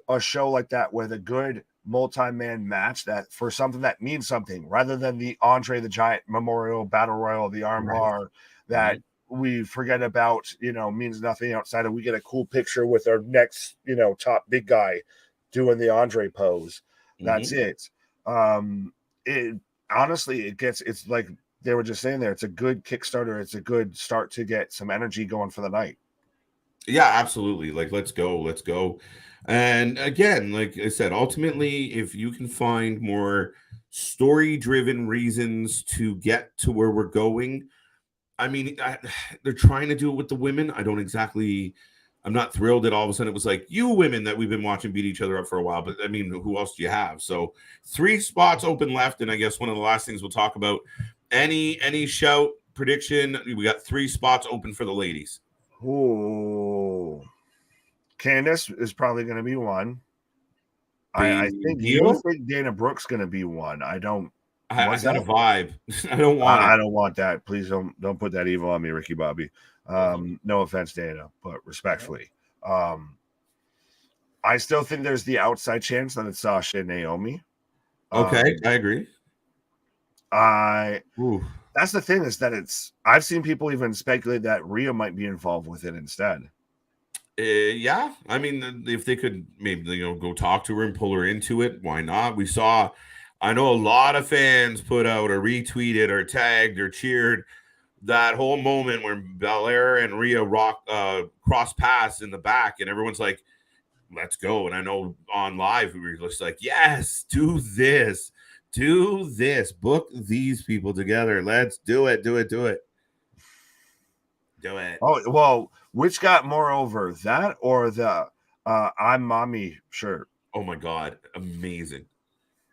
a show like that with a good multi-man match that for something that means something, rather than the Andre the Giant Memorial Battle Royal, the armbar that we forget about, means nothing outside of we get a cool picture with our next, top big guy doing the Andre pose. That's it. Honestly, it's like they were just saying there, it's a good Kickstarter. It's a good start to get some energy going for the night. Yeah, absolutely. Like, let's go. And again, like I said, ultimately, if you can find more story-driven reasons to get to where we're going, I mean, they're trying to do it with the women. I'm not thrilled that all of a sudden it was like you women that we've been watching beat each other up for a while. But I mean, who else do you have? So 3 spots open left. And I guess one of the last things we'll talk about, any shout prediction, we got 3 spots open for the ladies. Oh, Candace is probably going to be one. I think you think Dana Brooke's going to be one. I got a vibe. I don't want I don't want that. Please don't put that evil on me, Ricky Bobby. No offense, Dana, but respectfully. I still think there's the outside chance that it's Sasha and Naomi. Okay, I agree. That's the thing is that I've seen people even speculate that Rhea might be involved with it instead. Yeah, I mean, if they could maybe go talk to her and pull her into it, why not? I know a lot of fans put out or retweeted or tagged or cheered that whole moment when Belair and Rhea cross paths in the back, and everyone's like, "Let's go!" And I know on live we were just like, "Yes, do this, book these people together. Let's do it." Oh well, which got more over, that or the I'm Mommy shirt? Oh my god, amazing.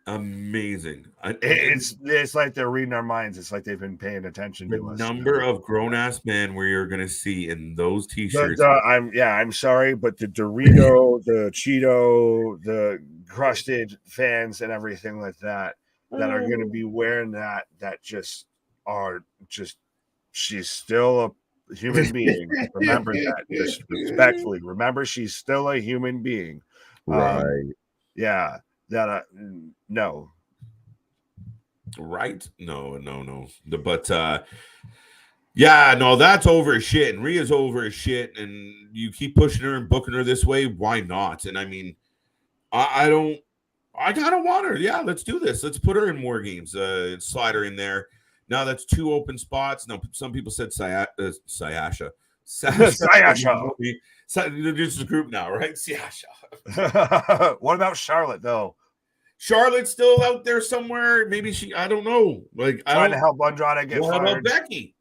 It's like they're reading our minds. It's like they've been paying attention to us. The number of grown-ass men where you're gonna see in those t-shirts. I'm sorry, but the Dorito, the Cheeto, the crusted fans and everything like that are going to be wearing that she's still a human being. Remember that. Just respectfully. Remember, she's still a human being. Right. Yeah. That no. Right? No. But yeah, no, that's over as shit. And Rhea's over as shit. And you keep pushing her and booking her this way. Why not? And I mean, I kind of want her. Yeah, let's do this. Let's put her in more games. Slide her in there. Now that's 2 open spots. Now, some people said Sayasha. They're just a group now, right? Sayasha. What about Charlotte, though? Charlotte's still out there somewhere. Maybe I don't know. Like, trying to help Andrade get fired. How about Becky?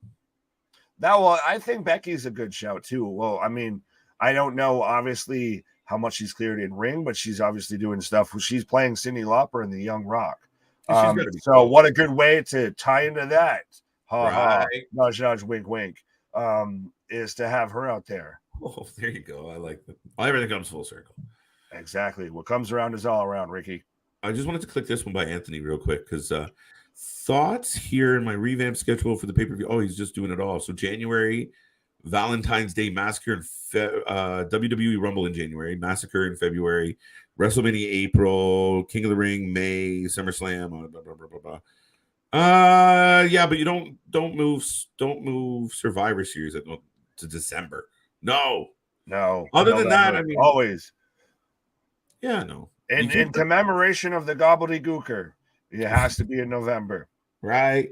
I think Becky's a good shout, too. Well, I mean, I don't know, obviously, how much she's cleared in ring, but she's obviously doing stuff. She's playing Cyndi Lauper in the Young Rock. So what a good way to tie into that. Nudge, nudge, wink, wink. Is to have her out there. Oh, there you go. I like that. Everything comes full circle. Exactly. What comes around is all around, Ricky. I just wanted to click this one by Anthony real quick because thoughts here in my revamped schedule for the pay-per-view. Oh, he's just doing it all. So January, Valentine's Day Massacre, and WWE Rumble in January, Massacre in February, WrestleMania April, King of the Ring May, SummerSlam, blah blah blah blah blah. Yeah, but you don't move Survivor Series to December. No. Other than that, I mean, always. Yeah, no. In commemoration of the gobbledygooker, it has to be in November, right?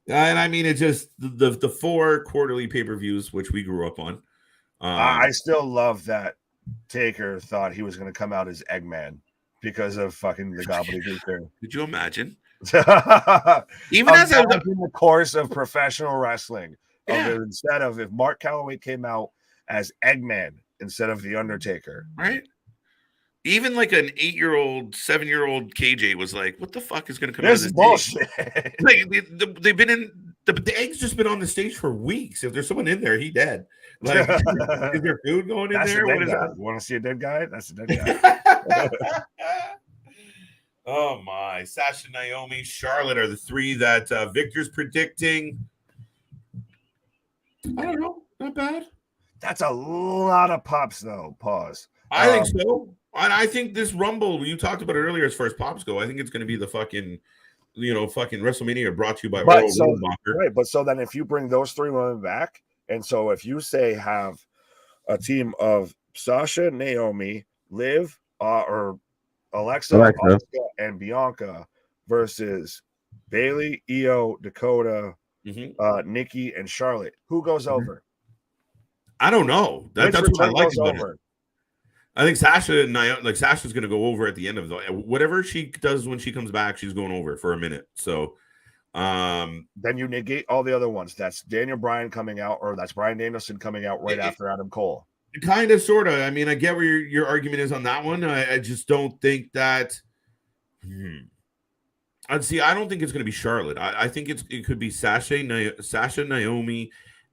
And I mean, it's just the 4 quarterly pay-per-views which we grew up on. I still love that Taker thought he was going to come out as Eggman because of fucking the gobbledygooker. Could you imagine? Even as in the course of professional wrestling, instead of if Mark Calloway came out as Eggman instead of the Undertaker, right? Even like an 8-year-old, 7-year-old KJ was like, "What the fuck is going to come out of this bullshit?" Like they've been in the egg's just been on the stage for weeks. If there's someone in there, he dead. Like, is there food going in That's there? a dead What is guy. that? You want to see a dead guy? That's a dead guy. Oh my! Sasha, Naomi, Charlotte are the three that Victor's predicting. I don't know. Not bad. That's a lot of pops, though. Pause. I think so. And I think this Rumble, you talked about it earlier as far as pops go, I think it's going to be the fucking, fucking WrestleMania brought to you by Oral Rodenbacher. Right, but so then if you bring those three women back, and so if you say have a team of Sasha, Naomi, Liv, or Alexa, Asuka, and Bianca versus Bailey, Io, Dakota, Nikki, and Charlotte, who goes over? I don't know. That's what I like about it. I think Sasha and Sasha's going to go over at the end of whatever she does when she comes back. She's going over for a minute. So then you negate all the other ones. That's Daniel Bryan coming out, or that's Bryan Danielson coming out right after Adam Cole. Kind of, sort of. I mean, I get where your argument is on that one. I just don't think that. I'd see. I don't think it's going to be Charlotte. I think it could be Sasha, Naomi,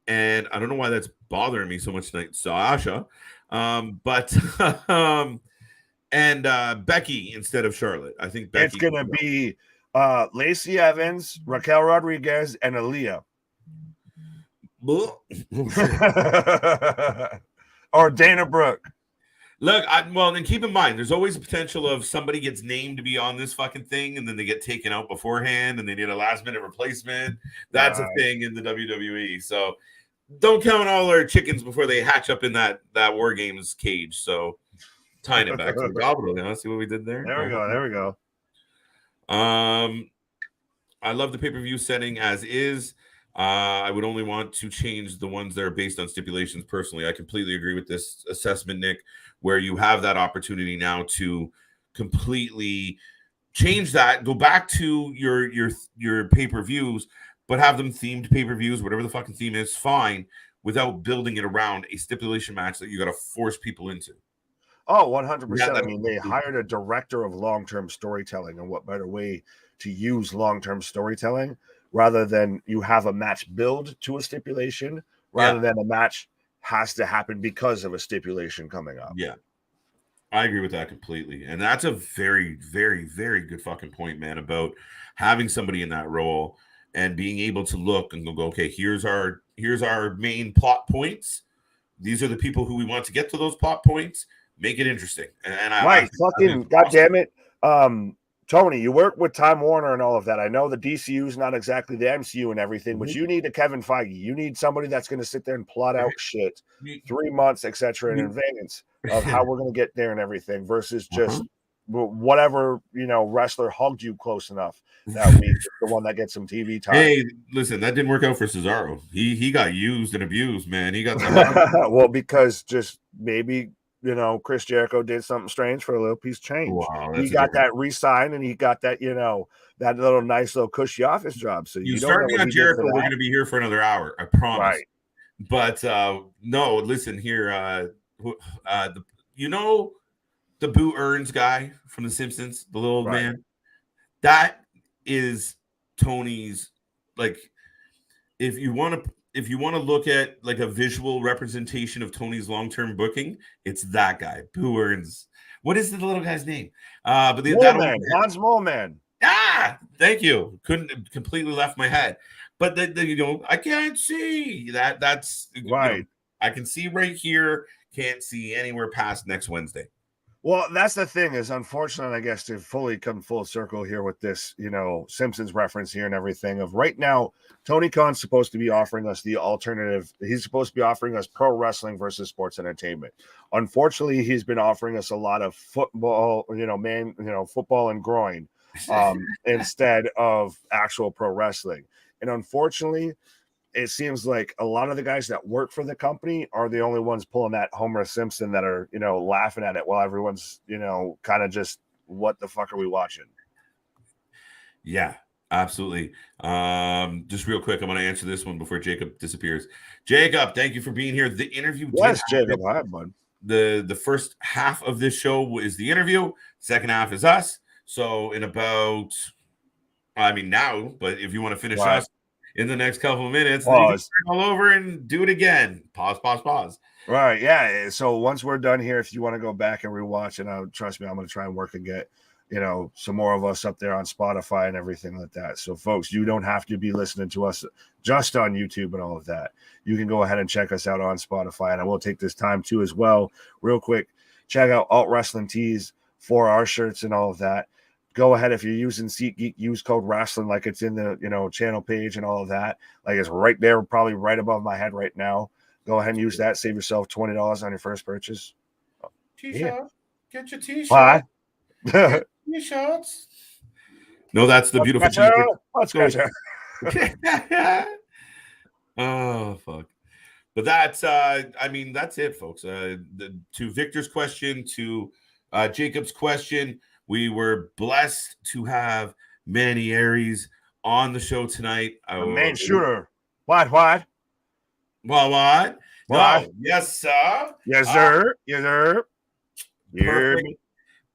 and I don't know why that's bothering me so much tonight. Sasha. But Becky instead of Charlotte. I think Becky. It's gonna be Lacey Evans, Raquel Rodriguez, and Aaliyah. Or Dana Brooke. Look, then keep in mind, there's always a potential of somebody gets named to be on this fucking thing, and then they get taken out beforehand, and they need a last minute replacement. That's a thing in the WWE. So don't count all our chickens before they hatch up in that War Games cage. So tying it back to the goblet now. See what we did there? There we go. I love the pay-per-view setting as is. I would only want to change the ones that are based on stipulations personally. I completely agree with this assessment, Nick, where you have that opportunity now to completely change that, go back to your pay-per-views, but have them themed pay-per-views, whatever the fucking theme is, fine, without building it around a stipulation match that you got to force people into. Oh, 100%. I mean, they hired a director of long-term storytelling, and what better way to use long-term storytelling rather than you have a match build to a stipulation rather than a match has to happen because of a stipulation coming up. Yeah. I agree with that completely. And that's a very, very, very good fucking point, man, about having somebody in that role and being able to look and go, okay, here's our main plot points. These are the people who we want to get to those plot points. Make it interesting. And God damn it. Tony, you work with Time Warner and all of that. I know the DCU is not exactly the MCU and everything, but you need a Kevin Feige. You need somebody that's going to sit there and plot out shit 3 months, etc., in advance of how we're going to get there and everything versus just whatever, wrestler hugged you close enough that week, the one that gets some TV time. Hey, listen, that didn't work out for Cesaro. He got used and abused, man. He got the well, because just maybe Chris Jericho did something strange for a little piece of change. Wow, he got that re-sign and he got that, that little nice little cushy office job. So you start me on Jericho, we're going to be here for another hour. I promise. Right. But no, listen here. The Boo Earns guy from The Simpsons, the little man. That is Tony's, like, if you want to look at like a visual representation of Tony's long-term booking, it's that guy, Boo Earns. What is the little guy's name? But Hans Moleman. Thank you. Couldn't completely left my head. But I can't see that. That's right. I can see right here. Can't see anywhere past next Wednesday. Well, that's the thing is, unfortunately, I guess, to fully come full circle here with this, Simpsons reference here and everything of right now, Tony Khan's supposed to be offering us the alternative. He's supposed to be offering us pro wrestling versus sports entertainment. Unfortunately, he's been offering us a lot of football, football and groin instead of actual pro wrestling. And unfortunately, it seems like a lot of the guys that work for the company are the only ones pulling that Homer Simpson that are, laughing at it while everyone's, kind of just, what the fuck are we watching? Yeah, absolutely. Just real quick, I'm going to answer this one before Jacob disappears. Jacob, thank you for being here. The interview. Yes, Jacob. Hi, bud. The first half of this show is the interview. Second half is us. So in about, now, but if you want to finish us, in the next couple of minutes. Then you can Pause. turn all over and do it again. Pause. Right. Yeah. So once we're done here, if you want to go back and rewatch it, trust me, I'm going to try and work and get, some more of us up there on Spotify and everything like that. So folks, you don't have to be listening to us just on YouTube and all of that. You can go ahead and check us out on Spotify. And I will take this time too, as well, real quick, check out Alt Tees for our shirts and all of that. Go ahead. If you're using SeatGeek, use code Wrasslin like it's in the, channel page and all of that. Like it's right there, probably right above my head right now. Go ahead and use that. Save yourself $20 on your first purchase. T-shirt. Yeah. Get your T-shirt. Bye. T-shirts. No, that's the beautiful Let's go. Oh, fuck. But that's, that's it, folks. To Victor's question, to Jacob's question, we were blessed to have Manny Ariez on the show tonight. Man, sure. What? What? What? No. Yes, sir. Yes, sir. Yes, sir. Perfect.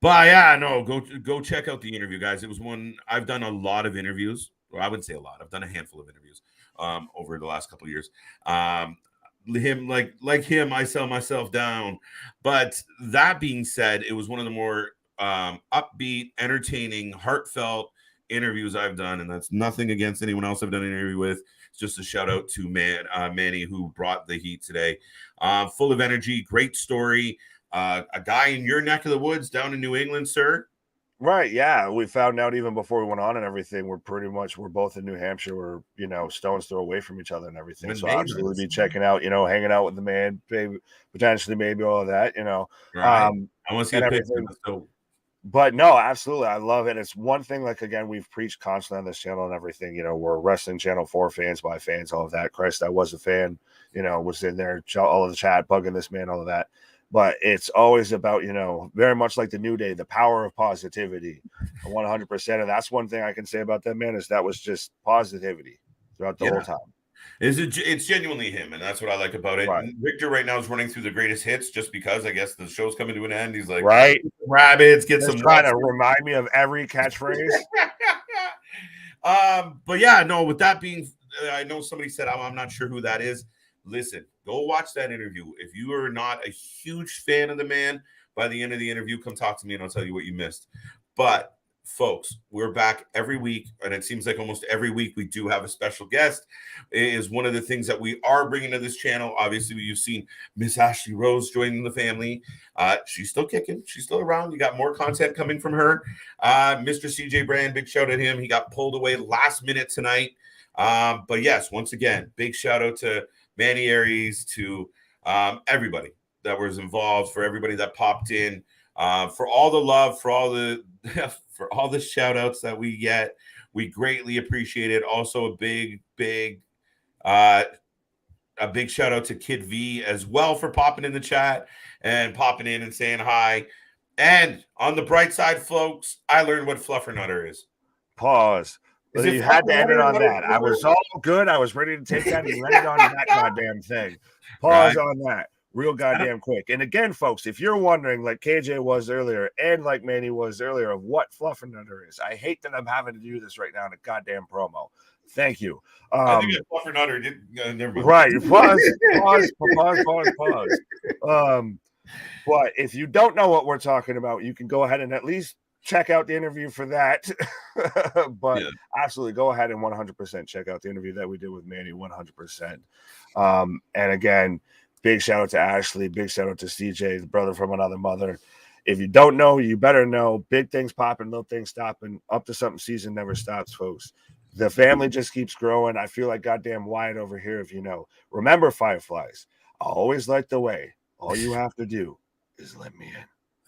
But yeah, no, go check out the interview, guys. It was one I've done a lot of interviews. Well, I wouldn't say a lot. I've done a handful of interviews over the last couple of years. Him like him, I sell myself down. But that being said, it was one of the more upbeat, entertaining, heartfelt interviews I've done, and that's nothing against anyone else I've done an interview with. It's just a shout out to Manny, who brought the heat today. Full of energy, great story. A guy in your neck of the woods down in New England, sir. Right. Yeah. We found out even before we went on and everything. We're both in New Hampshire. We're, stone's throw away from each other and everything. So absolutely be checking out, hanging out with the man, potentially maybe all of that, Right. I want to see a picture. But no, absolutely. I love it. It's one thing, like, again, we've preached constantly on this channel and everything. We're a wrestling channel for fans, by fans, all of that. Christ, I was a fan, was in there, all of the chat, bugging this man, all of that. But it's always about, very much like the New Day, the power of positivity, 100%. And that's one thing I can say about that man is that was just positivity throughout the whole time. It's genuinely him, and that's what I like about it. Right. Victor right now is running through the greatest hits just because I guess the show's coming to an end. He's like, right, rabbits, get some trying to remind me of every catchphrase. But yeah, no, with that being, I know somebody said, I'm not sure who that is. Listen, go watch that interview. If you are not a huge fan of the man, by the end of the interview, come talk to me and I'll tell you what you missed. But folks, we're back every week, and it seems like almost every week we do have a special guest. It is one of the things that we are bringing to this channel. Obviously, you've seen Miss Ashley Rose joining the family. She's still kicking. She's still around. You got more content coming from her. Mr. CJ Brand, big shout out to him. He got pulled away last minute tonight. But yes, once again, big shout out to Manny Ariez, to everybody that was involved, for everybody that popped in, for all the love, for all the for all the shout outs that we get. We greatly appreciate it. Also a big shout out to Kid V as well for popping in the chat and popping in and saying hi. And on the bright side, folks, I learned what fluffernutter is. Pause. You had to end it on that. I was all good. I was ready to take that. You ended on that goddamn thing. Pause on that. Real goddamn quick. And again, folks, if you're wondering, like KJ was earlier and like Manny was earlier, of what fluffernutter is, I hate that I'm having to do this right now in a goddamn promo. Thank you. I think fluffernutter did. Never mind. Right. Pause. But if you don't know what we're talking about, you can go ahead and at least check out the interview for that. But absolutely go ahead and 100% check out the interview that we did with Manny, 100%. And again, big shout out to Ashley. Big shout out to CJ, the brother from another mother. If you don't know, you better know. Big things popping, little things stopping. Up to something season never stops, folks. The family just keeps growing. I feel like goddamn Wyatt over here, if you know. Remember, Fireflies, I always like the way. All you have to do is let me in.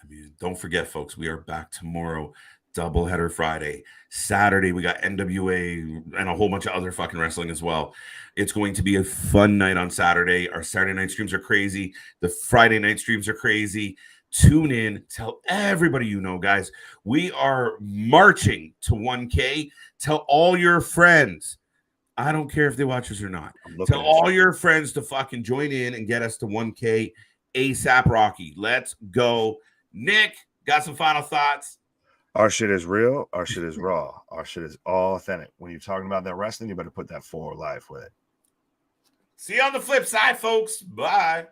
I mean, don't forget, folks, we are back tomorrow. Doubleheader Friday. Saturday, we got NWA and a whole bunch of other fucking wrestling as well. It's going to be a fun night on Saturday. Our Saturday night streams are crazy. The Friday night streams are crazy. Tune in. Tell everybody you know, guys. We are marching to 1K. Tell all your friends. I don't care if they watch us or not. Tell all your friends to fucking join in and get us to 1K ASAP Rocky. Let's go. Nick, got some final thoughts? Our shit is real. Our shit is raw. Our shit is all authentic. When you're talking about that wrestling, you better put that forward life with it. See you on the flip side, folks. Bye.